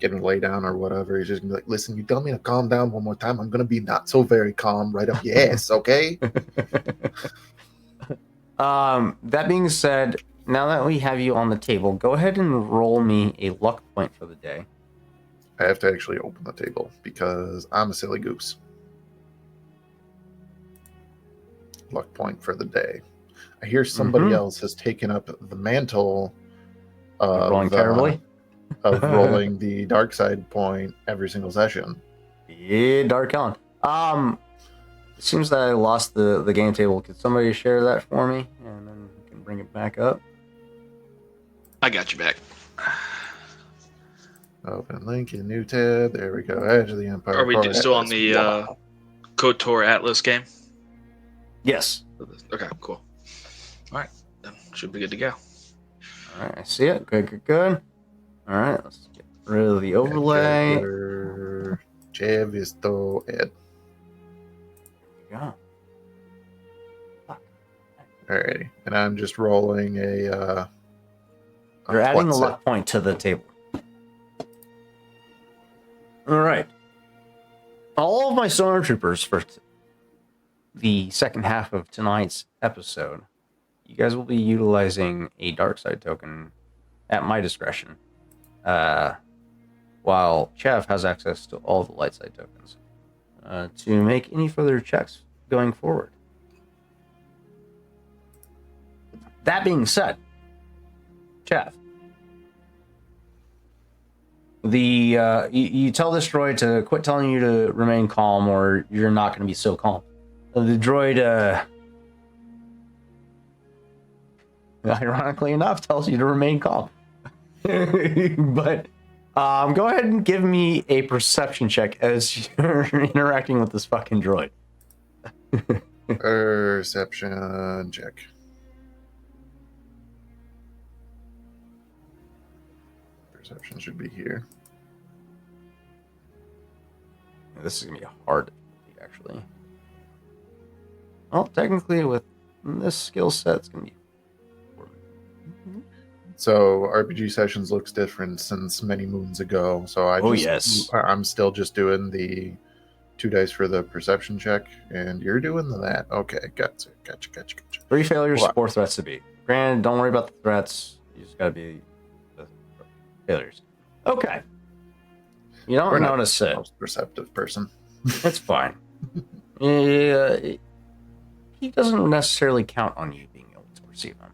get him to lay down or whatever, he's just gonna be like, "Listen, you tell me to calm down one more time, I'm gonna be not so very calm right up your ass, okay?" That being said, now that we have you on the table, go ahead and roll me a luck point for the day. I have to actually open the table because I'm a silly goose. Luck point for the day. I hear somebody else has taken up the mantle of Rolling terribly. of rolling the dark side point every single session. Yeah, Dark Ellen. It seems that I lost the game table. Could somebody share that for me, and then we can bring it back up? I got you back. Open link in new tab. There we go. Edge of the Empire. Are we Core still on Atlas. the KOTOR Atlas game? Yes. Okay, cool. All right, then should be good to go. All right, I see it. Good. All right, let's get rid of the overlay. Che visto Ed. Yeah. Alrighty, and I'm just rolling a. You're adding a what's luck point to the table. All right. All of my stormtroopers for the second half of tonight's episode, you guys will be utilizing a dark side token at my discretion, while Chev has access to all the light side tokens to make any further checks going forward. That being said, Chev, you tell this droid to quit telling you to remain calm, or you're not going to be so calm. The droid, ironically enough, tells you to remain calm. But go ahead and give me a perception check as you're interacting with this fucking droid. Perception check. Perception should be here. This is going to be hard, actually. Well, technically, with this skill set, it's going to be. So RPG sessions looks different since many moons ago. So Yes. I'm still just doing the 2 dice for the perception check, and you're doing that. Okay, gotcha. 3 failures, Wow. 4 threats to beat. Granted, don't worry about the threats. You just got to be the failures. Okay. You don't We're not notice the it. most perceptive person. It's fine. He doesn't necessarily count on you being able to perceive him.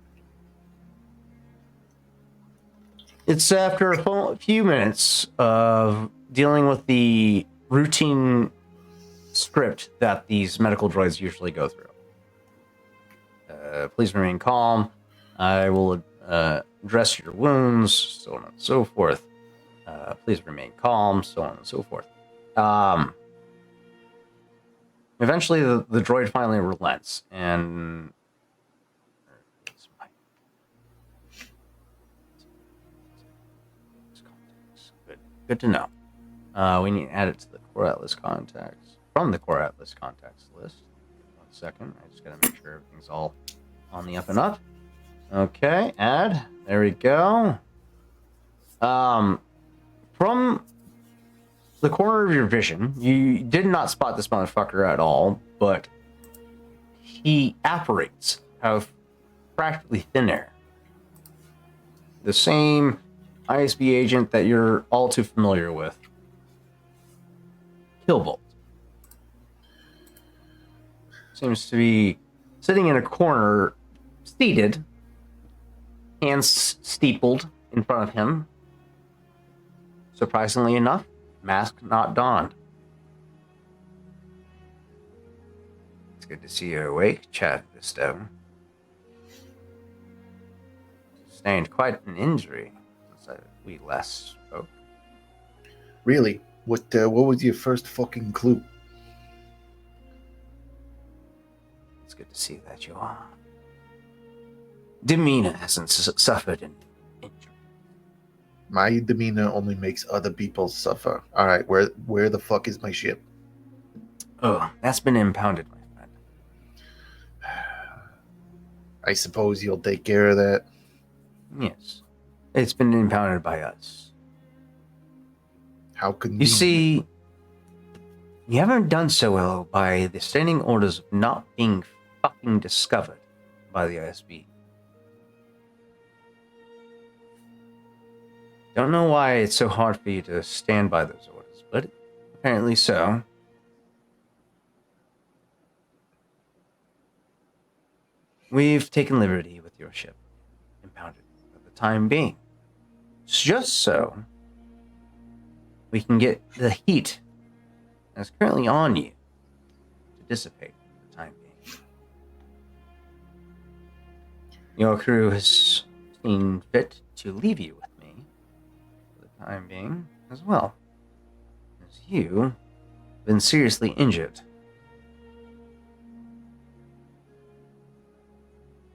It's after a few minutes of dealing with the routine script that these medical droids usually go through. Please remain calm. I will address your wounds, so on and so forth. Please remain calm, so on and so forth. Eventually, the droid finally relents, and good to know. We need to add it to the Core Atlas contacts from the Core Atlas contacts list. 1 second, I just gotta make sure everything's all on the up and up. Okay, add. There we go. From the corner of your vision, you did not spot this motherfucker at all, but he apparates out of practically thin air. The same ISB agent that you're all too familiar with. Killbolt. Seems to be sitting in a corner, seated, hands steepled in front of him. Surprisingly enough, mask not donned. It's good to see you awake, Chad Visto. Sustained quite an injury since we last spoke. Really? What was your first fucking clue? It's good to see that you are. Demeanor hasn't suffered an injury. My demeanor only makes other people suffer. All right, where the fuck is my ship? Oh, that's been impounded, my friend. I suppose you'll take care of that. Yes. It's been impounded by us. How can You see, you haven't done so well by the standing orders of not being fucking discovered by the ISB. Don't know why it's so hard for you to stand by those orders, but apparently so. We've taken liberty with your ship, impounded for the time being. Just so we can get the heat that's currently on you to dissipate for the time being. Your crew has seen fit to leave you with me for the time being as well, as you have been seriously injured.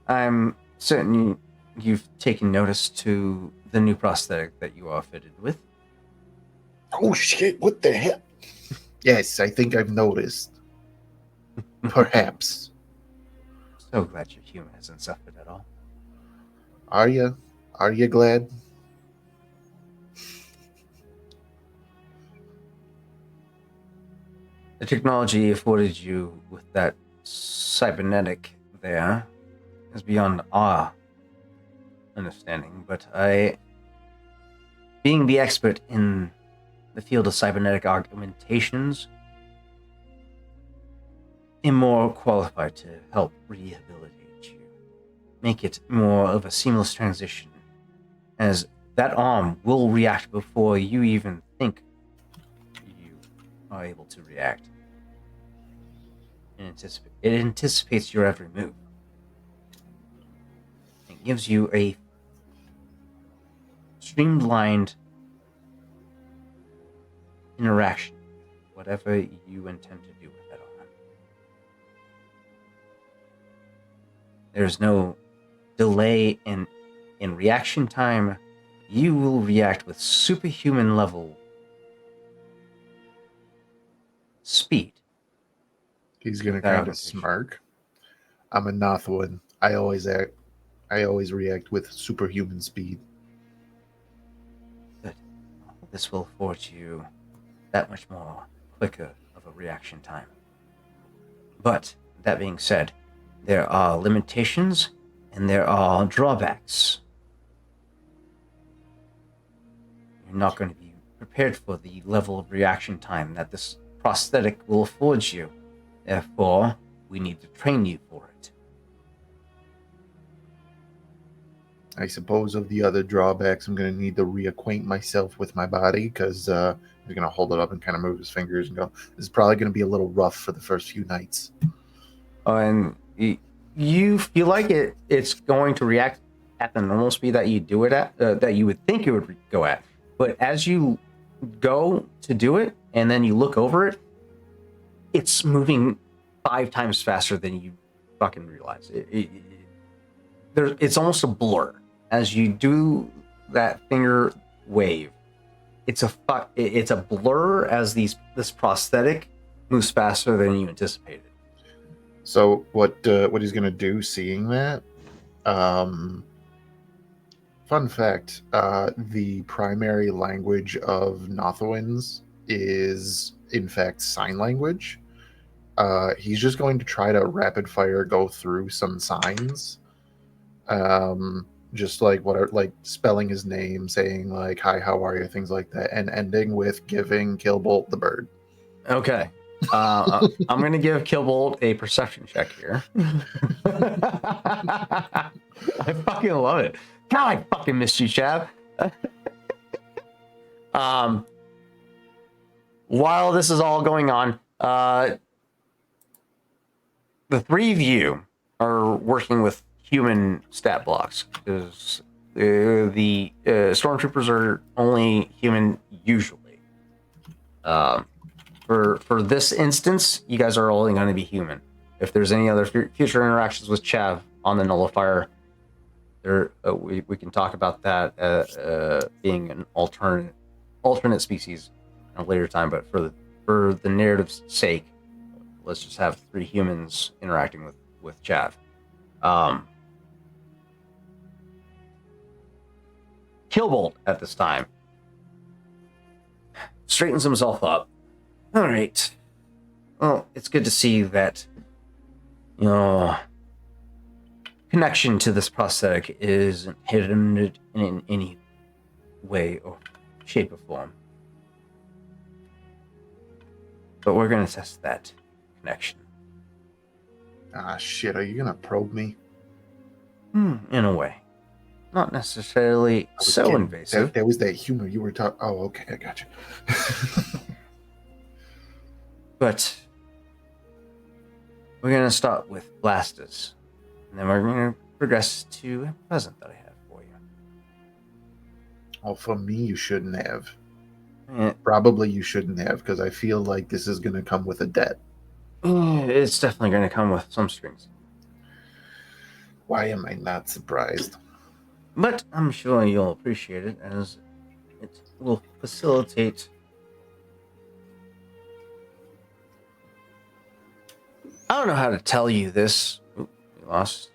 I'm certain you've taken notice to the new prosthetic that you are fitted with. Oh shit! What the hell? Yes, I think I've noticed. Perhaps. So glad your human hasn't suffered at all. Are you? Are you glad? The technology afforded you with that cybernetic there is beyond our understanding, but being the expert in the field of cybernetic augmentations, am more qualified to help rehabilitate you, make it more of a seamless transition, as that arm will react before you even think you are able to react. It anticipates your every move. It gives you a streamlined interaction, whatever you intend to do with that arm. There's no delay in reaction time. You will react with superhuman level speed. He's gonna Without kind of hesitation. smirk. I'm a Nothwood. I always react with superhuman speed. This will afford you that much more quicker of a reaction time. But that being said, there are limitations and there are drawbacks. You're not going to be prepared for the level of reaction time that this prosthetic will afford you. Therefore, we need to train you for it. I suppose of the other drawbacks, I'm going to need to reacquaint myself with my body because he's going to hold it up and kind of move his fingers and go, this is probably going to be a little rough for the first few nights. And you feel like it's going to react at the normal speed that you do it at, that you would think it would go at. But as you go to do it and then you look over it, it's moving 5 times faster than you fucking realize. It's almost a blur. As you do that finger wave, it's a blur as this prosthetic moves faster than you anticipated. So what he's going to do, seeing that, fun fact, the primary language of Nothowins is, in fact, sign language. He's just going to try to rapid fire go through some signs. Just like spelling his name, saying like, hi, how are you, things like that, and ending with giving Killbolt the bird. Okay. I'm going to give Killbolt a perception check here. I fucking love it. God, I fucking missed you, Chav. While this is all going on, the 3 of you are working with human stat blocks because the stormtroopers are only human usually. For this instance, you guys are only going to be human. If there's any other future interactions with Chav on the nullifier, we can talk about that being an alternate species at a later time. But for the narrative's sake, let's just have 3 humans interacting with Chav. Killbolt at this time straightens himself up. All right. Well, it's good to see that, connection to this prosthetic isn't hidden in any way or shape or form. But we're going to test that connection. Ah, shit, are you going to probe me? In a way. Not necessarily so kidding. invasive. That was that humor you were talking. Oh, okay, I got you. But We're gonna start with blasters, and then we're gonna progress to a present that I have for you. Well, for me, you shouldn't have. Eh, Probably you shouldn't have, because I feel like this is going to come with a debt. It's definitely gonna come with some strings, Why am I not surprised? but I'm sure you'll appreciate it as it will facilitate. I don't know how to tell you this. Oop, we lost.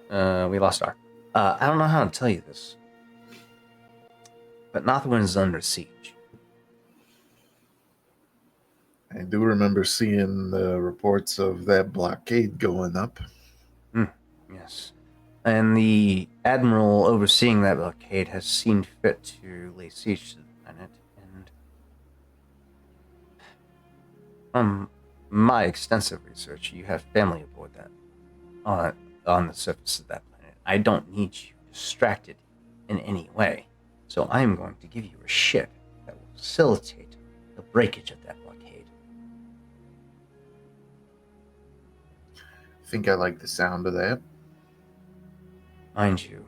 We lost our. I don't know how to tell you this, but Northwind is under siege. I do remember seeing the reports of that blockade going up. Yes, and the admiral overseeing that blockade has seen fit to lay siege to the planet, and from my extensive research, you have family aboard that on the surface of that planet. I don't need you distracted in any way, so I am going to give you a ship that will facilitate the breakage of that blockade. I think I like the sound of that. Mind you,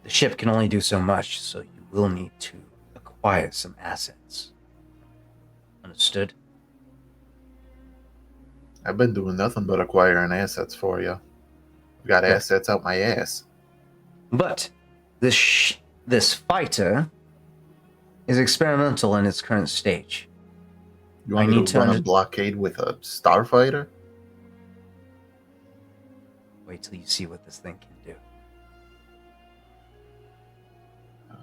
the ship can only do so much, so you will need to acquire some assets. Understood? I've been doing nothing but acquiring assets for you. I've got assets out my ass. But this fighter is experimental in its current stage. You want I me need to to run a under- blockade with a starfighter? Wait till you see what this thing can do.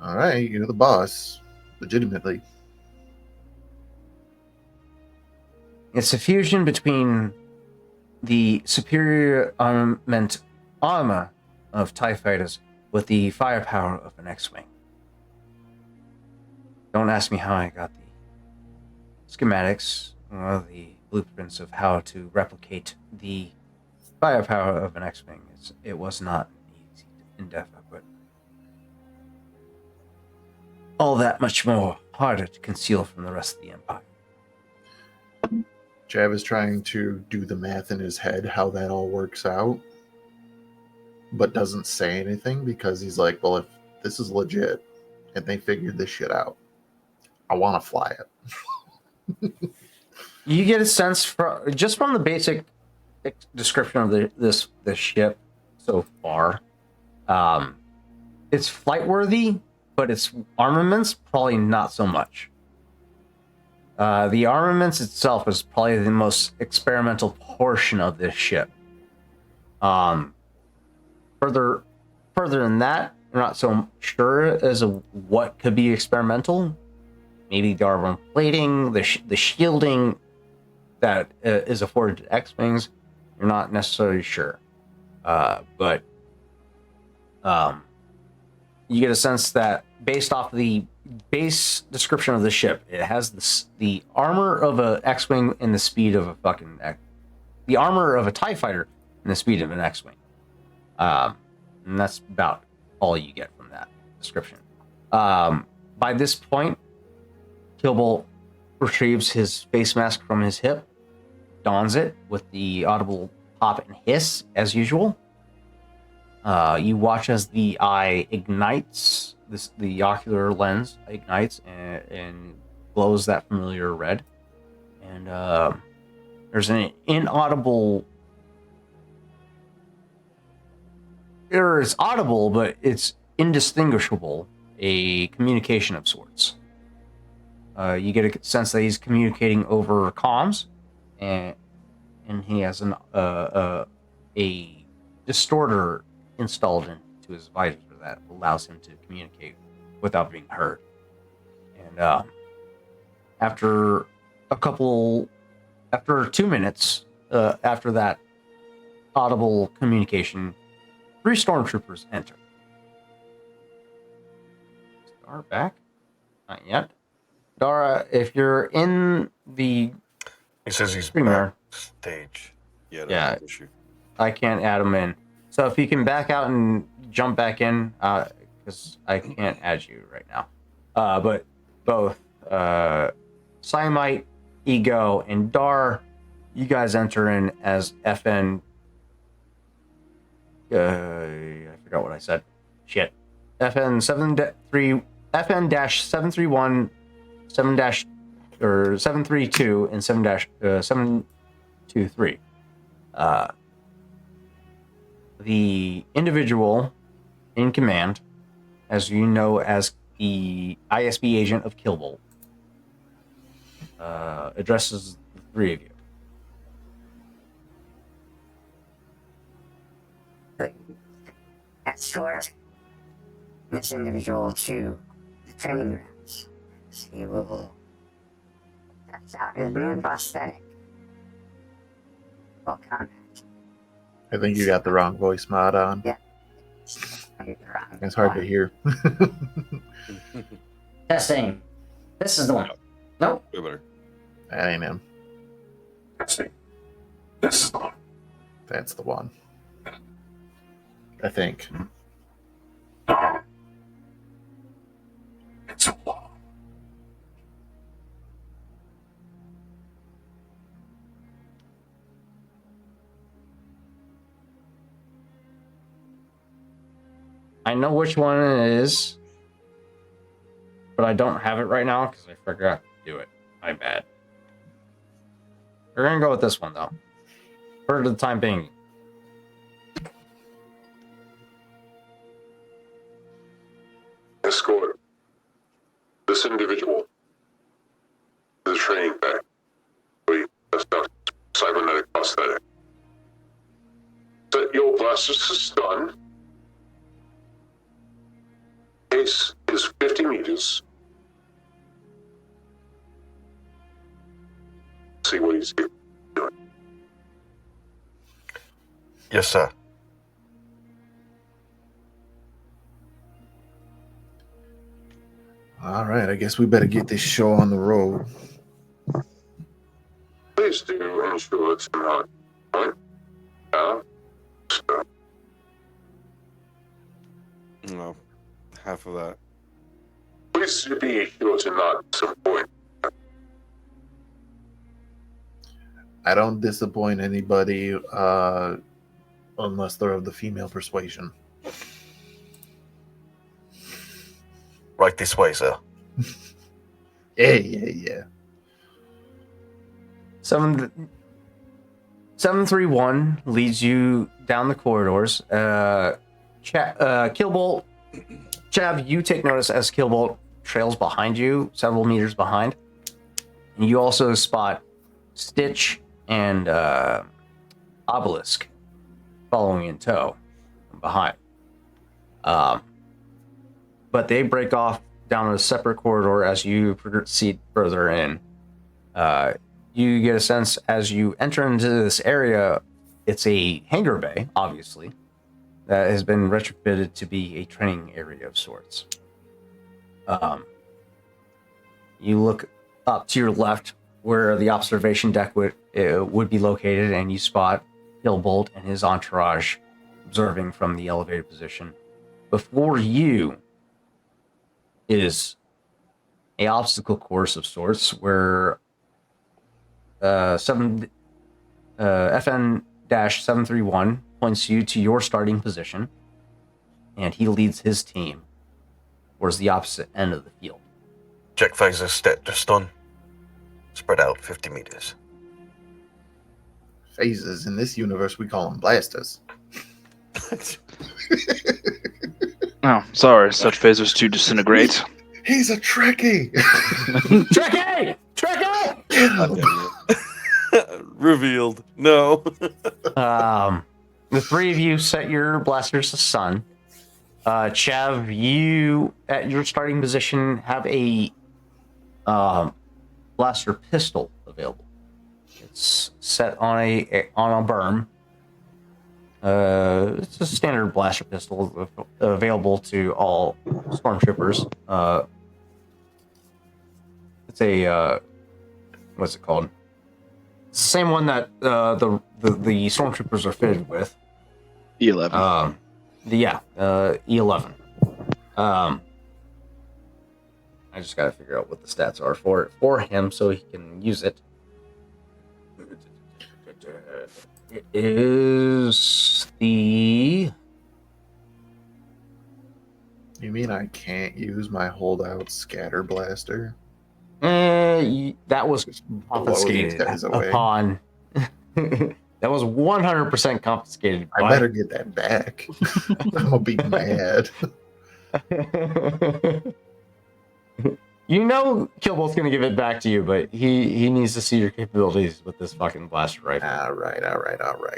All right, you're the boss. Legitimately. It's a fusion between the superior armor of TIE fighters with the firepower of an X-Wing. Don't ask me how I got the schematics or the blueprints of how to replicate the firepower of an X-Wing. It was not an easy endeavor, but all that much more harder to conceal from the rest of the Empire. Jav is trying to do the math in his head, how that all works out, but doesn't say anything because he's like, well, if this is legit and they figured this shit out, I want to fly it. You get a sense just from the basic description of this ship so far. It's flight worthy, but its armaments probably not so much. The armaments itself is probably the most experimental portion of this ship. Further than that, I'm not so sure as to what could be experimental. Maybe the armor plating, the shielding that is afforded to X-Wings. You're not necessarily sure. But you get a sense that based off the base description of the ship, it has the armor of a X-Wing and the speed of the armor of a TIE fighter and the speed of an X-Wing. And that's about all you get from that description. By this point, Killbolt retrieves his face mask from his hip, dons it with the audible pop and hiss as usual. You watch as the eye ignites, the ocular lens ignites and glows that familiar red. And there's an inaudible. It's audible, but it's indistinguishable. A communication of sorts. You get a sense that he's communicating over comms, and he has a distorter installed into his visor that allows him to communicate without being heard. And after 2 minutes after that audible communication, 3 stormtroopers enter. Dara back? Not yet. Dara, if you're in the He says he's streamer, backstage. Yeah, Yeah. that's the issue. I can't add him in. So if you can back out and jump back in, because I can't add you right now. But both Siamite, Ego, and Dar you guys enter in as FN. I forgot what I said. Shit. FN 73 FN 731 7 or 732 and 723. The individual in command, as you know as the ISB agent of Killbolt, addresses the three of you. Escort this individual to the training grounds. He will test out his new prosthetic. Well, combat. I think you got the wrong voice mod on. It's hard to hear. Testing. This is the one. Nope. Way better. That ain't him. Testing. This is the one. That's the one. I think. It's a law. I know which one it is, but I don't have it right now because I forgot to do it. My bad. We're gonna go with this one though, for the time being. Escort this individual to the training bay. We test out cybernetic prosthetic. Set your blasters to stun. Pace is 50 meters. See what he's doing. Yes, sir. All right, I guess we better get this show on the road. Please do ensure it's not right. So, No, half of that. please be sure to not disappoint. I don't disappoint anybody unless they're of the female persuasion. Right this way, sir. Yeah. 731 leads you down the corridors. Killbolt, Chav, you take notice as Killbolt trails behind you, several meters behind. And you also spot Stitch and Obelisk following in tow from behind. But they break off down a separate corridor as you proceed further in. You get a sense as you enter into this area, it's a hangar bay, obviously, that has been retrofitted to be a training area of sorts. You look up to your left where the observation deck would be located, and you spot Killbolt and his entourage observing from the elevated position. Before you is a obstacle course of sorts where FN-731 points you to your starting position, and he leads his team towards the opposite end of the field. Check phaser stat to stun. Spread out 50 meters. Phases in this universe, we call them blasters. Oh, sorry. Such phasers to disintegrate. He's a Trekkie! Trekkie! Trekkie! God damn it. Revealed. No. The three of you set your blasters to stun. Chav, you at your starting position have a blaster pistol available. It's set on a berm. It's a standard blaster pistol available to all stormtroopers. It's a what's it called? It's the same one that the stormtroopers are fitted with. E11. E11. I just gotta figure out what the stats are for him so he can use it. It is the. You mean I can't use my holdout scatter blaster? That was Blow these confiscated guys away. upon. That was 100% confiscated. I better get that back. I'm gonna be mad. You know, Killbolt's gonna give it back to you, but he needs to see your capabilities with this fucking blaster rifle. All right.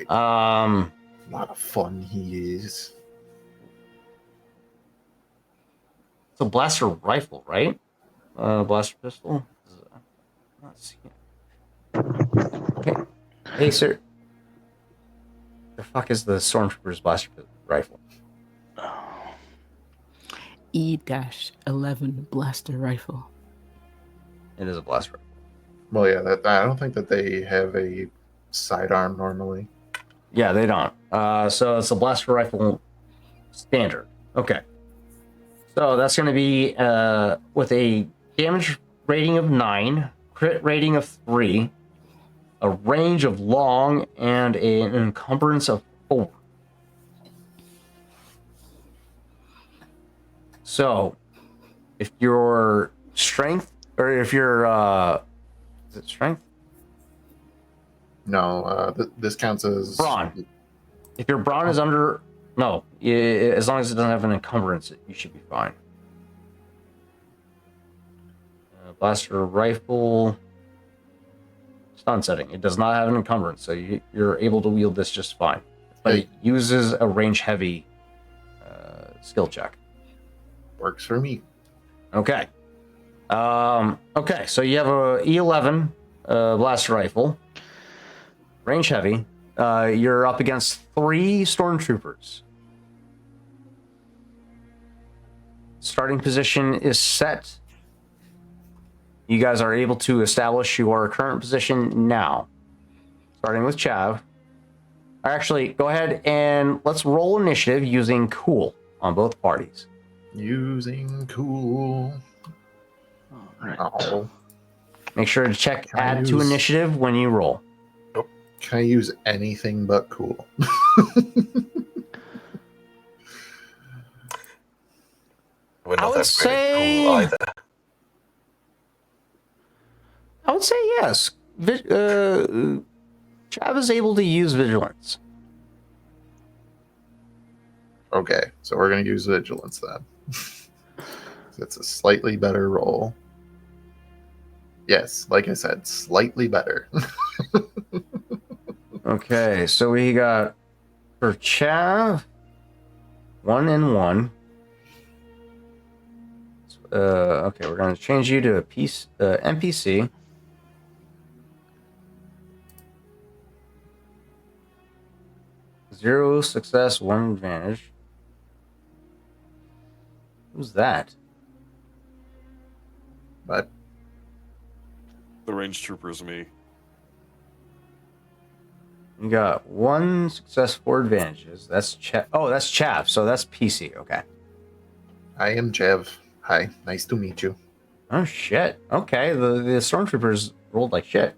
A lot of fun he is. It's a blaster rifle, right? Blaster pistol. Let's see. Okay. Hey, sir. The fuck is the Stormtrooper's blaster rifle? E-11 blaster rifle. It is a blaster rifle. Well, yeah. I don't think that they have a sidearm normally. Yeah, they don't. So it's a blaster rifle standard. Okay. So that's going to be with a damage rating of 9, crit rating of 3, a range of long, and an encumbrance of 4. So, if your strength, or if your, is it strength? No, this counts as Brawn. If your brawn is under, no, as long as it doesn't have an encumbrance, you should be fine. Blaster rifle, stun setting. It does not have an encumbrance, so you're able to wield this just fine. But it uses a range heavy skill check. Works for me. Okay. Okay, so you have a E11 blaster rifle, range heavy. You're up against 3 stormtroopers. Starting position is set. You guys are able to establish your current position now. Starting with Chav. Actually, go ahead and let's roll initiative using cool on both parties. Using cool. All right. Oh. Make sure to check Can I add to use- initiative when you roll. Can I use anything but cool? We're I not would that great at say- cool either. I would say yes. Chav is able to use vigilance. Okay, so we're gonna use vigilance then. It's a slightly better roll. Yes, like I said, slightly better. Okay, so we got for Chav 1 and 1. Okay, we're gonna change you to a piece NPC. Zero success, 1 advantage. Who's that? But The range trooper is me. You got 1 success, 4 advantages. That's Chav. Oh, that's Chav. So that's PC. Okay. I am Jev. Hi, nice to meet you. Oh shit. Okay, the stormtroopers rolled like shit.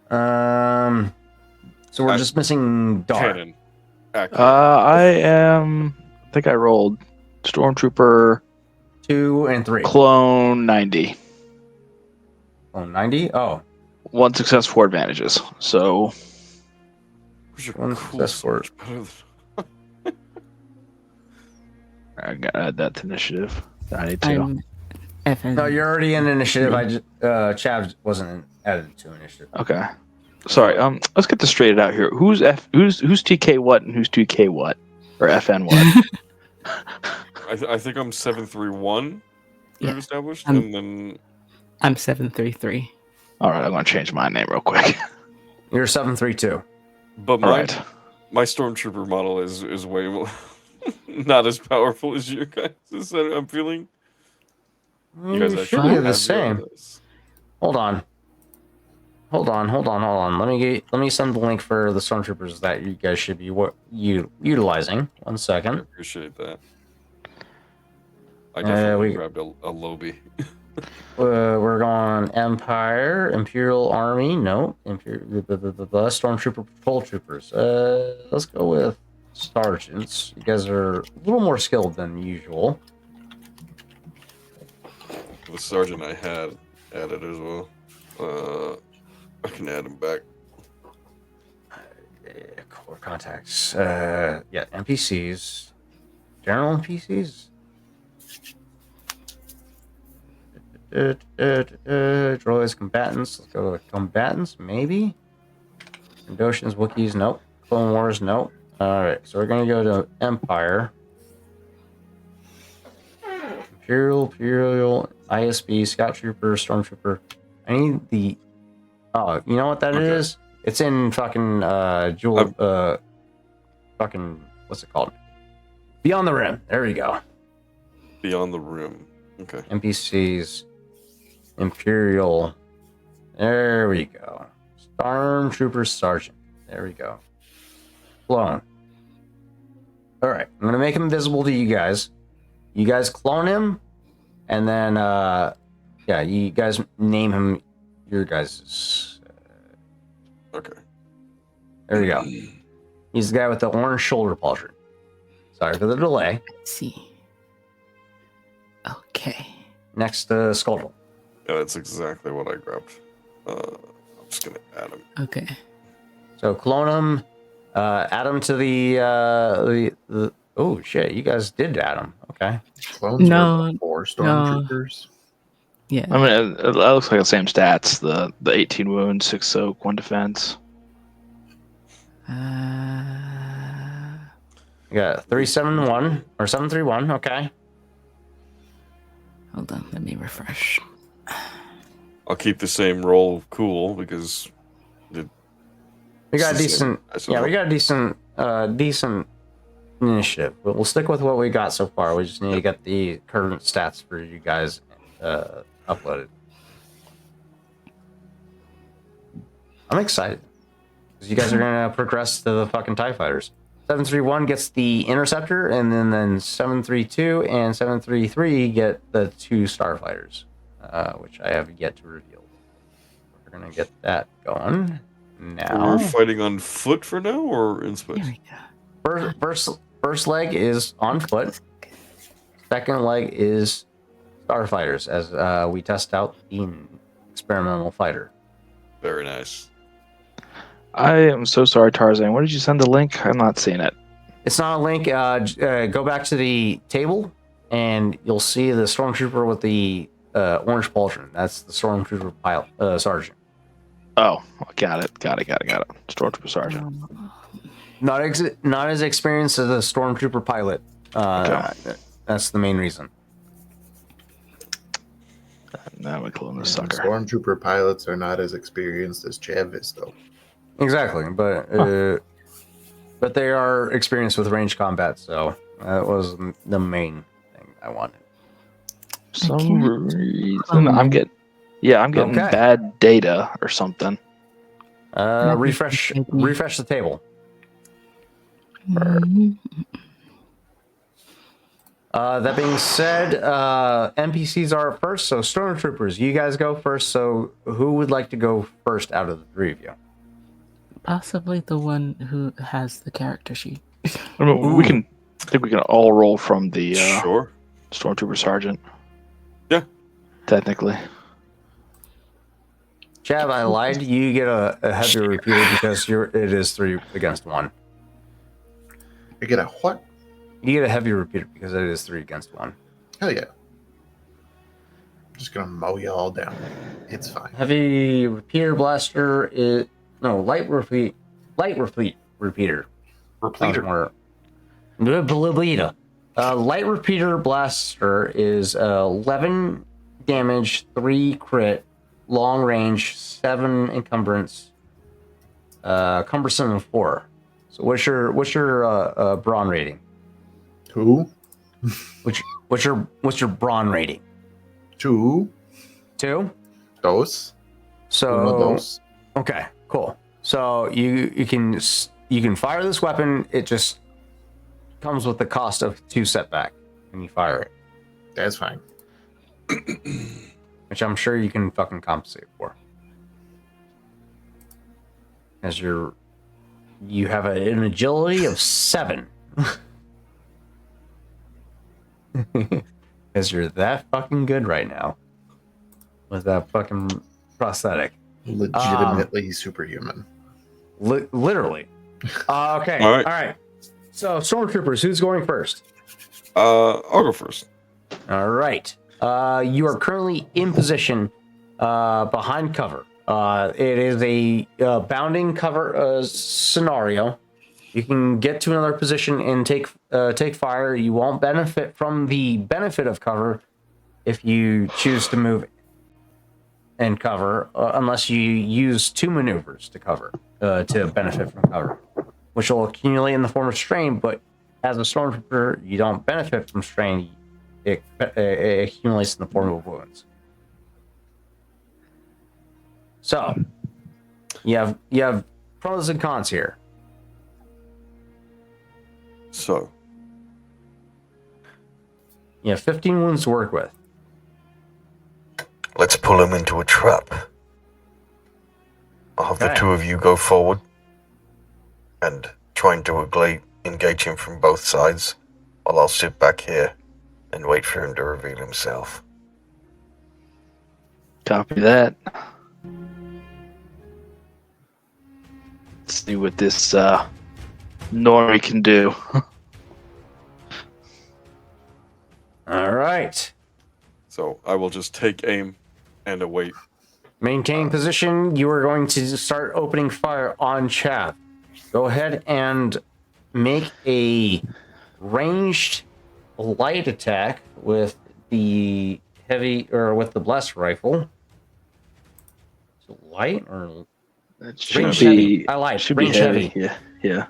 So we're just missing Dar. Cannon. Accurate. I think I rolled Stormtrooper 2 and 3. Clone 90. Oh, 90? Oh. 1 success, 4 advantages. So Where's your one cool success so for- much better than- I gotta add that to initiative. I need to. I'm FN. No, you're already in initiative. I just Chav wasn't added to initiative. Okay. Sorry. Let's get this straightened out here. Who's TK what and who's 2K what or FN what? I think I'm 731. Yeah. We've established, I'm- and then I'm 733. All right, I'm gonna change my name real quick. You're 732. but All my right. my stormtrooper model is way more not as powerful as your guys. I'm feeling. You guys You actually should be have the same. this. Hold on. Let me send the link for the stormtroopers that you guys should be utilizing. 1 I second. appreciate that. I definitely we- grabbed a Lobi. We're going Empire, Imperial Army. No, the Stormtrooper Patrol Troopers. Let's go with Sergeants. You guys are a little more skilled than usual. The sergeant I had added as well. I can add him back. Core contacts. Yeah, NPCs. General NPCs. Droids, combatants. Let's go with combatants, maybe. Indosians, Wookiees, nope. Clone Wars, nope. Alright, so we're gonna go to Empire. Imperial, ISB, Scout Trooper, Stormtrooper. I need the... Oh, you know what that is? It's in fucking, fucking, what's it called? Beyond the Rim. There we go. Beyond the Rim. Okay. NPCs. Imperial. There we go. Stormtrooper Sergeant. There we go. Clone. Alright, I'm gonna make him visible to you guys. You guys clone him, and then, yeah, you guys name him your guys'. Okay. There we go. He's the guy with the orange shoulder pauldron. Sorry for the delay. Let's see. Okay. Next to Skuldrel. Yeah, that's exactly what I grabbed. I'm just gonna add him. Okay. So clone him, add him to the oh shit, you guys did add him. Okay. Clones No, were 4 stormtroopers. Yeah. I mean, it looks like the same stats. The 18 wounds, 6 soak, 1 defense. You got 371 or 731. Okay. Hold on. Let me refresh. I'll keep the same roll cool because We got a decent. Yeah, we got a decent initiative. But we'll stick with what we got so far. We just need to get the current stats for you guys uploaded. I'm excited because you guys are gonna progress to the fucking TIE fighters. 731 gets the interceptor, and then 732 and 733 get the 2 starfighters, which I have yet to reveal. We're gonna get that going now. we're fighting on foot for now or in space? There we go. First leg is on foot. Second leg is starfighters, as we test out the experimental fighter. Very nice. I am so sorry, Tarzan. Where did you send the link? I'm not seeing it. It's not a link. Go back to the table, and you'll see the stormtrooper with the orange pauldron. That's the stormtrooper pilot sergeant. Oh, got it. Stormtrooper Sergeant. Not as experienced as a stormtrooper pilot. That's the main reason. Now we clone this And sucker. Stormtrooper pilots are not as experienced as Chavis, though. Exactly, but they are experienced with range combat, so that was the main thing I wanted. Some can't reason I'm getting Okay. bad data or something. Refresh the table. That being said, NPCs are first, so stormtroopers, you guys go first. So who would like to go first out of the 3 of you? Possibly the one who has the character sheet. I mean, I think we can all roll from the Sure. Stormtrooper Sergeant. Yeah. Technically. Chav, I lied. You get a heavier repeater because it is 3 against 1. I get a what? You get a heavier repeater because it is 3 against 1. Hell yeah. I'm just gonna mow you all down. It's fine. Heavy repeater blaster is light repeater. Sounds Repleter. more. Light repeater blaster is 11 damage, 3 crit, long range, 7 encumbrance, cumbersome, and 4. So what's your brawn rating? Who? What's your brawn rating? 2. 2. Dos. So Uno, dos. okay, cool. So you can fire this weapon. It just comes with the cost of 2 setback when you fire it. That's fine. which I'm sure you can fucking compensate for. As you have an agility of 7. Because you're that fucking good right now with that fucking prosthetic. Legitimately superhuman. Literally. Okay. All right. All right. So, stormtroopers, who's going first? I'll go first. All right. You are currently in position behind cover. It is a bounding cover scenario. You can get to another position and take fire. You won't benefit from the benefit of cover if you choose to move and cover, unless you use 2 maneuvers to cover to benefit from cover, which will accumulate in the form of strain. But as a stormtrooper, you don't benefit from strain. It accumulates in the form of wounds. So you have pros and cons here. So, You have 15 wounds to work with. Let's pull him into a trap. I'll have the Okay. 2 of you go forward and trying to engage him from both sides, while I'll sit back here and wait for him to reveal himself. Copy that. Let's see what this Nori can do. All right. so I will just take aim and await. Maintain position. You are going to start opening fire on Chav. Go ahead and make a ranged light attack with the heavy or with the blessed rifle. Is it light or That should Range be. heavy. I lied. Should Range be heavy. heavy. Yeah.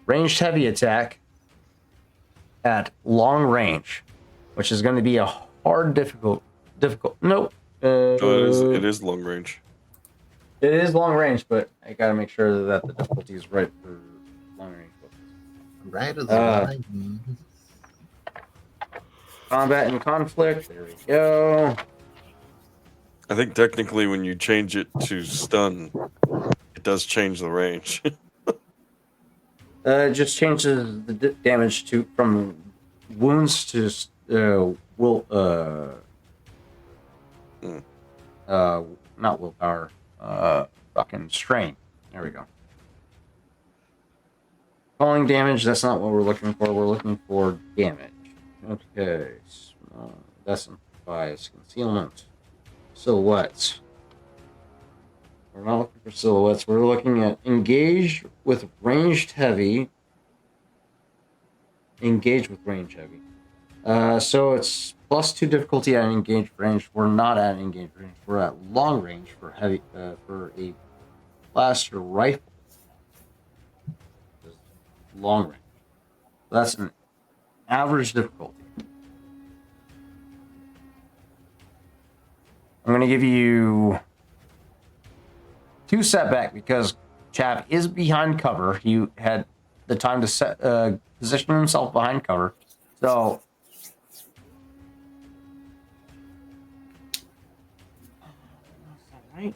ranged heavy attack at long range, which is going to be a hard difficult. Nope. It is long range. It is long range, but I got to make sure that the difficulty is right for long range. Right of the line. Combat and conflict. There we go. I think technically when you change it to stun, it does change the range. It just changes the damage to from wounds to not willpower. Fucking strain. There we go. Falling damage. That's not what we're looking for. We're looking for damage. Okay. That's bias concealment. Silhouettes. We're not looking for silhouettes. We're looking at engage with ranged heavy. Engage with range heavy. So it's +2 difficulty at engaged range. We're not at engaged range. We're at long range for heavy for a blaster rifle. Long range. That's an average difficulty. I'm going to give you 2 setback because Chav is behind cover. He had the time to position himself behind cover. So right.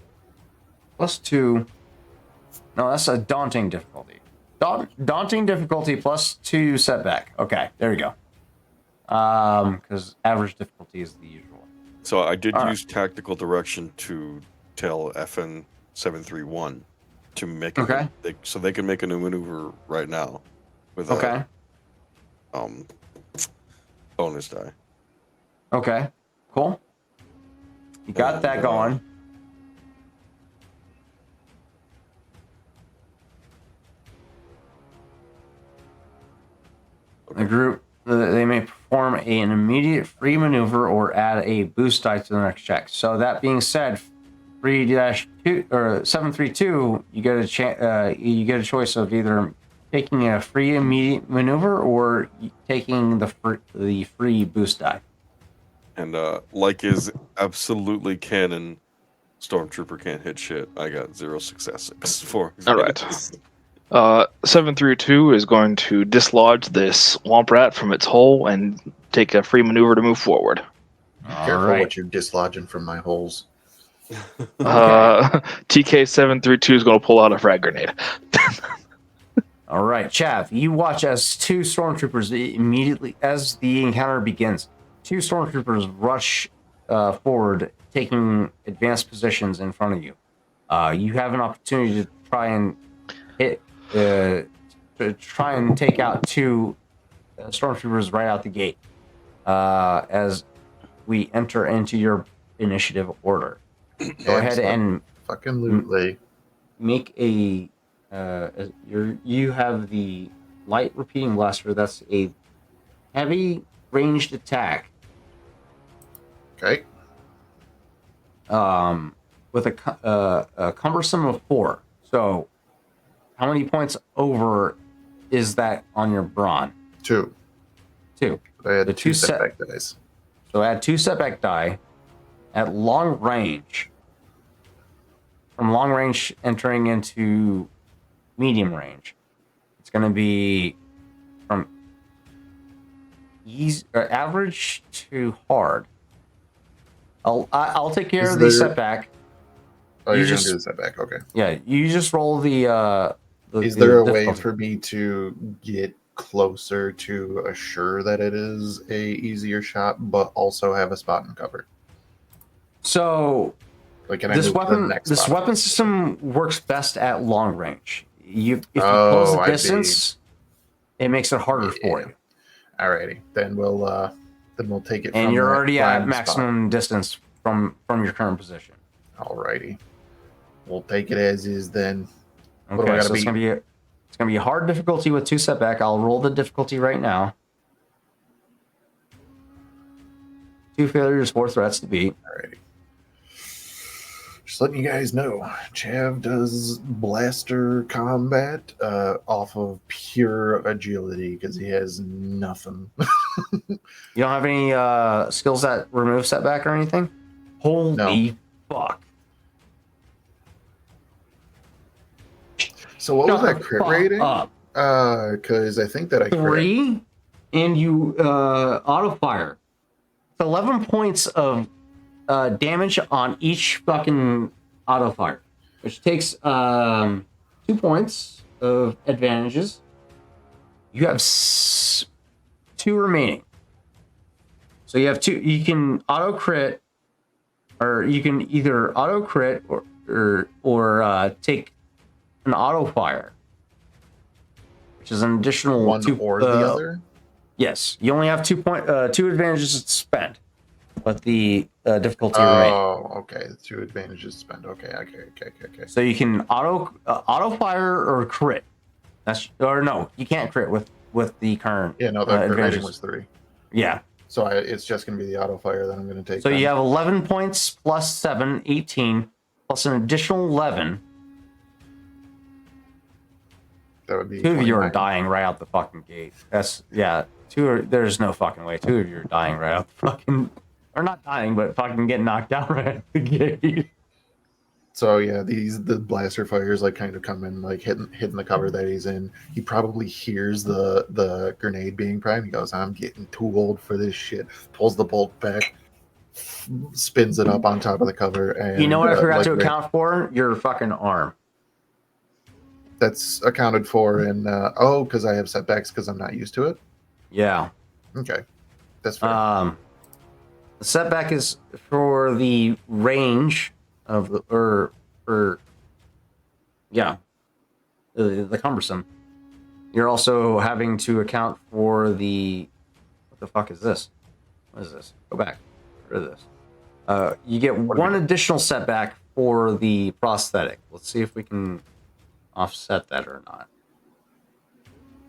+2. No, that's a daunting difficulty. Daunting difficulty +2 setback. Okay, there we go. Because average difficulty is the usual. So I did All use tactical direction to tell FN 731 to make Okay. so they can make a new maneuver right now with Okay. a bonus die. Okay. Cool. You got that going. The group, they may perform an immediate free maneuver or add a boost die to the next check. So that being said, 3-2 or 732, you get a choice of either taking a free immediate maneuver or taking the free boost die. And like is absolutely canon, Stormtrooper can't hit shit. I got 0 successes for. All right. 732 is going to dislodge this Womp Rat from its hole and take a free maneuver to move forward. Careful right. what you're dislodging from my holes. TK732 is going to pull out a frag grenade. All right, Chav, you watch as two stormtroopers immediately, as the encounter begins, two stormtroopers rush forward, taking advanced positions in front of you. You have an opportunity to try and take out two stormtroopers right out the gate as we enter into your initiative order. Go ahead and fucking lootly. make a you have the light repeating blaster. That's a heavy ranged attack. Okay. With a cumbersome of 4. So, how many points over is that on your brawn? 2. 2. I had The two two setback dice. So add 2 setback die at long range. From long range entering into medium range, it's going to be from average to hard. I'll take care of the setback. Oh, You you're just- gonna do the setback. Okay. Yeah, you just roll the. Is there a way difficulty. for me to get closer to assure that it is a easier shot, but also have a spot and cover? So Like, can I this move to the weapon, next this spot? weapon system works best at long range. If you Oh, close the I see. distance, it makes it harder for you. Alrighty, then we'll take it. And from you're that already at prime spot. maximum distance from your current position. Alrighty, we'll take it as is then. What do I Okay, gotta so it's gonna be a hard difficulty with 2 setback. I'll roll the difficulty right now. 2 failures, 4 threats to beat. Alrighty. Just letting you guys know, Chav does blaster combat off of pure agility because he has nothing. You don't have any skills that remove setback or anything? Holy fuck. So what was Shut that the crit fuck rating? up. Because I think that I crit. 3 and you auto fire. 11 points of damage on each fucking auto fire, which takes 2 points of advantages. You have 2 remaining. So you have 2. You can auto crit, or you can either auto crit or take an auto fire, which is an additional One 2 or the other. Yes, you only have 2 advantages to spend, but the difficulty remains. Oh, okay. 2 advantages spent. Okay. So you can auto fire or crit. No, you can't crit with the current. Yeah, no, the crit rating advantages. was 3. Yeah. So it's just going to be the auto fire that I'm going to take. So then. you have 11 points plus 7, 18, plus an additional 11. That would be 2 of you are 29. dying right out the fucking gate. There's no fucking way. 2 of you are dying right out the fucking, or not dying, but fucking getting knocked out right out the gate. So yeah, the blaster fires like kind of come in, like hitting the cover that he's in. He probably hears the grenade being primed. He goes, "I'm getting too old for this shit." Pulls the bolt back, spins it up on top of the cover, and You know what I forgot to like, account for? Your fucking arm. That's accounted for in because I have setbacks because I'm not used to it. Yeah. Okay, that's fair. The setback is for the range of the the cumbersome. You're also having to account for the what the fuck is this? What is this? Go back. Get rid of this. You get one additional setback for the prosthetic. Let's see if we can offset that or not.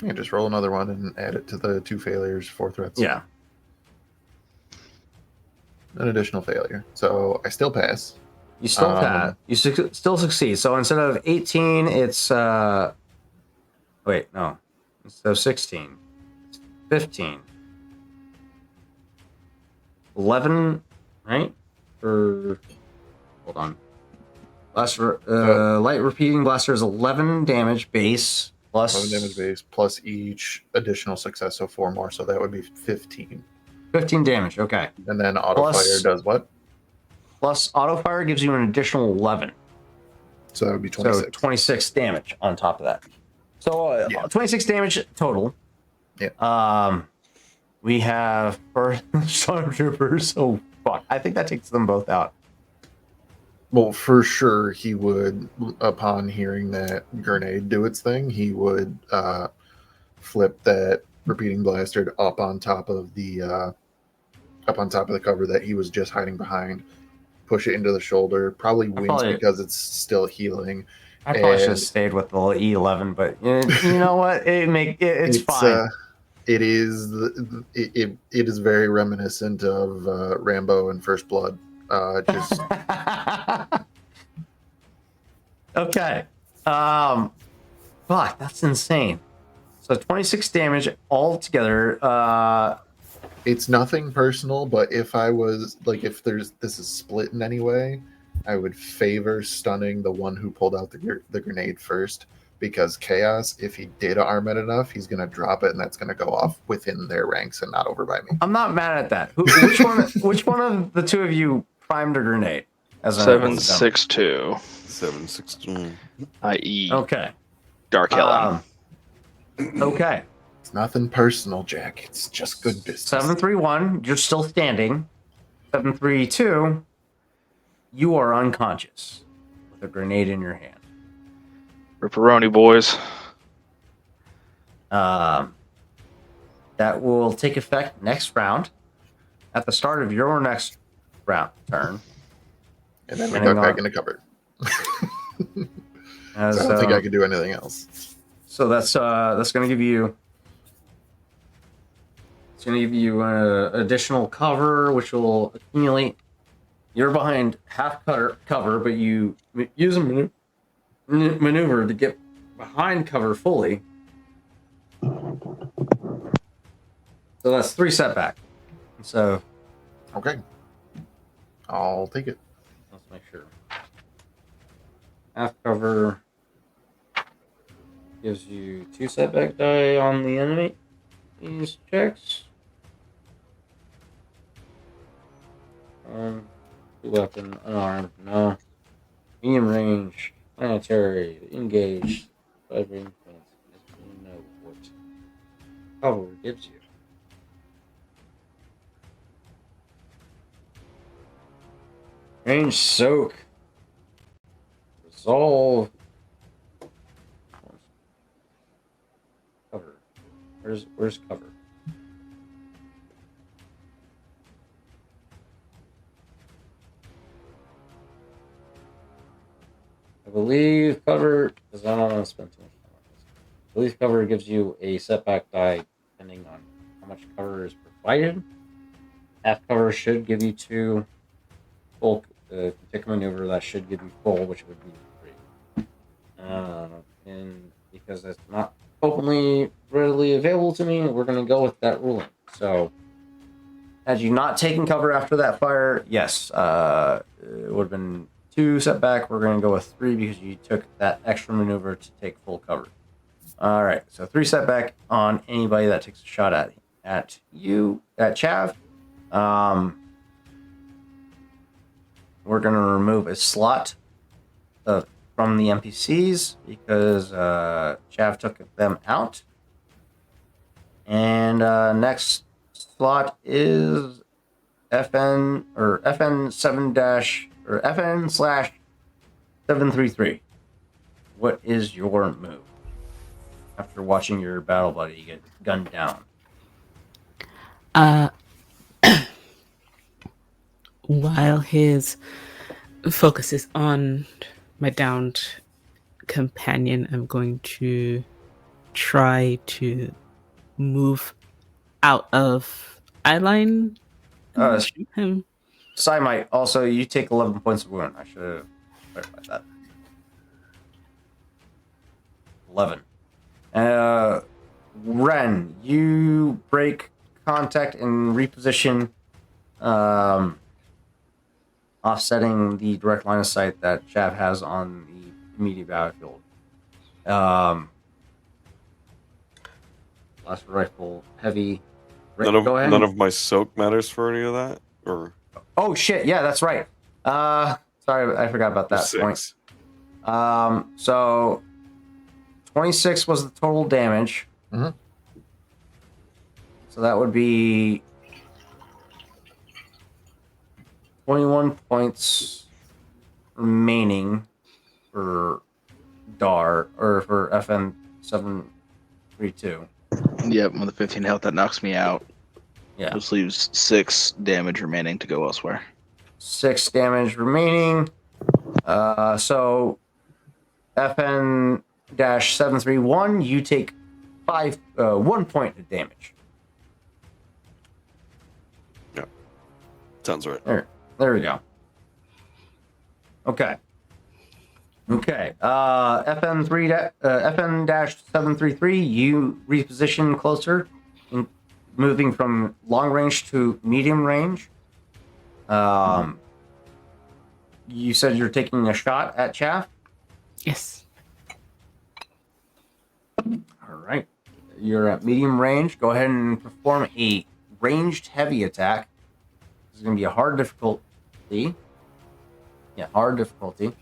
Yeah, just roll another one and add it to the 2 failures, 4 threats. Yeah. An additional failure. So I still pass. You still pass. You still succeed. So instead of 18, it's wait, no. Instead of 16, it's 15. 11, right? Or hold on. Blaster, light repeating blaster is 11 damage base plus 11 damage base plus each additional success, so 4 more. So that would be 15. 15 damage. Okay. And then auto Plus- fire does what? Plus auto fire gives you an additional 11. So that would be So 26. 26 damage on top of that. So Yeah. 26 damage total. Yeah. We have first Stormtrooper. So fuck. I think that takes them both out. Well, for sure, he would, upon hearing that grenade do its thing, he would flip that repeating blaster up on top of the cover that he was just hiding behind, push it into the shoulder, probably wince probably- because it's still healing. I probably should And- have stayed with the E11, but you know what? It's fine. It is it is very reminiscent of Rambo and First Blood. Just Okay. Fuck, that's insane. So 26 damage altogether. it's nothing personal, but if I was like, if this is split in any way, I would favor stunning the one who pulled out the grenade first, because Chaos, if he did arm it enough, he's gonna drop it, and that's gonna go off within their ranks and not over by me. I'm not mad at that. Which one of the two of you primed a grenade? As a- 762, 716. i.e., Okay. Dark Helen. Okay. It's nothing personal, Jack. It's just good business. 731, you're still standing. 732, you are unconscious with a grenade in your hand. Ripperoni boys. That will take effect next round. At the start of your next round turn. And then we Depending duck back on- into cover. As, I don't think I could do anything else. So that's going to give you. It's going to give you additional cover, which will accumulate. You're behind half cover, but you use a maneuver to get behind cover fully. So that's 3 setback. So Okay. I'll take it. let's make sure. Half cover gives you 2 setback die on the enemy. These checks. 2 weapon, unarmed, no. Medium range, planetary, engaged, 5 range points. You know what cover gives you. Range soak. Resolve. Cover. Where's cover? I believe cover, because I don't want to spend too much time on this. I believe cover gives you a setback die depending on how much cover is provided. Half cover should give you 2. Full, if you take a maneuver, that should give you full, which would be 3. And because that's not openly readily available to me, we're going to go with that ruling. So, had you not taken cover after that fire, yes, it would have been 2 setback. We're going to go with 3 because you took that extra maneuver to take full cover. All right, so 3 setback on anybody that takes a shot at you, at Chav. We're going to remove a slot from the NPCs because Chav took them out. And next slot is FN or FN7 or FN/733. What is your move after watching your battle buddy get gunned down? While his focus is on my downed companion, I'm going to try to move out of eyeline and shoot him. Psymite, also, you take 11 points of wound. I should have clarified that. 11. Ren, you break contact and reposition, offsetting the direct line of sight that Chav has on the immediate battlefield. Blaster rifle, heavy, Rick, go ahead. None of my soak matters for any of that, or Oh shit! Yeah, that's right. Sorry, I forgot about that 6. point. So 26 was the total damage. Mhm. So that would be 21 points remaining for Dar or for FN 732. Yep, with the 15 health, that knocks me out. Yeah. This leaves 6 damage remaining to go elsewhere. 6 damage remaining. So FN 731, you take 1 point of damage. Sounds right. There we go. Okay. FN-733, you reposition closer, moving from long range to medium range. You said you're taking a shot at Chaff. Yes. All right. You're at medium range. Go ahead and perform a ranged heavy attack. This is going to be a hard difficulty. Yeah, hard difficulty.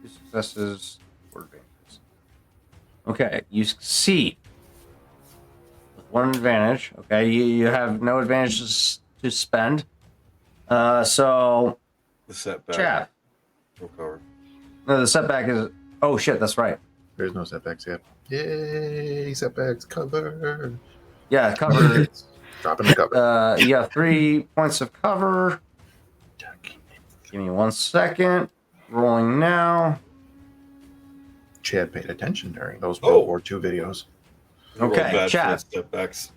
Two successes, 4 advantages. Okay, you succeed with 1 advantage. Okay, you have no advantages to spend. So The setback. Chav. will cover. No, the setback is. Oh shit, that's right. There's no setbacks yet. Yay, setbacks cover. Yeah, cover. Dropping the cover. You have 3 points of cover. Give me 1 second. Rolling now. Chad paid attention during those Oh. World War II videos. You rolled Okay, bad for Chav. Setbacks.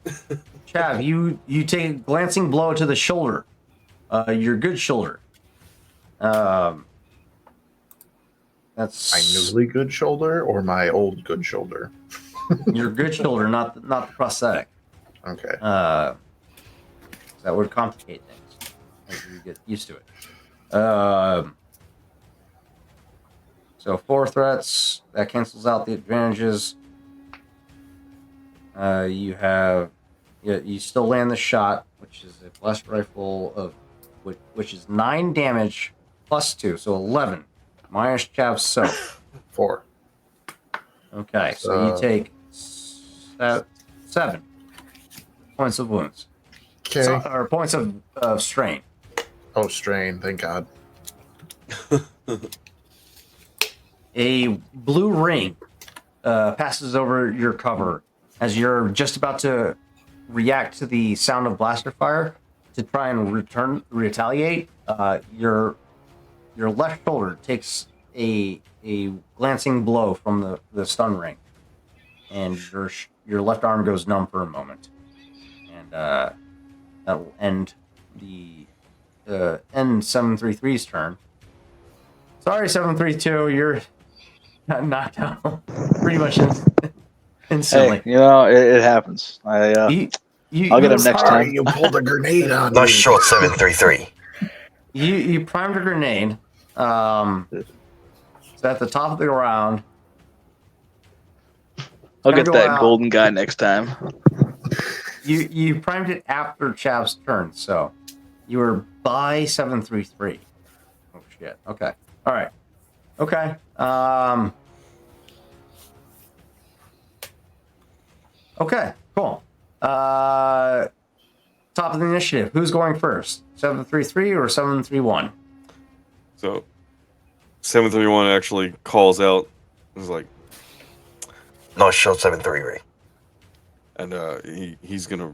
Chav, you take a glancing blow to the shoulder. Your good shoulder. That's My newly good shoulder or my old good shoulder? your good shoulder, not the prosthetic. Okay. That would complicate things as you get used to it. So 4 threats that cancels out the advantages. You still land the shot, which is a blessed rifle of which is 9 damage plus 2, so 11 minus Chav's soak. 4. Okay, so you take 7 points of wounds. Okay. Or points of strain. Oh, strain. Thank God. A blue ring passes over your cover as you're just about to react to the sound of blaster fire to try and retaliate. Your left shoulder takes a glancing blow from the stun ring, and your left arm goes numb for a moment, and that'll end the end 733's turn. Sorry, 732, you're knocked out pretty much instantly. Hey, it happens. I'll get him next Sorry, time. you pulled a grenade on Nice me. shot, 733. You primed a grenade. It's at the top of the round. I'll gonna get go that out. golden guy next time. You primed it after Chav's turn, so you were by 733. Oh shit. Okay. All right. Okay. Okay. Cool. Top of the initiative. Who's going first? 733 or 731? So 731 actually calls out. It's like, Nice shot, 733. and he's gonna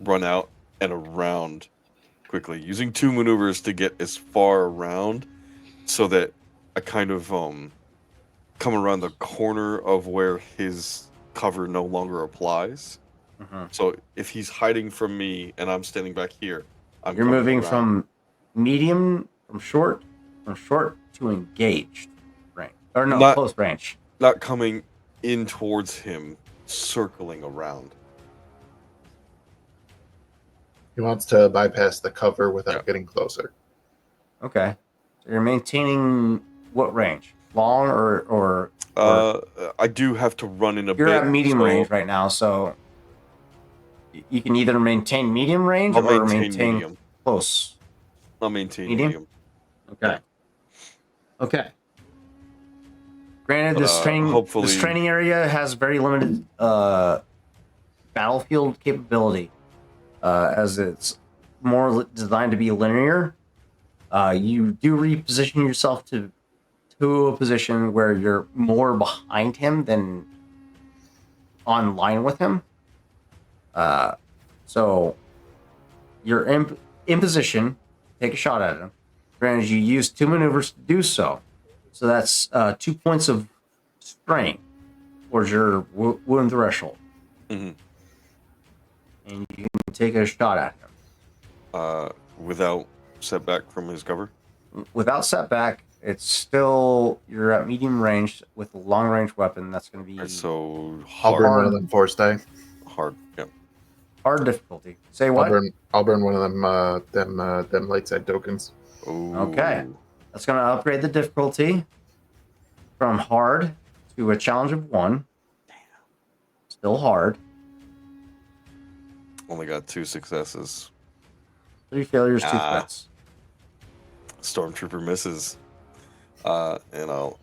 run out and around quickly, using 2 maneuvers to get as far around, so that I kind of come around the corner of where his cover no longer applies. Mm-hmm. So if he's hiding from me and I'm standing back here, I'm You're coming moving around. from medium, from short to engaged range, or no, Not- close range. not coming in towards him, circling around. He wants to bypass the cover without Yeah. getting closer. Okay, so you're maintaining what range? Long or I do have to run in a you're bit. at medium so range right now, so you can either maintain medium range I'll or maintain maintain medium. close. I'll maintain Medium? medium. Okay. Okay. Granted, But, this hopefully- training area has very limited battlefield capability, as it's more designed to be linear. You do reposition yourself to a position where you're more behind him than on line with him. So you're in position, take a shot at him. Granted, you use 2 maneuvers to do so. So that's 2 points of strain towards your wound threshold. Mhm. And you can take a shot at him. Without setback from his cover. Without setback, it's still, you're at medium range with a long range weapon. That's going to be Right, so I'll burn hard. one of them force die. Hard. Yeah. hard difficulty. Say what? I'll burn one of them light side tokens. Ooh. Okay. That's going to upgrade the difficulty from hard to a challenge of 1. Damn. Still hard. Only got 2 successes. 3 failures, 2 threats. Stormtrooper misses. And I'll.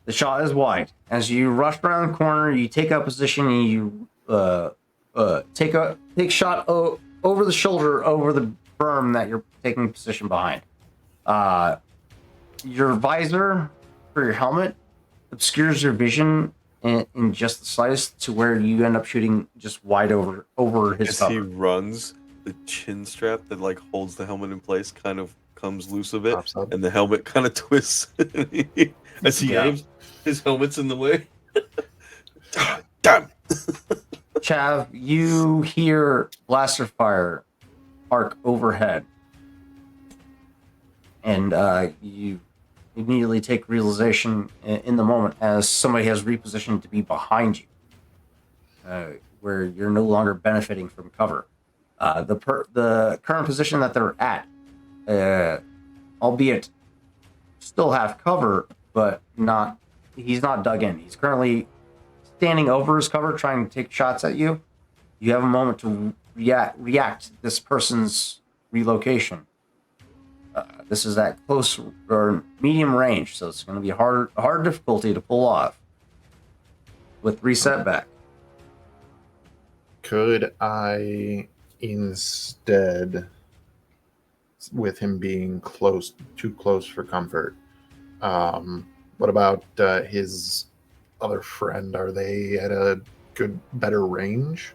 The shot is wide. As you rush around the corner, you take up position and you take shot over the shoulder, over the berm that you're taking position behind. Your visor for your helmet obscures your vision in just the slightest, to where you end up shooting just wide over his As cover. he runs, the chin strap that like holds the helmet in place kind of comes loose a bit, Pops up. and the helmet kind of twists as he Yeah. aims. His helmet's in the way. Damn. Chav, you hear blaster fire arc overhead, and you immediately take realization in the moment as somebody has repositioned to be behind you, where you're no longer benefiting from cover. The current position that they're at, albeit still have cover, but not. He's not dug in. He's currently standing over his cover, trying to take shots at you. You have a moment to react to this person's relocation. This is at close or medium range, so it's going to be hard difficulty to pull off with 3 setback. Could I instead, with him being too close for comfort, what about his other friend? Are they at a better range?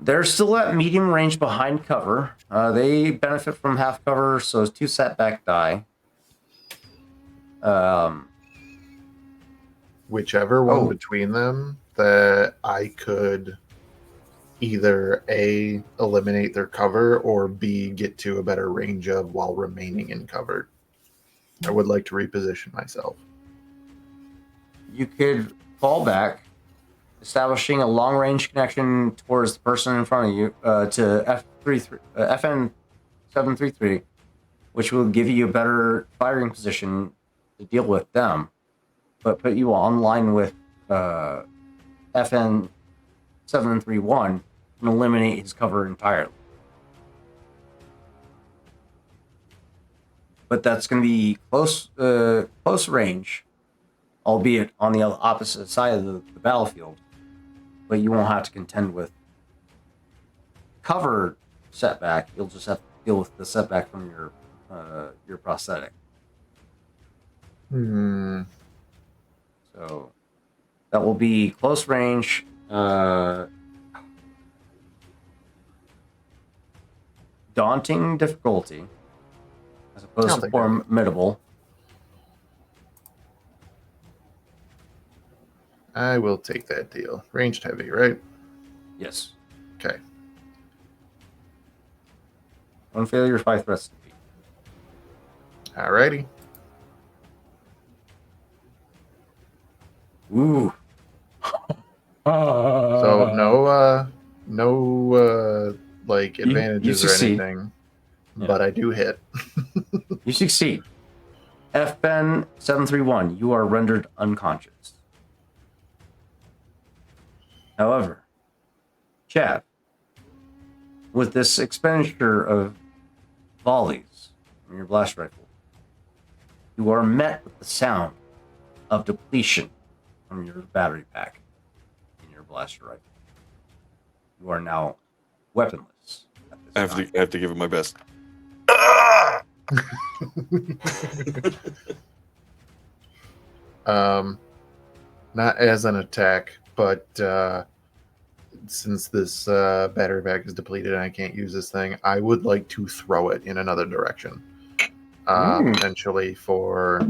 They're still at medium range behind cover. They benefit from half cover, so it's 2 setback die. Whichever one between them that I could either A, eliminate their cover, or B, get to a better range of while remaining in cover. I would like to reposition myself. You could fall back, establishing a long range connection towards the person in front of you to FN 733, which will give you a better firing position to deal with them, but put you on line with FN 731 and eliminate his cover entirely. But that's going to be close range, albeit on the opposite side of the battlefield. But you won't have to contend with cover setback. You'll just have to deal with the setback from your prosthetic. So that will be close range. Daunting difficulty, as opposed to formidable. I will take that deal. Ranged heavy, right? Yes. Okay. 1 failure, 5 threats to defeat. Alrighty. Ooh. So no like advantages you or succeed. anything, Yeah. but I do hit. You succeed. FN 731, you are rendered unconscious. However, Chav, with this expenditure of volleys from your blast rifle, you are met with the sound of depletion from your battery pack in your blaster rifle. You are now weaponless at this time. I have to give it my best. Not as an attack, but since this battery pack is depleted and I can't use this thing, I would like to throw it in another direction. Potentially for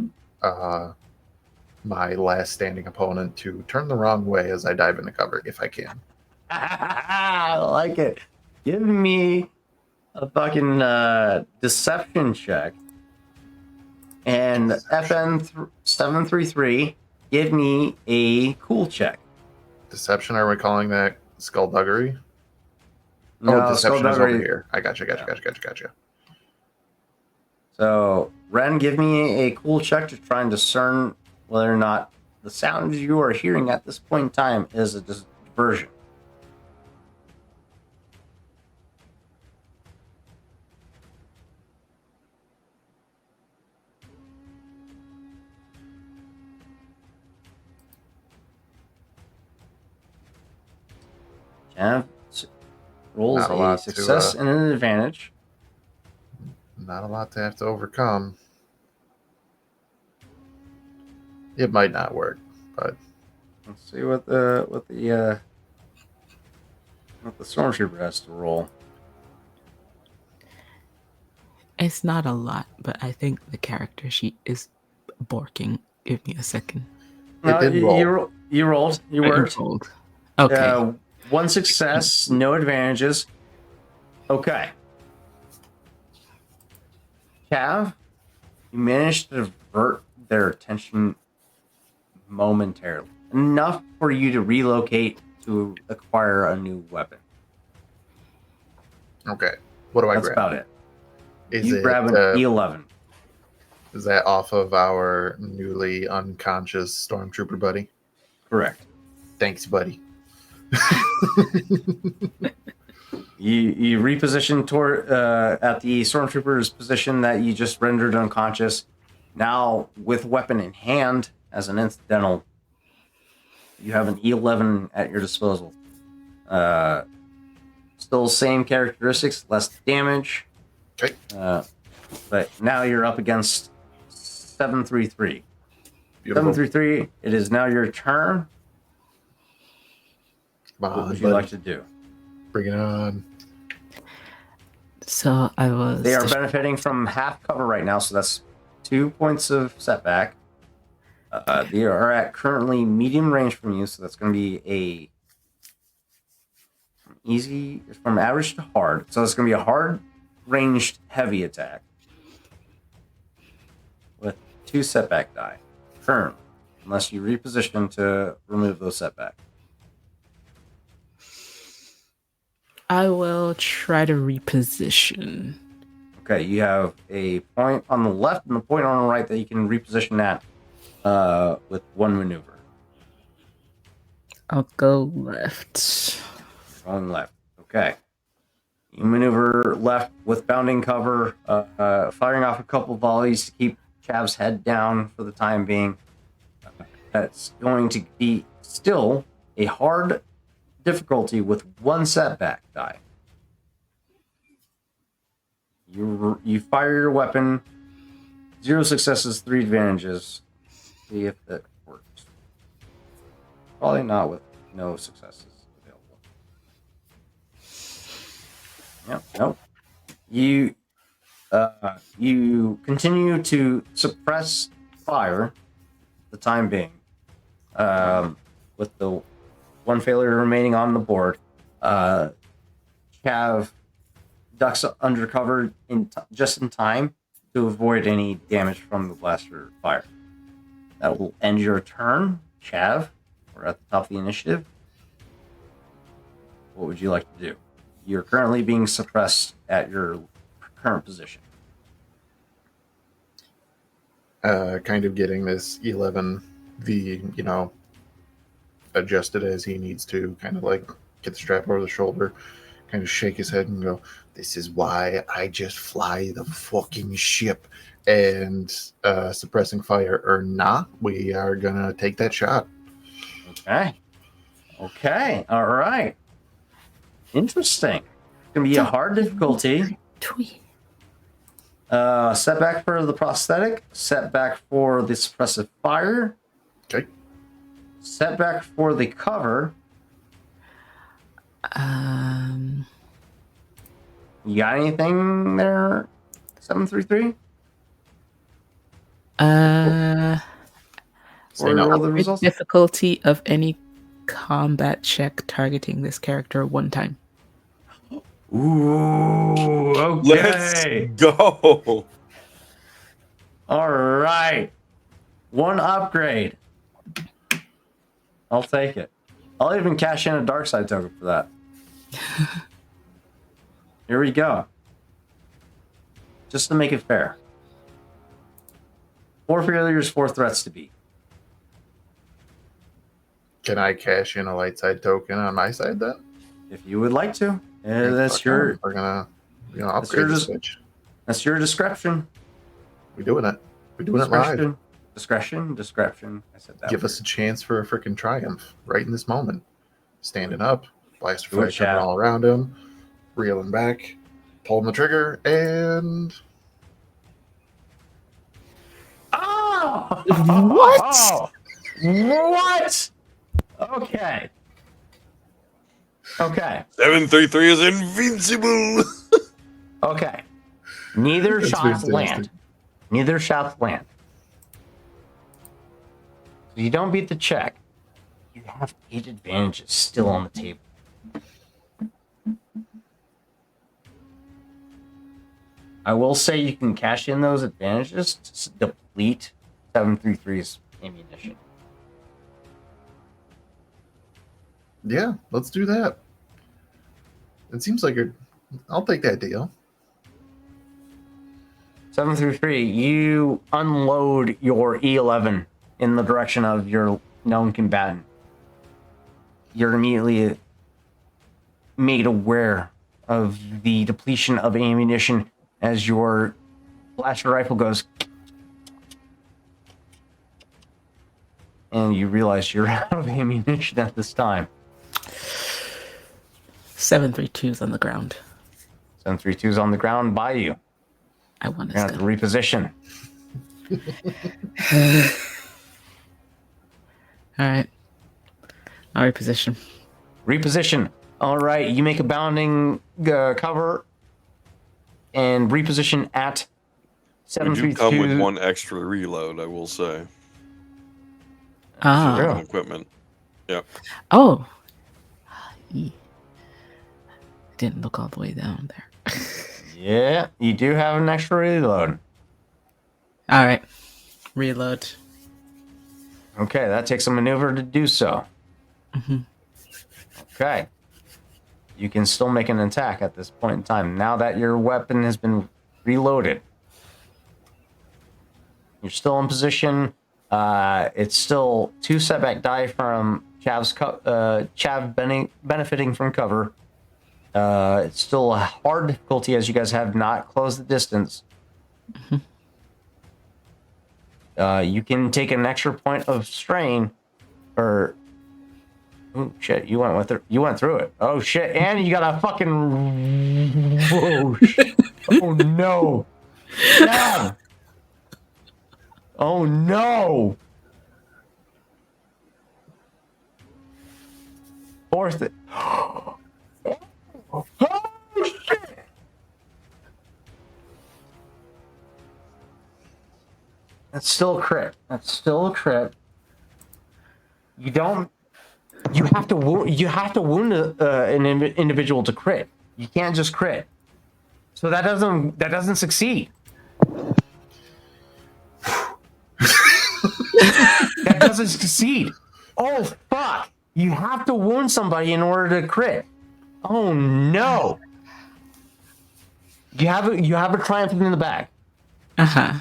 my last standing opponent to turn the wrong way as I dive into cover, if I can. I like it. Give me a fucking deception check. And FN 733, give me a cool check. Deception, are we calling that skullduggery? No, oh, deception is over skullduggery. here. I gotcha. So, Ren, give me a cool check to try and discern whether or not the sound you are hearing at this point in time is a diversion. Chav rolls Not a a lot success to, and an advantage. Not a lot to have to overcome. It might not work, but Let's see what the stormtrooper has to roll. It's not a lot, but I think the character sheet is borking. Give me a second. No, did roll. you rolled. You Oh, you worked. rolled. Okay. One success, no advantages. Okay. Cav, you managed to divert their attention momentarily. Enough for you to relocate to acquire a new weapon. okay. What do I That's grab? about it. Is You it grab an E11. is that off of our newly unconscious stormtrooper buddy? Correct. Thanks, buddy. You reposition toward at the stormtrooper's position that you just rendered unconscious. Now, with weapon in hand, as an incidental, you have an E11 at your disposal. Still same characteristics, less damage. Okay. But now you're up against 733. Beautiful. 733, it is now your turn. Come What on, would you buddy. like to do? Bring it on. So I was. They are benefiting from half cover right now, so that's 2 points of setback. They are at currently medium range from you, so that's going to be a easy from average to hard. So it's going to be a hard ranged heavy attack with 2 setback die currently, unless you reposition to remove those setbacks. I will try to reposition. Okay, you have a point on the left and a point on the right that you can reposition at with one maneuver. I'll go left. Going left. Okay. You maneuver left with bounding cover, firing off a couple volleys to keep Chav's head down for the time being. That's going to be still a hard difficulty with 1 setback die. You fire your weapon, 0 successes, 3 advantages. See if that works. Probably not with no successes available. Yep, nope. You continue to suppress fire for the time being. With the 1 failure remaining on the board. Cav ducks under cover just in time to avoid any damage from the blaster fire. That will end your turn, Chav. We're at the top of the initiative. What would you like to do? You're currently being suppressed at your current position. kind of getting this 11 adjusted as he needs to, kind of like get the strap over the shoulder, kind of shake his head and go, "This is why I just fly the fucking ship." And suppressing fire or not, we are gonna take that shot. Okay. All right. Interesting. It's gonna be a hard difficulty. Setback for the prosthetic. Setback for the suppressive fire. Okay. Setback for the cover. You got anything there? 733. Say no. Roll the results. Difficulty of any combat check targeting this character one time. Ooh, okay. Let's go. All right. One upgrade. I'll take it. I'll even cash in a dark side token for that. Here we go. Just to make it fair. 4 failures, 4 threats to beat. Can I cash in a light side token on my side then? If you would like to. That's your... We're gonna, upgrade the switch. That's your discretion. We're doing it. We're doing it live. Discretion. I said that. Give us a chance for a freaking triumph right in this moment. Standing up, blast fire coming all around him, reeling back, pulling the trigger, and... Oh! What? What? Okay. 733 is invincible. Okay. Neither That's shots fantastic. land. So you don't beat the check. You have 8 advantages still on the table. I will say you can cash in those advantages to deplete 733's ammunition. Yeah, let's do that. It seems like I'll take that deal. 733, you unload your E11 in the direction of your known combatant. You're immediately made aware of the depletion of ammunition as your blaster rifle goes, and you realize you're out of ammunition at this time. 732's on the ground. 732's on the ground by you. I want You're to gonna have to reposition. All right. I'll reposition. Reposition. All right, you make a bounding cover and reposition at We do 732. come with 1 extra reload, I will say. Ah. Sure. Equipment. Yep. Oh. Didn't look all the way down there. Yeah, you do have an extra reload. All right. Reload. Okay, that takes a maneuver to do so. Mm-hmm. Okay. You can still make an attack at this point in time. Now that your weapon has been reloaded. You're still in position. It's still 2 setback die from Chav benefiting from cover. It's still a hard difficulty as you guys have not closed the distance. Mm-hmm. You can take an extra point of strain, or oh shit, you went through it. Oh shit, and you got a fucking oh no, yeah. Oh no. Fourth it. Oh shit. That's still a crit. You have to wound an individual to crit. You can't just crit. So that doesn't succeed. That doesn't succeed. Oh fuck. You have to wound somebody in order to crit. Oh no. You have a triumph in the back. Uh-huh.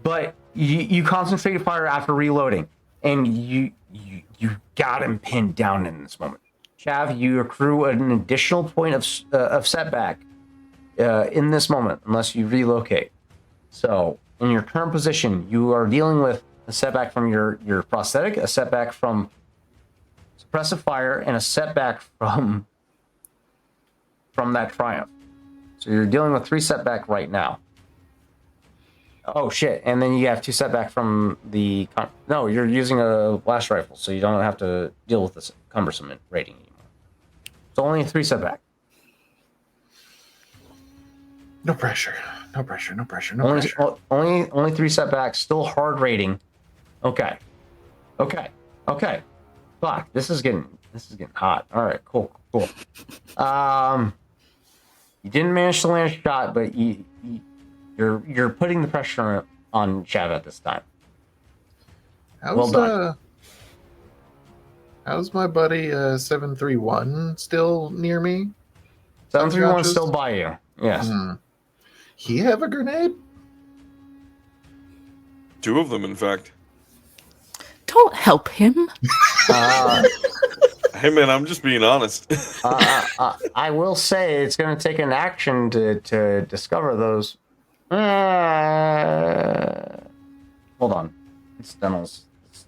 but you concentrate fire after reloading, and you got him pinned down in this moment. Chav, you accrue an additional point of setback in this moment, unless you relocate. So, in your current position, you are dealing with a setback from your prosthetic, a setback from suppressive fire, and a setback from that triumph. So you're dealing with 3 setback right now. Oh shit! And then you have 2 setback from the. No, you're using a blast rifle, so you don't have to deal with this cumbersome rating anymore. It's only 3 setback. No pressure. No pressure. No pressure. No only, pressure. Only 3 setbacks. Still hard rating. Okay. Fuck. This is getting hot. All right. Cool. You didn't manage to land a shot, but you're putting the pressure on Chav at this time. Well done. How's my buddy 731 still near me? 731 still by you. Yes. He have a grenade? 2 of them, in fact. Don't help him. Hey man, I'm just being honest. I will say it's going to take an action to discover those. Hold on. Incidentals.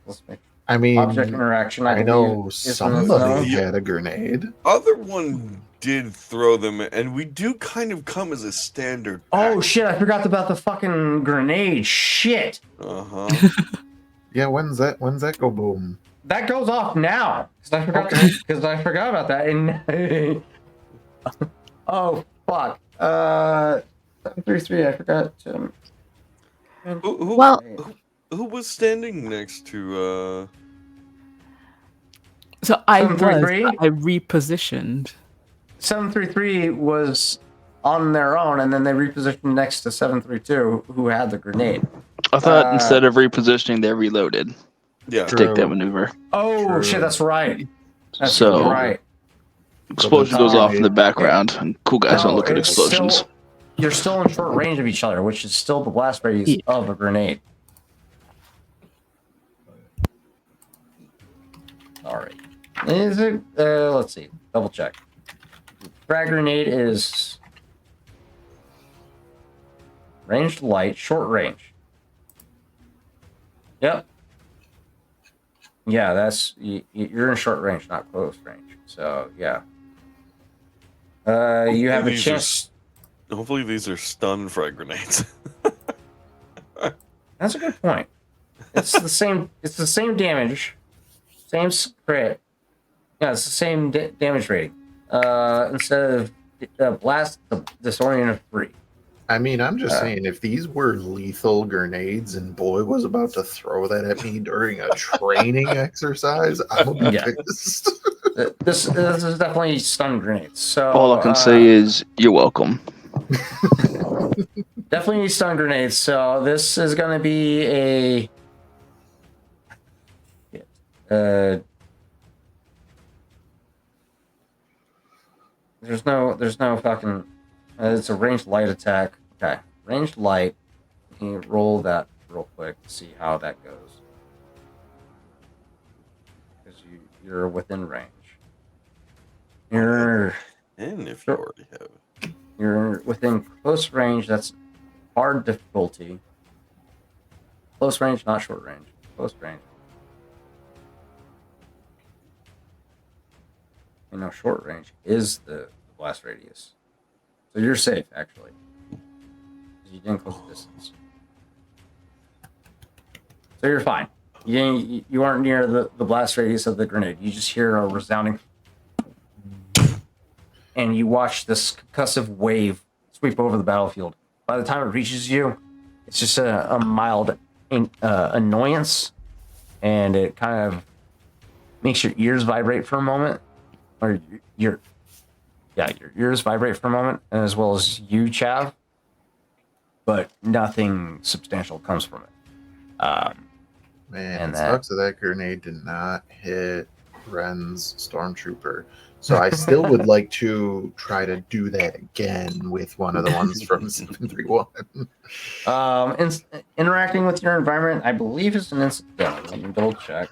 Let's make object interaction. I know somebody had a grenade. Other one did throw them, and we do kind of come as a standard. Oh shit! I forgot about the fucking grenade. Shit. Yeah, when's that go boom? That goes off now because I forgot about that. And oh fuck. 733. I forgot. Who was standing next to? So I repositioned. 733 was on their own, and then they repositioned next to 732, who had the grenade. I thought instead of repositioning, they reloaded. Yeah, to take that maneuver. Oh shit, that's right. Right. Explosion goes off in the background, and cool guys don't look at explosions. You're still in short range of each other, which is still the blast radius of a grenade. All right. Is it? Let's see. Double check. Frag grenade is ranged light, short range. Yep. Yeah, that's you're in short range, not close range. So yeah. You have a chance. Hopefully these are stun frag grenades. That's a good point. It's the same. It's the same damage, same crit. Yeah, it's the same damage rating. Instead of blast, disorient of 3. I mean, I'm just saying, if these were lethal grenades and Boy was about to throw that at me during a training exercise, I would be pissed. This is definitely stun grenades. So all I can say is you're welcome. Definitely stun grenades. So this is going to be there's no fucking. It's a ranged light attack. Okay, ranged light. Can you roll that real quick to see how that goes? Because you're within range. And if you already have it. You're within close range. That's hard difficulty. Close range, not short range. Close range. You know, short range is the blast radius. So you're safe, actually. You didn't close the distance. So you're fine. You aren't near the blast radius of the grenade. You just hear a resounding... And you watch this concussive wave sweep over the battlefield. By the time it reaches you, it's just a mild annoyance. And it kind of makes your ears vibrate for a moment. Or your ears vibrate for a moment, as well as you, Chav. But nothing substantial comes from it. Man, it sucks that grenade did not hit Ren's stormtrooper. So I still would like to try to do that again with one of the ones from 731. Interacting with your environment, I believe, is an incidental. Let me double check.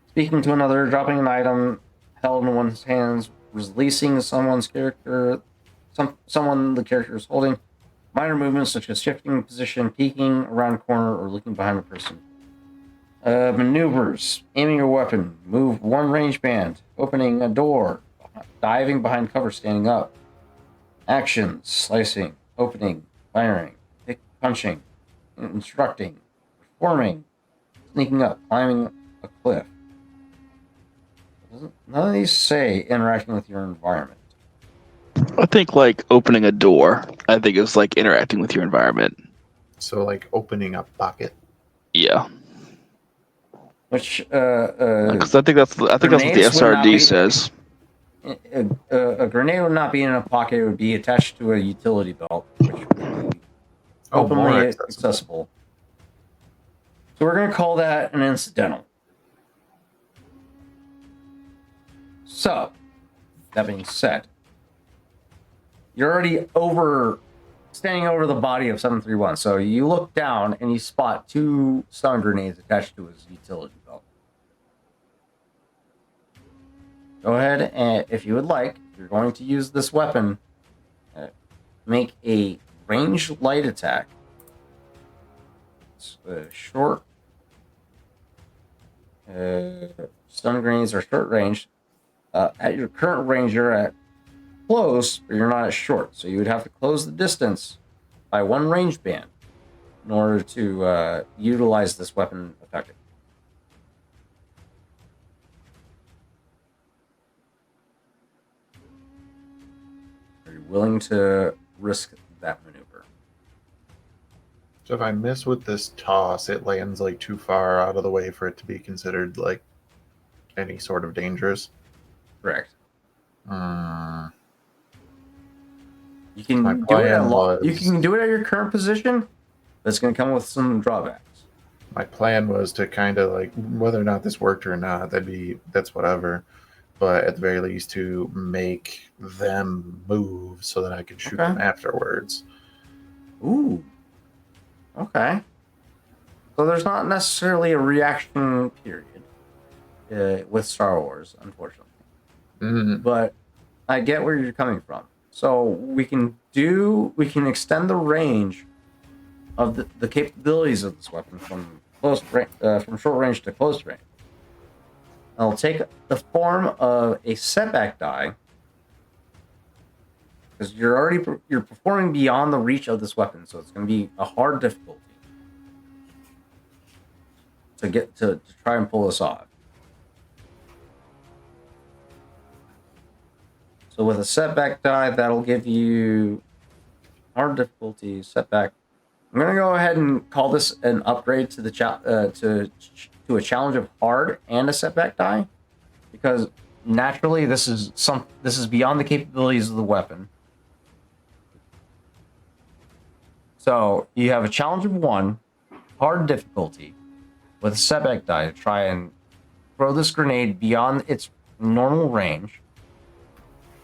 Speaking to another, dropping an item held in one's hands, releasing someone's character, someone the character is holding. Minor movements such as shifting position, peeking around a corner, or looking behind a person. Maneuvers, aiming your weapon, move one range band, opening a door, diving behind cover, standing up. Actions, slicing, opening, firing, punching, instructing, performing, sneaking up, climbing a cliff. None of these say interacting with your environment. I think like opening a door. I think it's like interacting with your environment. So like opening a bucket. Yeah. Which Because I think that's what the SRD says. A grenade would not be in a pocket; it would be attached to a utility belt, which would be openly accessible. So we're going to call that an incidental. So, that being said, you're already standing over the body of 731. So you look down and you spot 2 stun grenades attached to his utility belt. Go ahead and, if you would like, you're going to use this weapon. Make a ranged light attack. It's short. Stun grenades are short range. At your current range, you're at close, but you're not at short. So you would have to close the distance by 1 range band in order to utilize this weapon effectively. Are you willing to risk that maneuver? So if I miss with this toss, it lands like too far out of the way for it to be considered like any sort of dangerous. Correct. My You can do it you can do it at your current position. That's going to come with some drawbacks. My plan was to kind of like, whether or not this worked or not, that's whatever. But at the very least, to make them move so that I can shoot them afterwards. Ooh. Okay. So there's not necessarily a reaction period with Star Wars, unfortunately. But I get where you're coming from. So we can extend the range of the capabilities of this weapon from short range to close range. It'll take the form of a setback die, because you're performing beyond the reach of this weapon, so it's going to be a hard difficulty to try and pull this off. So with a setback die, that'll give you hard difficulty setback. I'm gonna go ahead and call this an upgrade to the to a challenge of hard and a setback die, because naturally this is beyond the capabilities of the weapon. So you have a challenge of 1, hard difficulty, with a setback die to try and throw this grenade beyond its normal range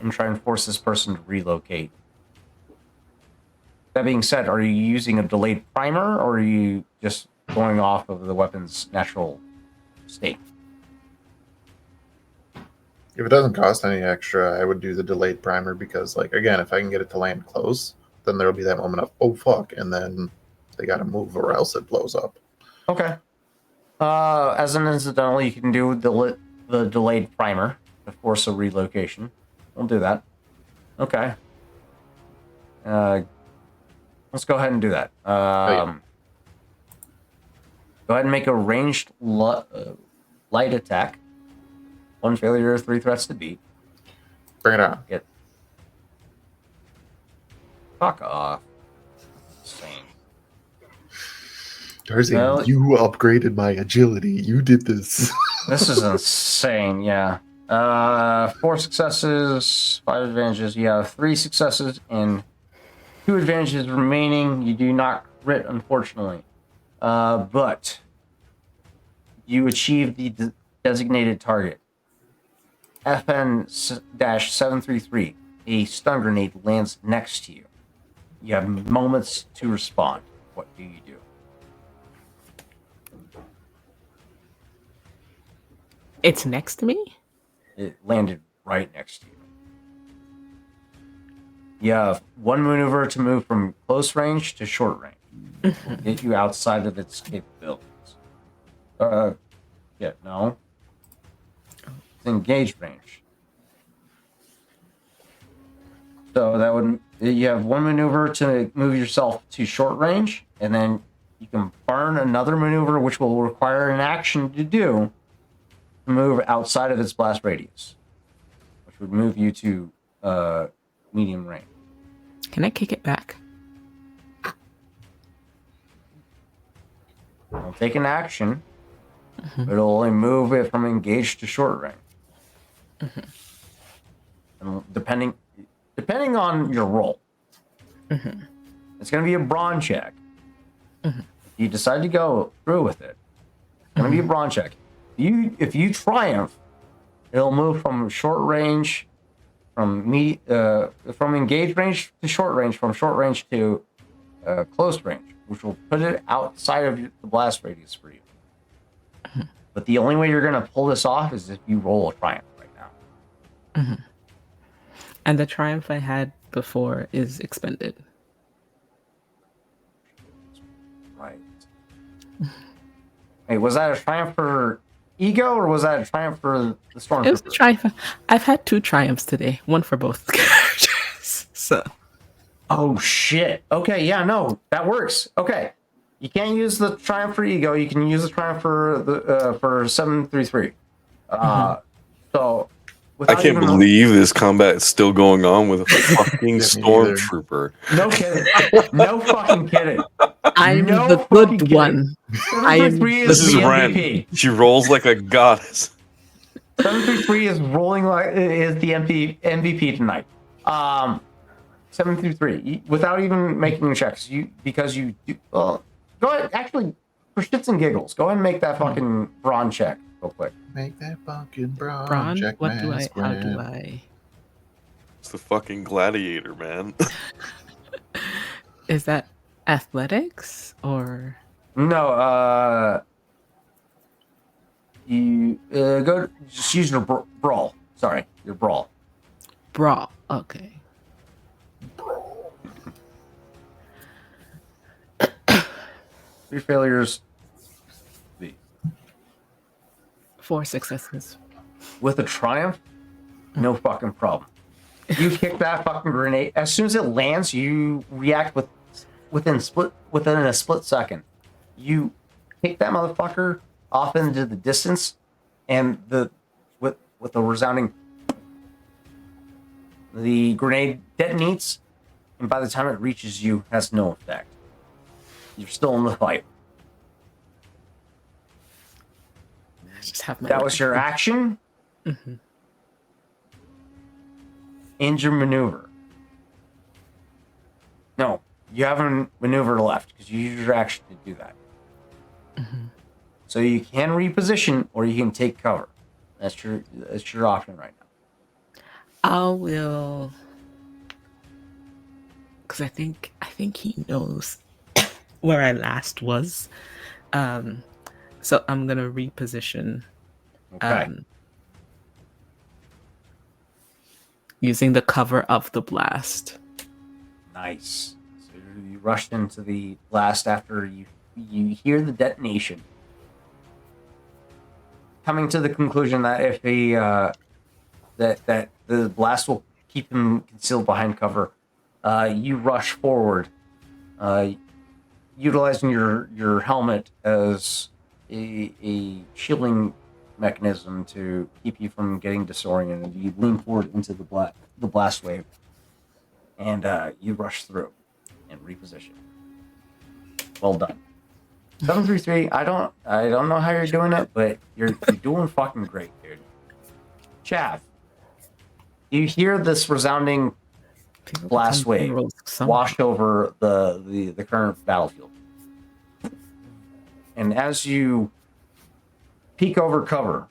and try and force this person to relocate. That being said, are you using a delayed primer, or are you just going off of the weapon's natural state? If it doesn't cost any extra, I would do the delayed primer, because, like, again, if I can get it to land close, then there'll be that moment of, oh, fuck, and then they got to move or else it blows up. Okay. As an incidental, you can do the delayed primer to force a relocation. We'll do that. Okay. Let's go ahead and do that. Go ahead and make a ranged light attack. 1 failure, 3 threats to beat. Bring it on. Fuck off. Insane. Darcy, you upgraded my agility. You did this. This is insane, yeah. 4 successes, 5 advantages. You have 3 successes and 2 advantages remaining. You do not crit, unfortunately. But you achieve the designated target. FN-733, a stun grenade lands next to you. You have moments to respond. What do you do? It's next to me? It landed right next to you. You have one maneuver to move from close range to short range. Will get you outside of its capabilities. No. It's engaged range. So that would you have one maneuver to move yourself to short range, and then you can burn another maneuver, which will require an action to do to move outside of its blast radius, which would move you to medium range. Can I kick it back? It'll take an action, but it'll only move it from engaged to short range. And depending on your roll, it's going to be a brawn check. If you decide to go through with it, it's going to be a brawn check. If you triumph, it'll move from short range, from engaged range to short range, from short range to close range, which will put it outside of the blast radius for you. But the only way you're going to pull this off is if you roll a triumph right now. And the triumph I had before is expended. Right. Hey, was that a triumph for ego, or was that a triumph for the stormtrooper? It was a triumph. I've had 2 triumphs today, one for both characters. So. Oh shit. Okay, yeah, no, that works. Okay, you can't use the triumph for ego. You can use the triumph for the for 733. So. I can't believe this combat is still going on with a fucking stormtrooper. No kidding. No fucking kidding. I'm No the fucking good kidding. one. 733 This is the Ren. MVP. She rolls like a goddess. 733 is rolling like is the MVP tonight. 733 without even making checks. Because you do. Well, go ahead. Actually, for shits and giggles, go ahead and make that fucking brawn check real quick. Make that fucking brawn Brawn? check. What do I? Mask How do Ren. I? It's the fucking gladiator, man. Is that athletics or? No. You go. Just use your brawl. Sorry, your brawl. Brawl. Okay. 3 failures. 4 successes. With a triumph, no fucking problem. You kick that fucking grenade. As soon as it lands, you react within a split second. You kick that motherfucker off into the distance, and with a resounding, the grenade detonates, and by the time it reaches you, it has no effect. You're still in the fight. Just have my That was your action. And your maneuver. No, you have a maneuver left because you used your action to do that. So you can reposition or you can take cover. That's your option right now. I will, because I think he knows where I last was. So I'm gonna reposition. Okay. Using the cover of the blast. Nice. So you rushed into the blast after you hear the detonation. Coming to the conclusion that if that the blast will keep him concealed behind cover, you rush forward, utilizing your helmet as a shielding mechanism to keep you from getting disoriented. You lean forward into the blast wave, and you rush through and reposition. Well done. 733. I don't know how you're doing it, but you're doing fucking great, dude. Chav, you hear this resounding blast wave wash over the current battlefield, and as you peek over cover,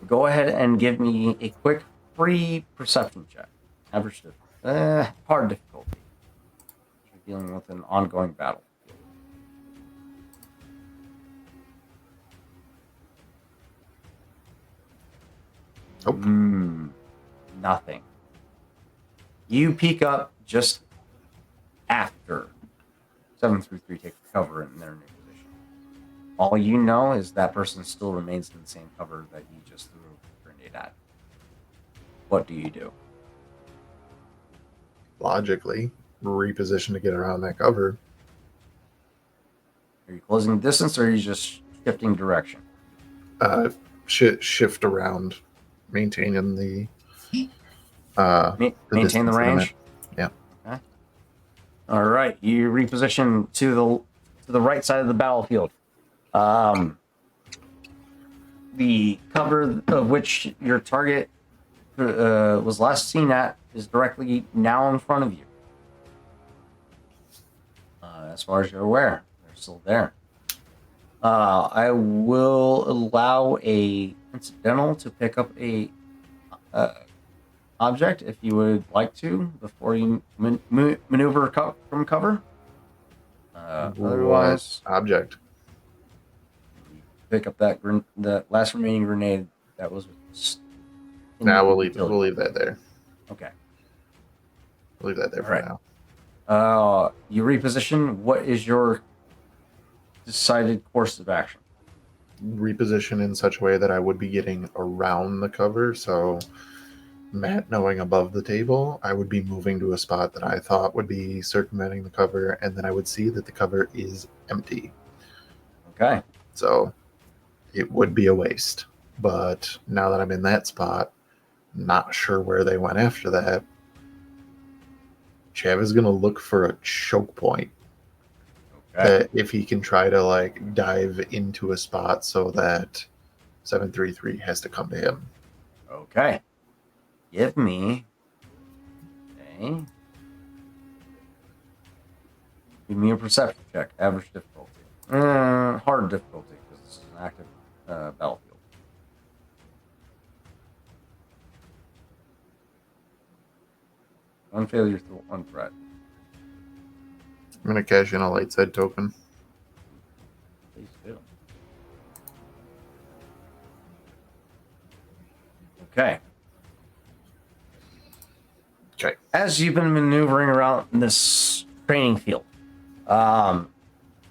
Go ahead and give me a quick free perception check. Average hard difficulty. You're dealing with an ongoing battle. Nope. Nothing. You peek up just after 733 takes cover in their new position. All you know is that person still remains in the same cover that you just threw a grenade at. What do you do? Logically, reposition to get around that cover. Are you closing the distance, or are you just shifting direction? Shift around, maintaining the Maintain the distance range. Yeah. Okay. All right, you reposition to the right side of the battlefield. The cover of which your target was last seen at is directly now in front of you. As far as you're aware, they're still there. I will allow a incidental to pick up a object if you would like to before you maneuver from cover. Otherwise, object. pick up the last remaining grenade that was. Now we'll leave that there. Okay. We'll leave that there All for right. now. You reposition. What is your decided course of action? Reposition in such a way that I would be getting around the cover. So, Matt knowing above the table, I would be moving to a spot that I thought would be circumventing the cover, and then I would see that the cover is empty. Okay. So, it would be a waste. But now that I'm in that spot, not sure where they went after that. Chav is going to look for a choke point. Okay. That if he can try to like dive into a spot so that 733 has to come to him. Okay. Give me a perception check. Average difficulty. Hard difficulty because this is an active battlefield. One failure through one threat. I'm going to cash in a light side token. Please do. Okay. Okay. As you've been maneuvering around this training field,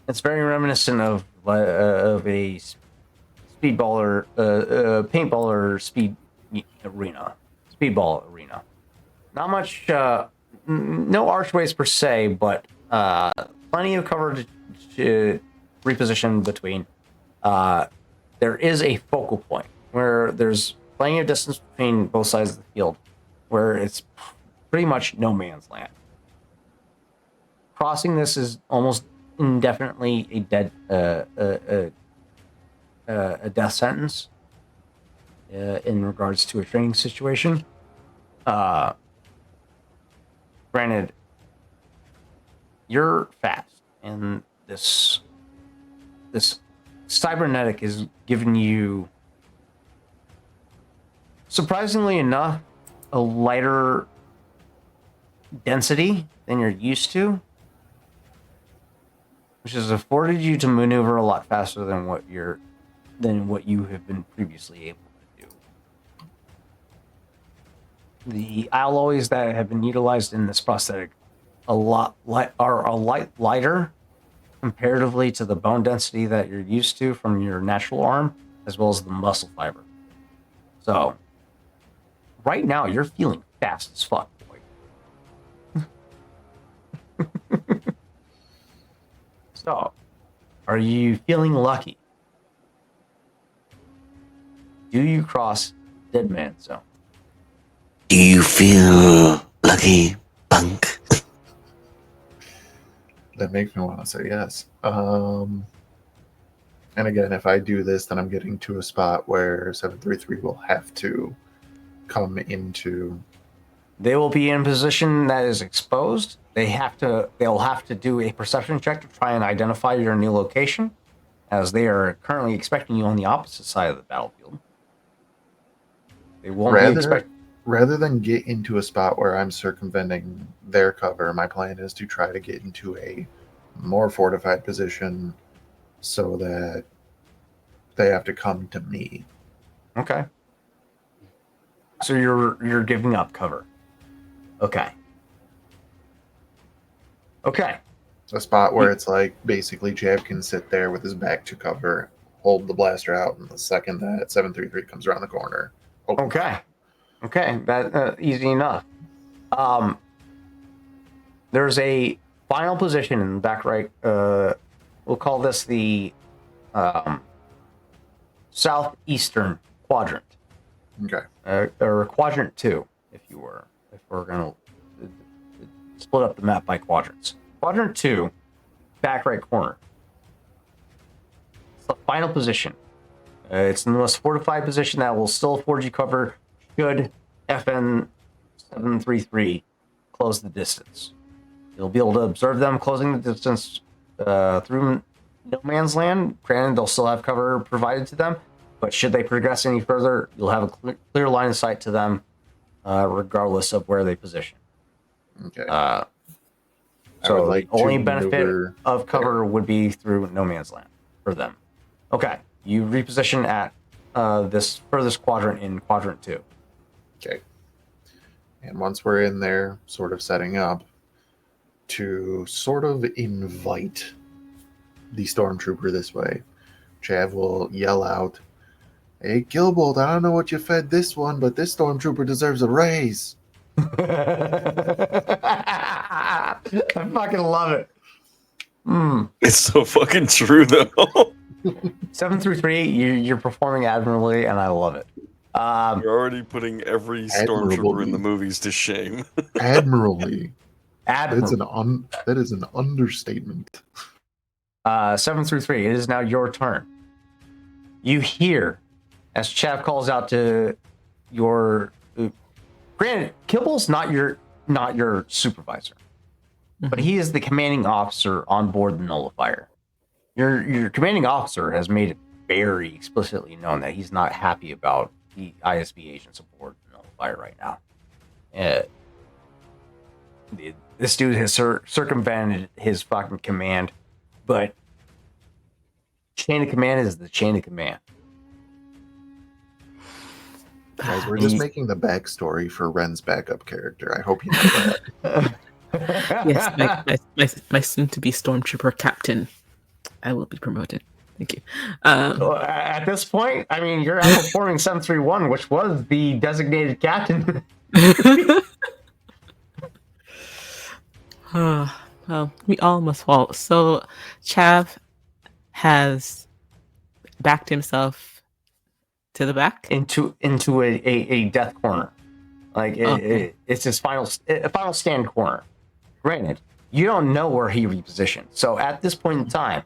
it's very reminiscent of a speedball or paintball or speedball arena. Not much, no archways per se, but plenty of cover to reposition between. There is a focal point where there's plenty of distance between both sides of the field, where it's pretty much no man's land. Crossing this is almost indefinitely a death sentence in regards to a training situation. Granted, you're fast, and this cybernetic is giving you, surprisingly enough, a lighter density than you're used to, which has afforded you to maneuver a lot faster than what you have been previously able to do. The alloys that have been utilized in this prosthetic are a lot lighter comparatively to the bone density that you're used to from your natural arm, as well as the muscle fiber. So, right now you're feeling fast as fuck, boy. So, are you feeling lucky? Do you cross Dead Man Zone? Do you feel lucky, punk? That makes me want to say yes. And again, if I do this, then I'm getting to a spot where 733 will have to come into. They will be in a position that is exposed. They'll have to do a perception check to try and identify your new location, as they are currently expecting you on the opposite side of the battlefield. They won't be expect. Rather than get into a spot where I'm circumventing their cover, my plan is to try to get into a more fortified position so that they have to come to me. Okay. So you're giving up cover. Okay. Okay. A spot where it's like basically Chav can sit there with his back to cover, hold the blaster out, and the second that 733 comes around the corner. Open Okay. Okay. That easy enough. There's a final position in the back right. We'll call this the southeastern quadrant. Okay. Or quadrant 2, if we're gonna split up the map by quadrants. Quadrant 2, back right corner. It's the final position. It's the most fortified position that will still afford you cover should FN 733 close the distance. You'll be able to observe them closing the distance through no man's land. Granted, they'll still have cover provided to them, but should they progress any further, you'll have a clear line of sight to them, regardless of where they position. Okay. So like the only to benefit maneuver of cover would be through no man's land for them. Okay, you reposition at this furthest quadrant in quadrant 2. Okay. And once we're in there, sort of setting up, to sort of invite the stormtrooper this way, Chav will yell out, "Hey, Gilbold, I don't know what you fed this one, but this stormtrooper deserves a raise." I fucking love it. It's so fucking true, though. 733, you're performing admirably, and I love it. You're already putting every stormtrooper in the movies to shame. Admirably. Admirable. That is an understatement. 733, it is now your turn. You hear, as Chav calls out to your... Granted, Kibble's not your supervisor, but he is the commanding officer on board the Nullifier. Your commanding officer has made it very explicitly known that he's not happy about the ISB agents aboard the Nullifier right now. This dude has circumvented his fucking command, but chain of command is the chain of command. Guys, we're just making the backstory for Ren's backup character. I hope you know that. Yes, my soon-to-be stormtrooper captain. I will be promoted. Thank you. At this point, I mean, you're outperforming 731, which was the designated captain. Well, we all must fall. So, Chav has backed himself to the back into a death corner, like it's his final stand corner. Granted, you don't know where he repositioned, so at this point in time,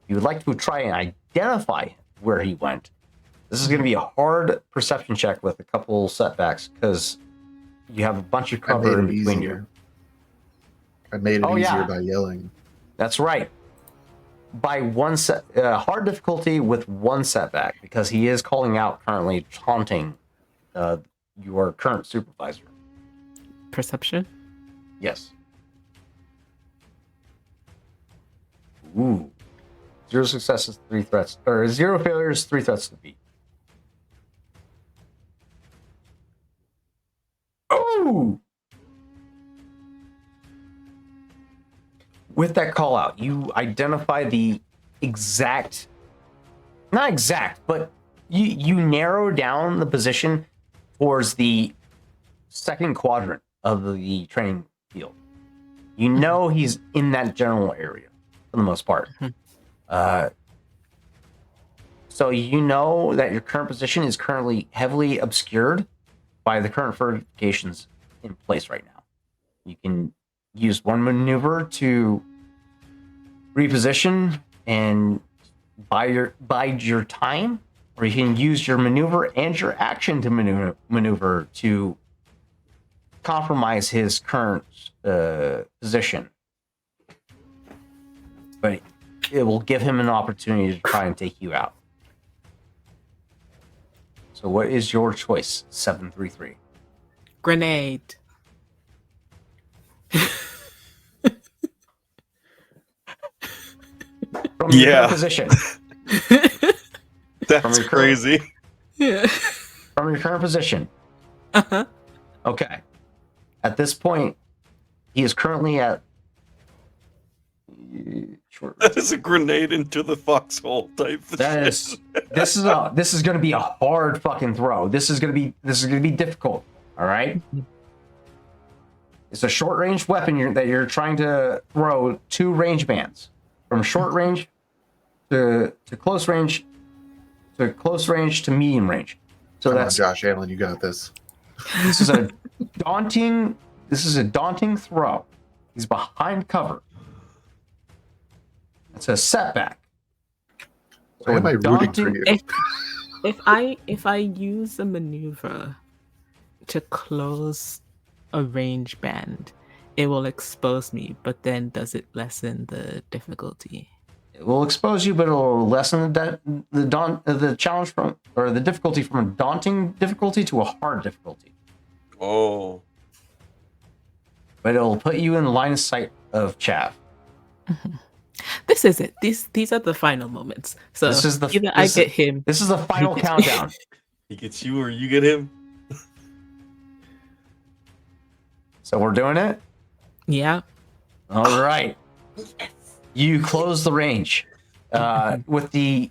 you would like to try and identify where he went. This is going to be a hard perception check with a couple setbacks because you have a bunch of cover in between you. I made it easier by yelling. That's right. By one hard difficulty with one setback because he is calling out currently, taunting your current supervisor. Perception? Yes. Ooh. 0 successes, 3 threats, or 0 failures, 3 threats to beat. Oh! With that call out, you identify the not exact, but you narrow down the position towards the second quadrant of the training field. You know he's in that general area for the most part. So you know that your current position is currently heavily obscured by the current fortifications in place right now. You can use one maneuver to reposition and bide your time, or you can use your maneuver and your action to maneuver to compromise his current position. But it will give him an opportunity to try and take you out. So what is your choice, 733? Grenade. From your Yeah. current position. That's your current- crazy. Yeah. From your current position. Uh-huh. Okay. At this point, he is currently at short. That is a grenade into the foxhole type of That shit. is this is going to be a hard fucking throw. This is going to be difficult. All right. It's a short range weapon that you're trying to throw 2 range bands from short range to close range to medium range. So Come on, that's Josh Allen, you got this. this is a daunting throw. He's behind cover. It's a setback. Why am I rooting for you? If I use a maneuver to close a range band, it will expose me, but then does it lessen the difficulty? It will expose you, but it will lessen the challenge from, or the difficulty from a daunting difficulty to a hard difficulty. Oh. But it'll put you in the line of sight of Chav. This is it. These are the final moments. So This is the- either I this get is- him. This is the final countdown. He gets you or you get him? So we're doing it? Yeah. All right. You close the range. With the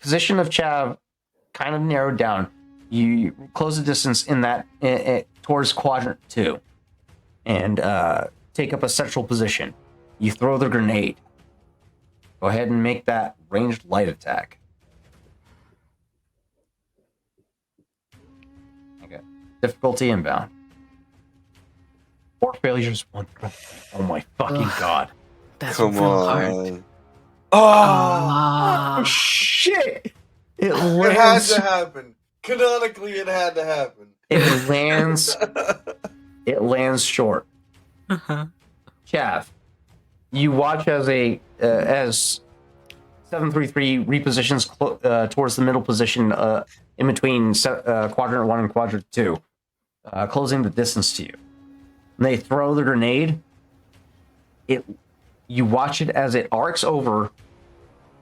position of Chav kind of narrowed down, you close the distance in that towards quadrant 2 and take up a central position. You throw the grenade. Go ahead and make that ranged light attack. Okay. Difficulty inbound. 4 failures, 1 threat. Oh my fucking god. That's Come real on. hard. Oh, Ah. Shit! It It had lands. to happen. Canonically, it had to happen. It lands. It lands short. Uh-huh. Chav, you watch as 733 repositions towards the middle position in between quadrant 1 and quadrant 2, closing the distance to you. And they throw the grenade. You watch it as it arcs over,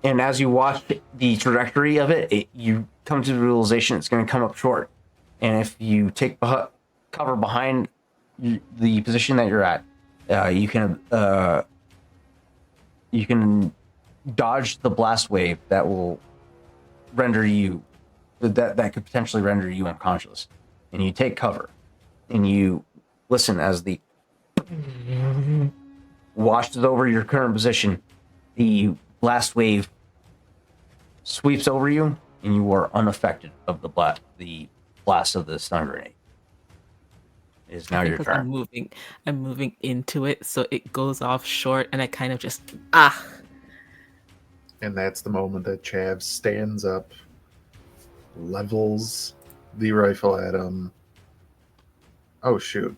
and as you watch the trajectory of it, you come to the realization it's going to come up short. And if you take cover behind the position that you're at, you can dodge the blast wave that will render you that could potentially render you unconscious. And you take cover, and you listen as the washes over your current position. The blast wave sweeps over you, and you are unaffected of the blast of the stun grenade. It is now your Because turn. I'm moving into it, so it goes off short, and I kind of just And that's the moment that Chav stands up, levels the rifle at him. Oh, shoot.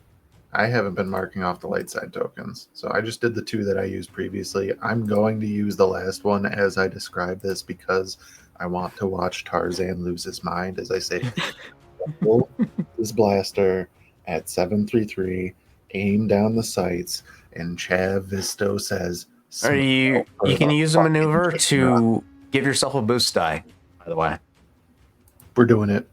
I haven't been marking off the light side tokens. So I just did the 2 that I used previously. I'm going to use the last one as I describe this because I want to watch Tarzan lose his mind as I say, level this blaster at 733, aim down the sights, and Chav Visto says, Are you can use a maneuver to give yourself a boost die, by the way. We're doing it.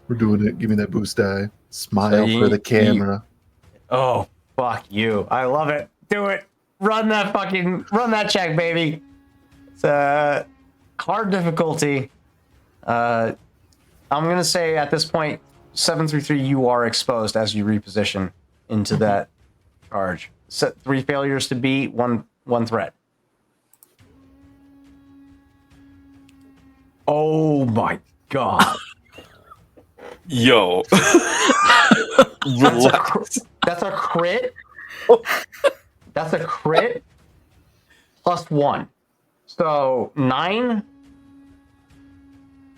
We're doing it. Give me that boost die. Smile for the camera. Oh, fuck you. I love it. Do it. Run that check, baby. It's a hard difficulty. I'm going to say at this point, 733, you are exposed as you reposition into that charge. Set 3 failures to beat, one threat. Oh my god. Yo. That's a crit. That's a crit plus 1. So 9.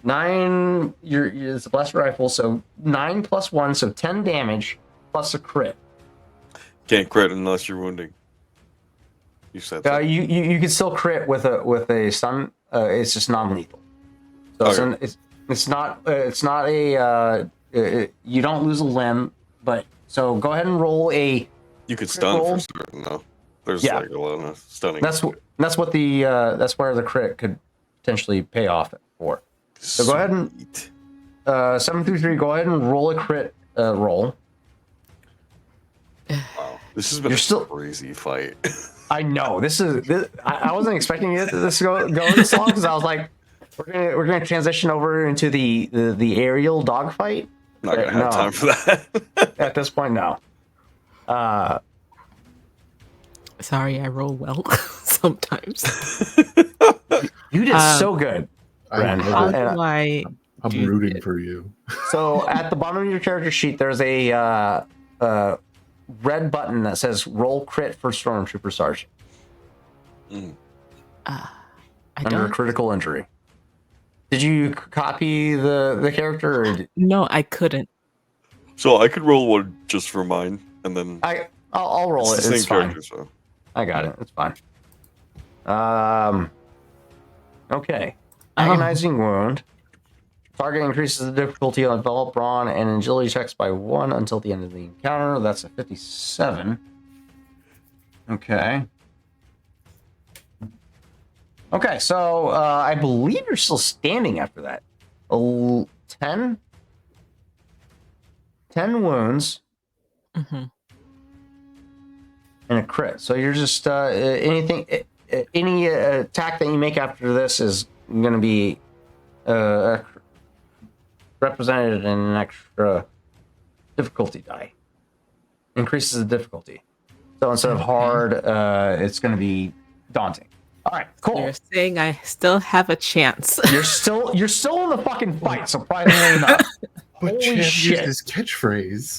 It's a blast rifle, so 9 plus 1, so 10 damage plus a crit. Can't crit unless you're wounding. You said that. You can still crit with a stun it's just non-lethal. So Okay. it's not a you don't lose a limb, but so go ahead and roll a. You could stun roll. for certain, though. There's Yeah. like a lot of stunning. That's what the that's where the crit could potentially pay off for. So go ahead and Sweet. 733. Go ahead and roll a crit roll. Wow. This has been You're a still- crazy fight. I know this. I wasn't expecting this to go this long because I was like, we're gonna transition over into the aerial dogfight. Not gonna have No. time for that. At this point, no. Sorry, I roll well sometimes. You did so good, Ren. I How love it. do I? I'm do rooting it? for you. So at the bottom of your character sheet, there's a red button that says "Roll Crit for Stormtrooper Sergeant" I under don't. critical injury. Did you copy the character? Or No, I couldn't. So I could roll one just for mine, and then I'll roll it's it. the It's same fine. character. So I got it. It's fine. Okay. Agonizing wound. Target increases the difficulty on develop brawn and agility checks by 1 until the end of the encounter. That's a 57. Okay. Okay, so I believe you're still standing after that. 10 wounds hmm and a crit. So you're just any attack that you make after this is going to be represented in an extra difficulty die. Increases the difficulty. So instead of hard, it's going to be daunting. All right, cool. You're saying I still have a chance. You're still in the fucking fight, surprisingly enough. But Holy Chad used shit. his catchphrase.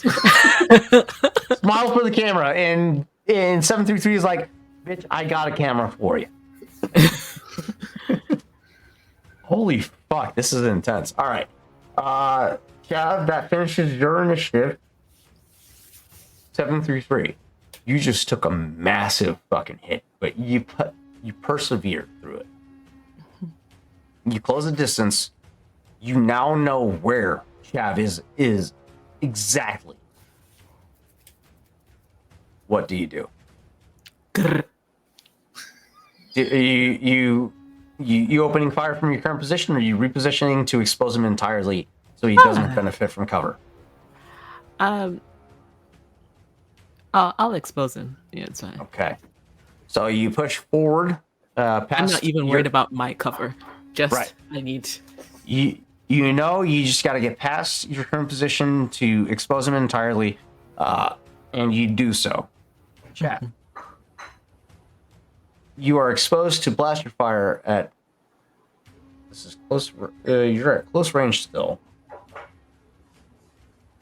Smile for the camera, and 733 is like, bitch, I got a camera for you. Holy fuck, this is intense. All right. Cav, that finishes your initiative. 733. You just took a massive fucking hit, but you persevered through it. You close the distance. You now know where Chav is exactly. What do you do? You opening fire from your current position, or are you repositioning to expose him entirely so he doesn't benefit from cover? I'll expose him. Yeah, it's fine. Okay. So you push forward. Past I'm not even your- worried about my cover. Just Right. I need. You just got to get past your current position to expose him entirely, and you do so. Chat. You are exposed to blaster fire at. This is close. You're at close range still.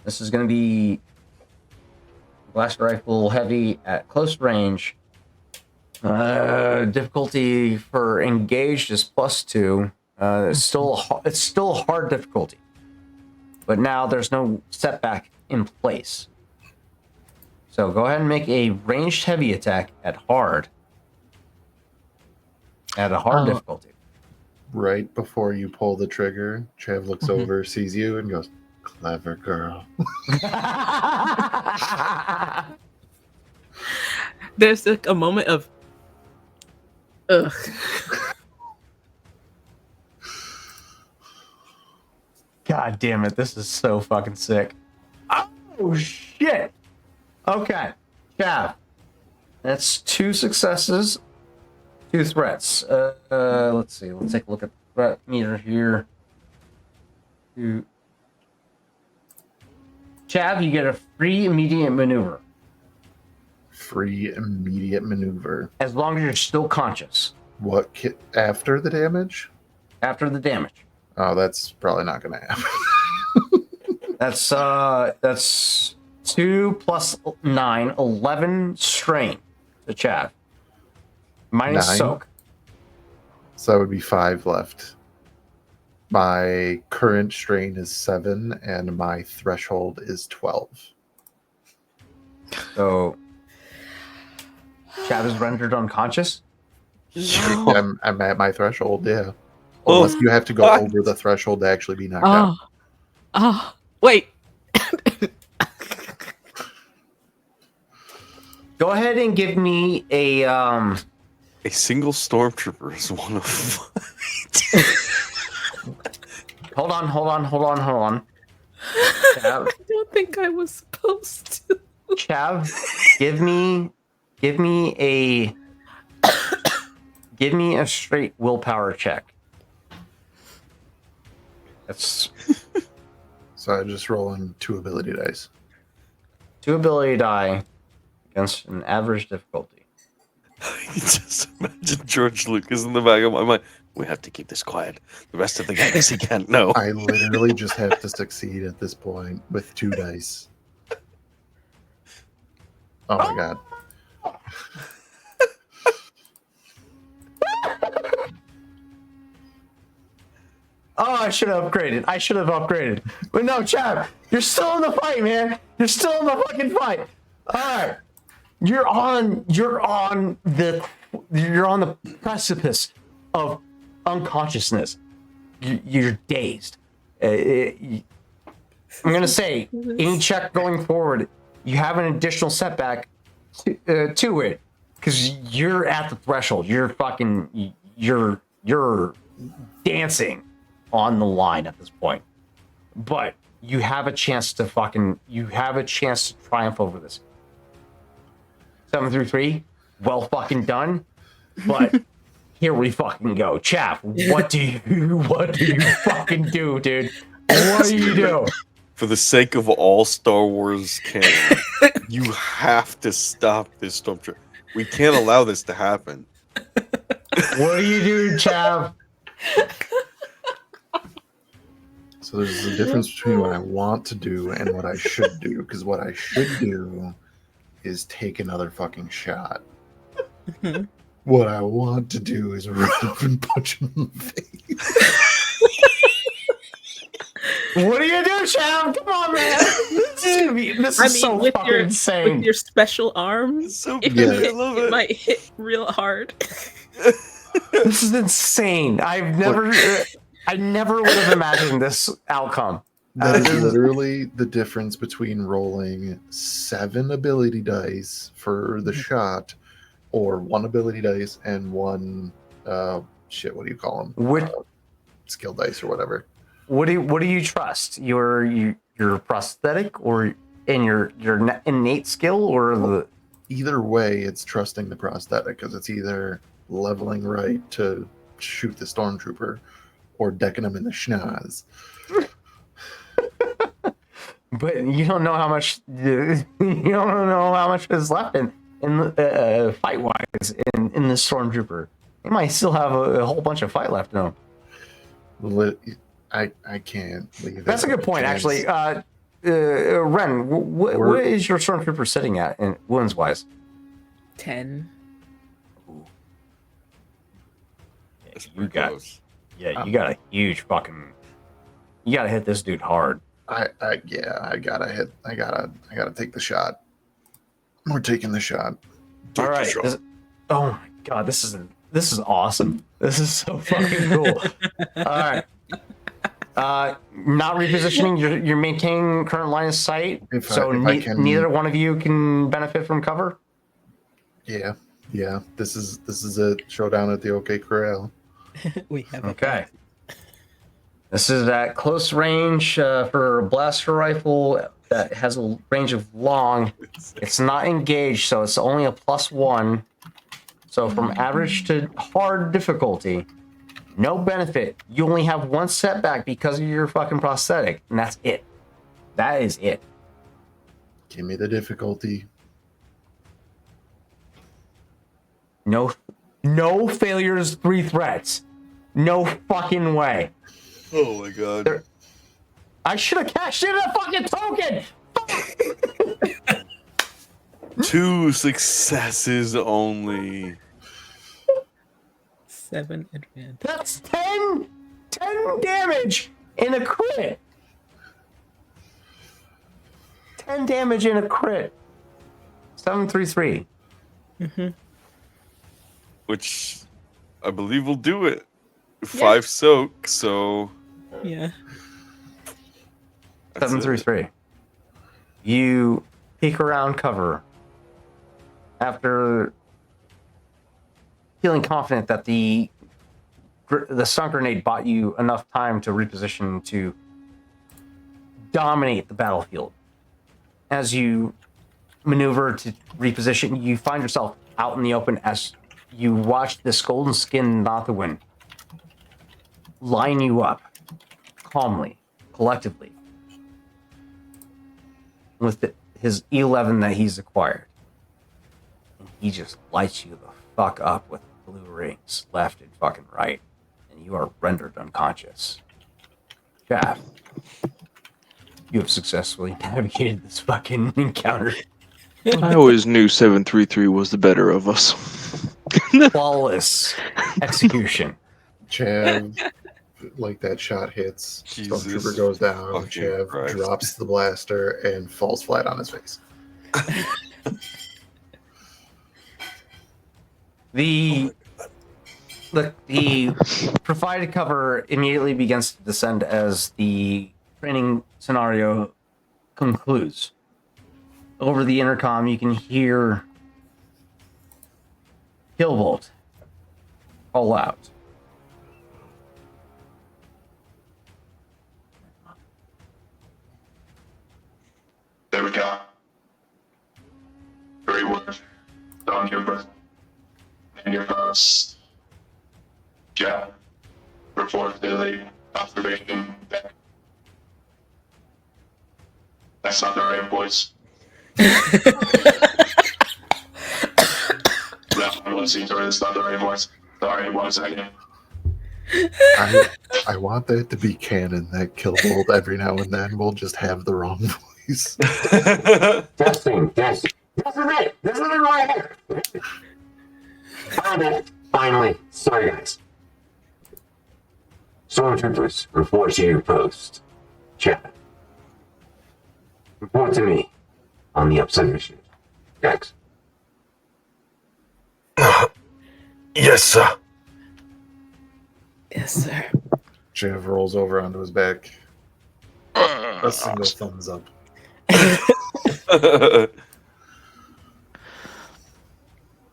This is going to be blaster rifle heavy at close range. Difficulty for engaged is +2. It's still a hard difficulty, but now there's no setback in place. So go ahead and make a ranged heavy attack at hard. At a hard difficulty. Right before you pull the trigger, Chav looks over, sees you, and goes, "Clever girl." There's like a moment of. Ugh. God damn it, this is so fucking sick. Oh shit. Okay. Chav. That's 2 successes, 2 threats. Let's see. Let's take a look at the threat meter here. Chav, you get a free immediate maneuver. Free immediate maneuver. As long as you're still conscious What after the damage? after the damage. Oh, that's probably not going to happen. That's 2 plus 9, 11 strain to Chav. Minus 9? soak. So that would be 5 left. My current strain is 7, and my threshold is 12. So Chav is rendered unconscious. I'm at my threshold, yeah. Oh, Unless you have to go what? over the threshold to actually be knocked out. Wait. Go ahead and give me a A single stormtrooper is one of. Hold on. Chav, I don't think I was supposed to. Chav, give me a straight willpower check. That's So I just roll on 2 ability dice. 2 ability die against an average difficulty. Just imagine George Lucas in the back of my mind. We have to keep this quiet. The rest of the galaxy can't know. I literally just have to succeed at this point with 2 dice. Oh my god. Oh, I should have upgraded. But no, Chav, you're still in the fight, man. You're still in the fucking fight. All right. You're on the precipice of unconsciousness. You're dazed. I'm gonna say any check going forward, you have an additional setback to it because you're at the threshold. You're dancing on the line at this point, but you have a chance to triumph over this. 7-3, well fucking done. But here we fucking go. Chav, what do you fucking do, dude? What do you do? For the sake of all Star Wars canon, you have to stop this stormtrooper. We can't allow this to happen. What do you do, Chav? So there's a difference between what I want to do and what I should do. Because what I should do is take another fucking shot. What I want to do is run up and punch him in the face. What do you do, Chav? Come on, man. This is so fucking insane. With your special arms, So if good. you hit, I love it it. might hit real hard. This is insane. I never would have imagined this outcome. That is literally the difference between rolling 7 ability dice for the shot or 1 ability dice and 1 what do you call them? What skill dice or whatever. What do you trust? Your prosthetic or in your innate skill or the Either way, it's trusting the prosthetic because it's either leveling right to shoot the stormtrooper or decking him in the schnoz. But you don't know how much is left in fight wise in the stormtrooper. He might still have a whole bunch of fight left in him. I can't leave. That's a good point, actually. Ren, what is your stormtrooper sitting at in wounds wise? 10. You got a huge fucking. You gotta hit this dude hard. I gotta take the shot. We're taking the shot. All right. Oh my god, this is awesome. This is so fucking cool. All right. Not repositioning. You're maintaining current line of sight, neither one of you can benefit from cover. Yeah. This is a showdown at the OK Corral. We have okay. This is at close range for a blaster rifle that has a range of long. It's not engaged, so it's only a +1. So from average to hard difficulty, no benefit. You only have 1 setback because of your fucking prosthetic, and that's it. That is it. Give me the difficulty. No failures, 3 threats. No fucking way. Oh my god. I should have cashed in a fucking token. 2 successes only. 7 advantage. That's 10 damage in a crit. 10 damage in a crit. 7-3-3. Which I believe we'll do it. 5 soak, so Yeah. that's 733. You peek around cover after feeling confident that the stun grenade bought you enough time to reposition to dominate the battlefield. As you maneuver to reposition, you find yourself out in the open as you watch this golden skinned Nothawin line you up calmly, collectively, with his E11 that he's acquired. And he just lights you the fuck up with blue rings left and fucking right, and you are rendered unconscious. Chav, you have successfully navigated this fucking encounter. I always knew 733 was the better of us. Flawless execution. Chav, like that shot hits. Jesus Stormtrooper goes down. fucking Chav Christ. drops the blaster and falls flat on his face. The provided cover immediately begins to descend as the training scenario concludes. Over the intercom, you can hear Killbolt call out. There we go. Very well. On your breath. And your first. Yeah. Report daily observation back. That's not the right voice. That's not the right voice. Sorry, 1 second. I want that to be canon that Killbolt every now and then will just have the wrong voice. Testing. This is it. This is it right here. Found it. Finally. Sorry, guys. Stormtroopers, report to your post. Chat. Report to me on the observation. X. Yes, sir. Yes, sir. Chav rolls over onto his back. A single thumbs up.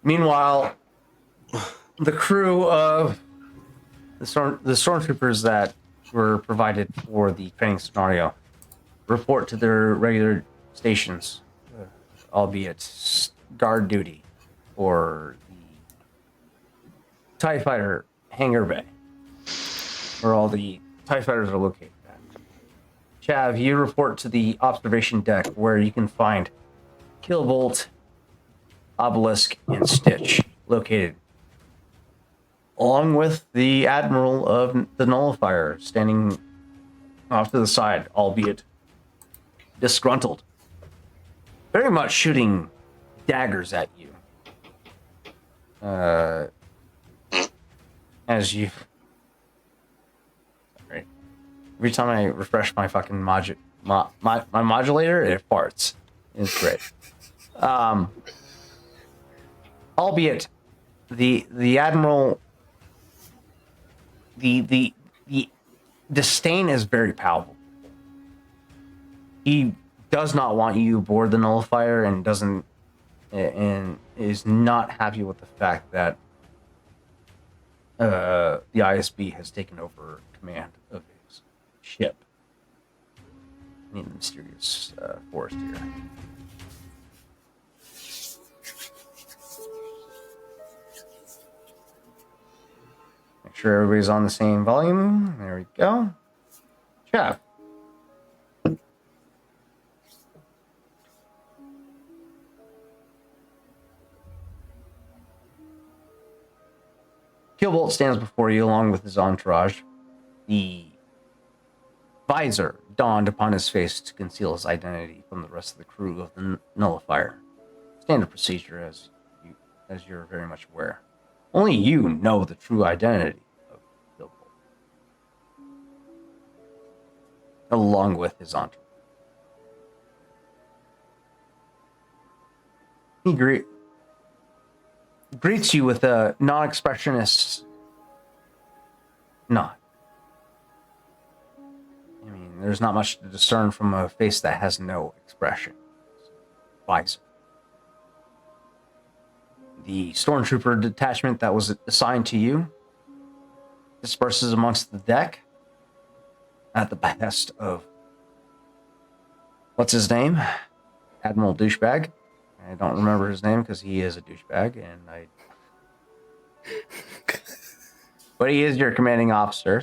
Meanwhile, the crew of the stormtroopers that were provided for the training scenario report to their regular stations, albeit guard duty, or the TIE Fighter hangar bay, where all the TIE Fighters are located at. Chav, you report to the observation deck where you can find Killbolt, Obelisk, and Stitch located, along with the Admiral of the Nullifier standing off to the side, albeit disgruntled, very much shooting daggers at you. As you... Sorry. Every time I refresh my fucking my modulator, it farts. It's great. Albeit the Admiral, the disdain is very palpable. He does not want you aboard the Nullifier and is not happy with the fact that the ISB has taken over command of his ship in the mysterious forest here. Make sure everybody's on the same volume. There we go. Chav. Killbolt stands before you along with his entourage. The visor dawned upon his face to conceal his identity from the rest of the crew of the Nullifier. Standard procedure, as you're very much aware. Only you know the true identity of Killbolt, along with his entourage. He greets you with a non-expressionist not. I mean, there's not much to discern from a face that has no expression. Visor. The stormtrooper detachment that was assigned to you disperses amongst the deck at the behest of what's his name? Admiral Douchebag. I don't remember his name because he is a douchebag, and but he is your commanding officer.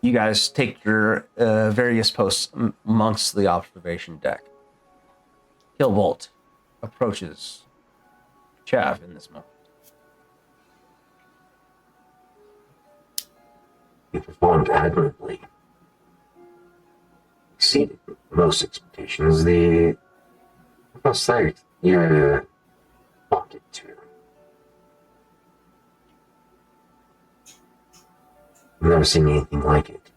You guys take your various posts amongst the observation deck. Killbolt approaches Chav in this moment. You performed admirably. Exceeded most expectations. The prosthetic you wanted to. I've never seen anything like it.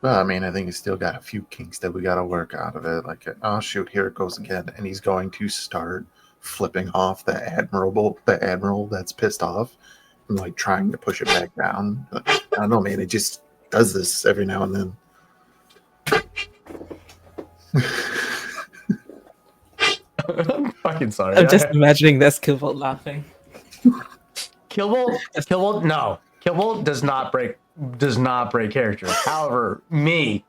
Well, I mean, I think he's still got a few kinks that we got to work out of it. Like, oh shoot, here it goes again, and he's going to start flipping off the admiral that's pissed off, and like trying to push it back down. I don't know, man. It just does this every now and then. I'm fucking sorry. I'm just imagining this Killbolt laughing. Killbolt, no. Killbolt does not break character. However, me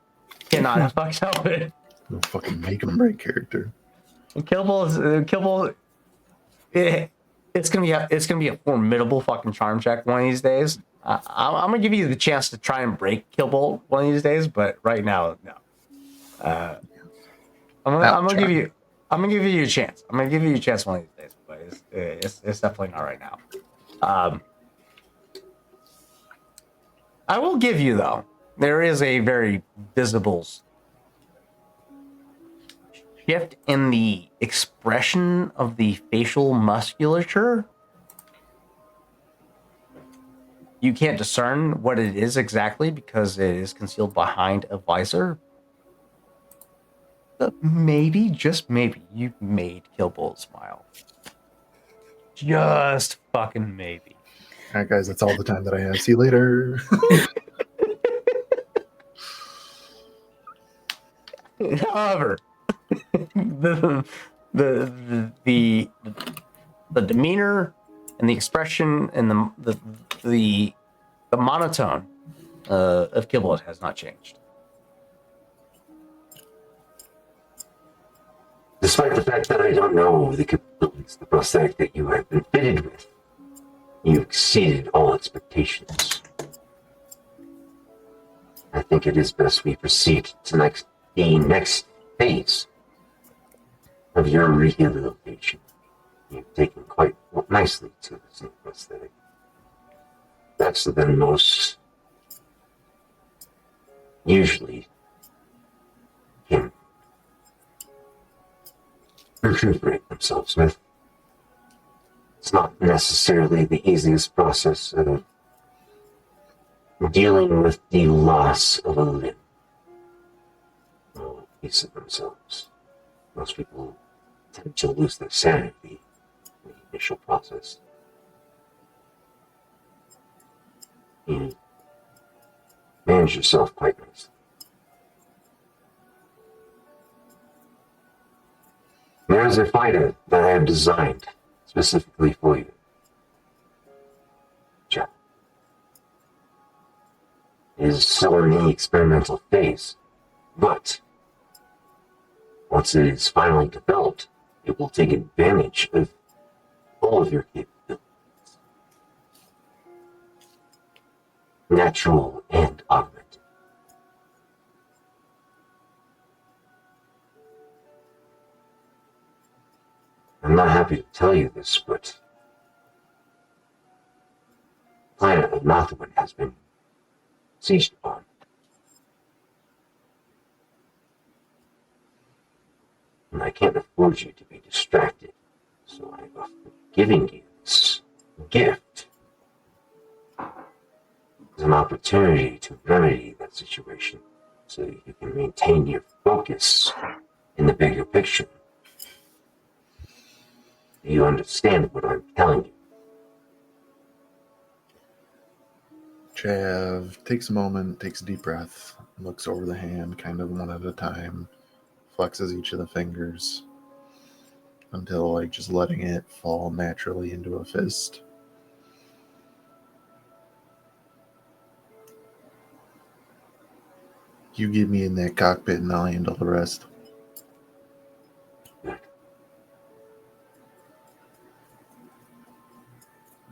cannot fuck help it. We'll fucking make him break character. Killbolt. It's gonna be a formidable fucking charm check one of these days. I'm gonna give you the chance to try and break Killbolt one of these days, but right now, no. I'm gonna give you a chance. I'm gonna give you a chance one of these days, but it's definitely not right now. I will give you, though, there is a very visible shift in the expression of the facial musculature. You can't discern what it is exactly because it is concealed behind a visor. But maybe, just maybe, you've made Killbolt smile. Just fucking maybe. All right, guys, that's all the time that I have. See you later. However, the demeanor and the expression and the monotone of Killbolt has not changed. Despite the fact that I don't know the capabilities of the prosthetic that you have been fitted with, you exceeded all expectations. I think it is best we proceed to the next phase of your rehabilitation. You've taken quite nicely to this new prosthetic. That's than most usually can recuperate themselves with. It's not necessarily the easiest process of dealing with the loss of a limb or a piece of themselves. Most people tend to lose their sanity in the initial process. You manage yourself quite nicely. There is a fighter that I have designed specifically for you. Jack. It is still in the experimental phase, but once it is finally developed, it will take advantage of all of your capabilities. Natural and augmented. I'm not happy to tell you this, but the planet of Nothawin has been seized upon. And I can't afford you to be distracted, so I'm giving you this gift as an opportunity to remedy that situation so that you can maintain your focus in the bigger picture. Do you understand what I'm telling you? Chav takes a moment, takes a deep breath, looks over the hand, kind of one at a time, flexes each of the fingers until like just letting it fall naturally into a fist. You get me in that cockpit and I'll handle the rest.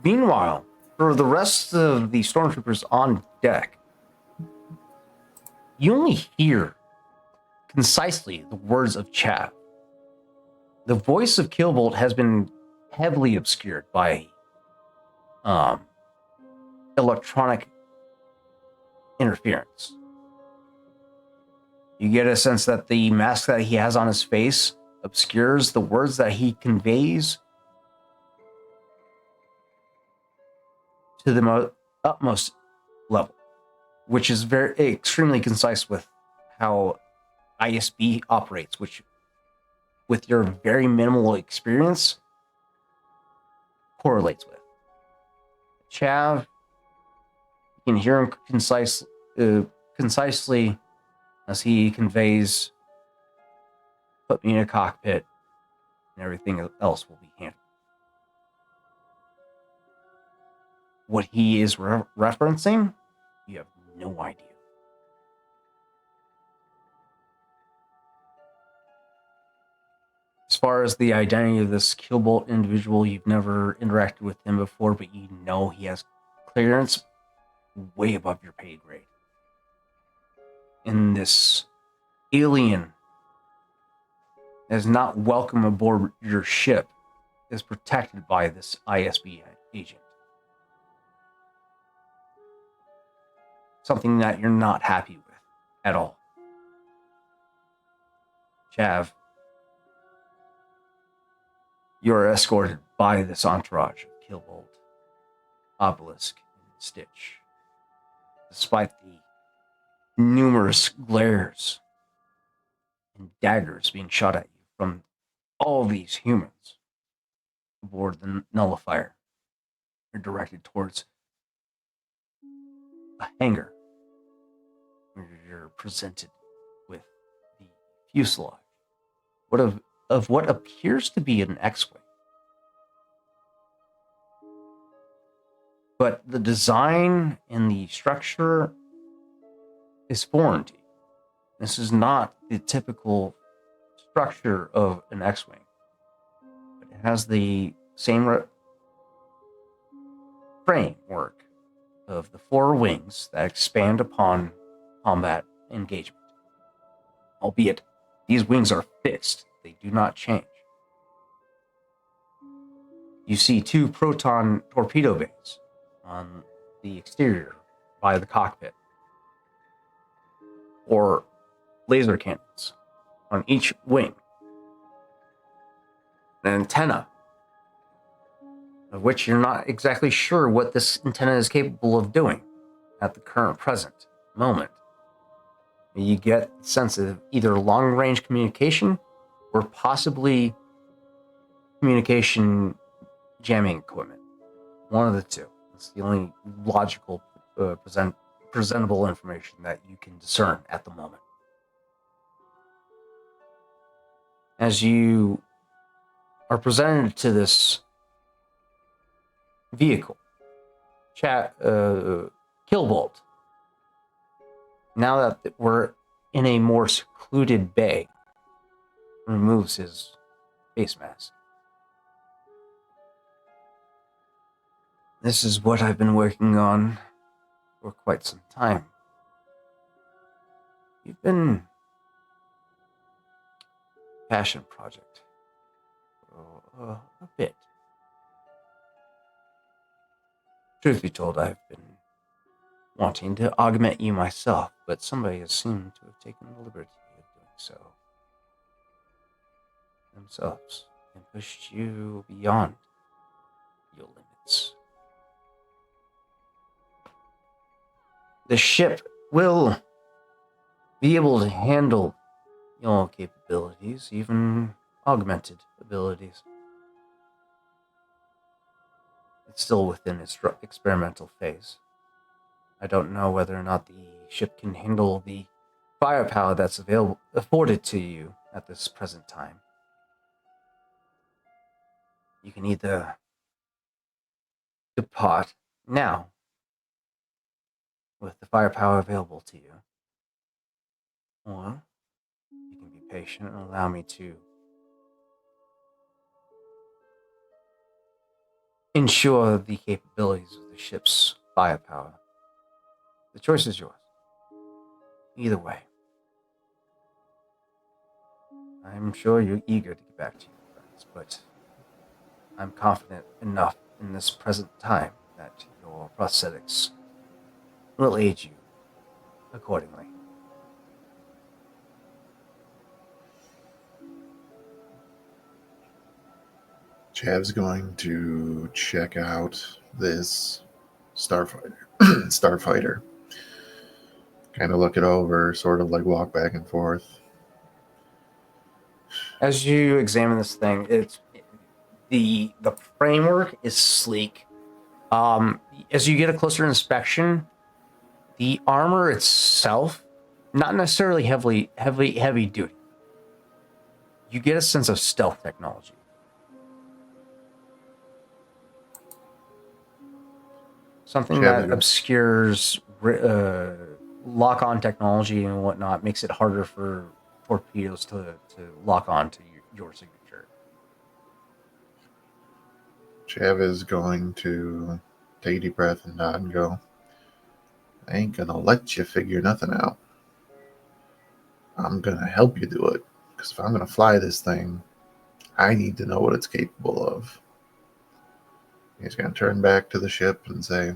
Meanwhile, for the rest of the stormtroopers on deck, you only hear concisely the words of Chav. The voice of Killbolt has been heavily obscured by electronic interference. You get a sense that the mask that he has on his face obscures the words that he conveys to the utmost level, which is very extremely concise with how ISB operates, which with your very minimal experience correlates with. Chav, you can hear him concisely as he conveys, put me in a cockpit and everything else will be handled. What he is referencing, you have no idea. As far as the identity of this Killbolt individual, you've never interacted with him before, but you know he has clearance way above your pay grade. And this alien is not welcome aboard your ship, is protected by this ISB agent. Something that you're not happy with at all. Chav, you're escorted by this entourage of Killbolt, Obelisk, and Stitch. Despite the numerous glares and daggers being shot at you from all these humans aboard the Nullifier, you're directed towards a hangar where you're presented with the fuselage of what appears to be an X-Wing. But the design and the structure is foreign to you. This is not the typical structure of an X-Wing. It has the same framework of the four wings that expand upon combat engagement. Albeit, these wings are fixed. They do not change. You see two proton torpedo bays on the exterior by the cockpit, or laser cannons on each wing. An antenna, of which you're not exactly sure what this antenna is capable of doing at the current present moment. You get a sense of either long-range communication or possibly communication jamming equipment. One of the two. It's the only logical presentable information that you can discern at the moment. As you are presented to this vehicle, Killbolt, now that we're in a more secluded bay, removes his face mask. This is what I've been working on for quite some time. You've been passion project for a bit. Truth be told, I've been wanting to augment you myself, but somebody has seemed to have taken the liberty of doing so themselves and pushed you beyond your limits. The ship will be able to handle your capabilities, even augmented abilities. it's still within its experimental phase. I don't know whether or not the ship can handle the firepower that's afforded to you at this present time. You can either depart now with the firepower available to you, or you can be patient and allow me to ensure the capabilities of the ship's firepower. The choice is yours. Either way. I'm sure you're eager to get back to your friends, but I'm confident enough in this present time that your prosthetics will aid you accordingly. Chav's going to check out this starfighter. Kind of look it over, sort of like walk back and forth. As you examine this thing, it's the framework is sleek. As you get a closer inspection, the armor itself, not necessarily heavy duty. You get a sense of stealth technology. Something that obscures lock-on technology and whatnot, makes it harder for torpedoes to lock on to your signature. Chav is going to take a deep breath and nod and go, I ain't gonna let you figure nothing out. I'm gonna help you do it. Because if I'm gonna fly this thing, I need to know what it's capable of. He's gonna turn back to the ship and say,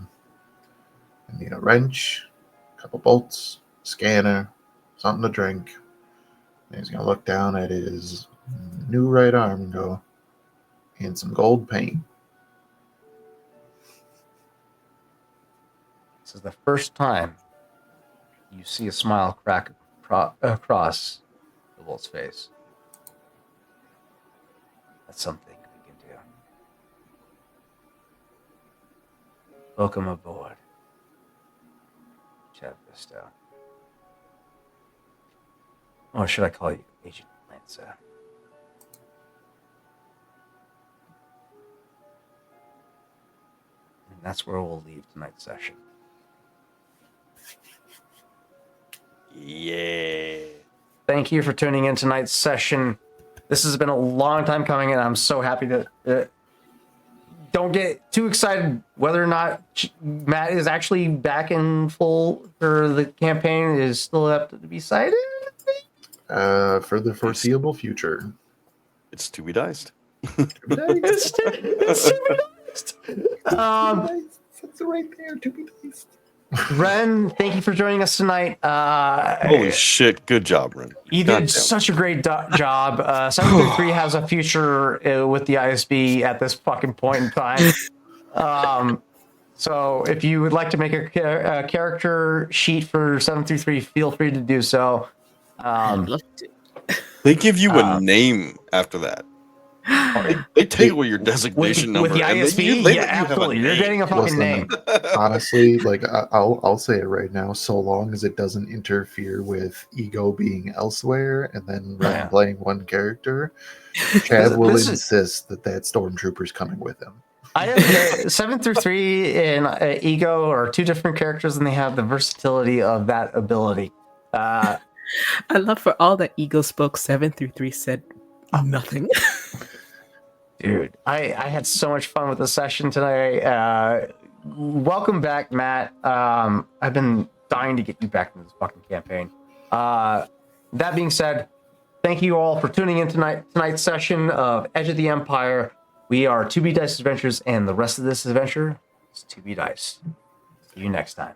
I need a wrench, a couple bolts, scanner, something to drink. And he's gonna look down at his new right arm and go, and some gold paint. This is the first time you see a smile crack across the wolf's face. That's something we can do. Welcome aboard, Chav Visto. Or should I call you Agent Lanza? And that's where we'll leave tonight's session. Yeah. Thank you for tuning in tonight's session. This has been a long time coming, and I'm so happy that don't get too excited whether or not Matt is actually back in full for the campaign. Is still have to be cited. For the foreseeable future. It's to be diced. It's to be diced. That's right there, to be diced. Ren, thank you for joining us tonight. Holy shit, good job, Ren. You did such a great job. 733 has a future with the ISB at this fucking point in time. So if you would like to make a character sheet for 733, feel free to do so. I'd love to. They give you a name after that. They take away your designation number. With the ISB, yeah, absolutely. You're getting a fucking name. Honestly, like I'll say it right now. So long as it doesn't interfere with Ego being elsewhere and then playing one character, Chad will insist that stormtrooper's coming with him. I have 733 and Ego are two different characters, and they have the versatility of that ability. I love for all that Ego spoke, 733 said nothing. Dude, I had so much fun with the session today. Welcome back, Matt. I've been dying to get you back into this fucking campaign. That being said, thank you all for tuning in tonight's session of Edge of the Empire. We are 2B Dice Adventures, and the rest of this adventure is 2B Dice. See you next time.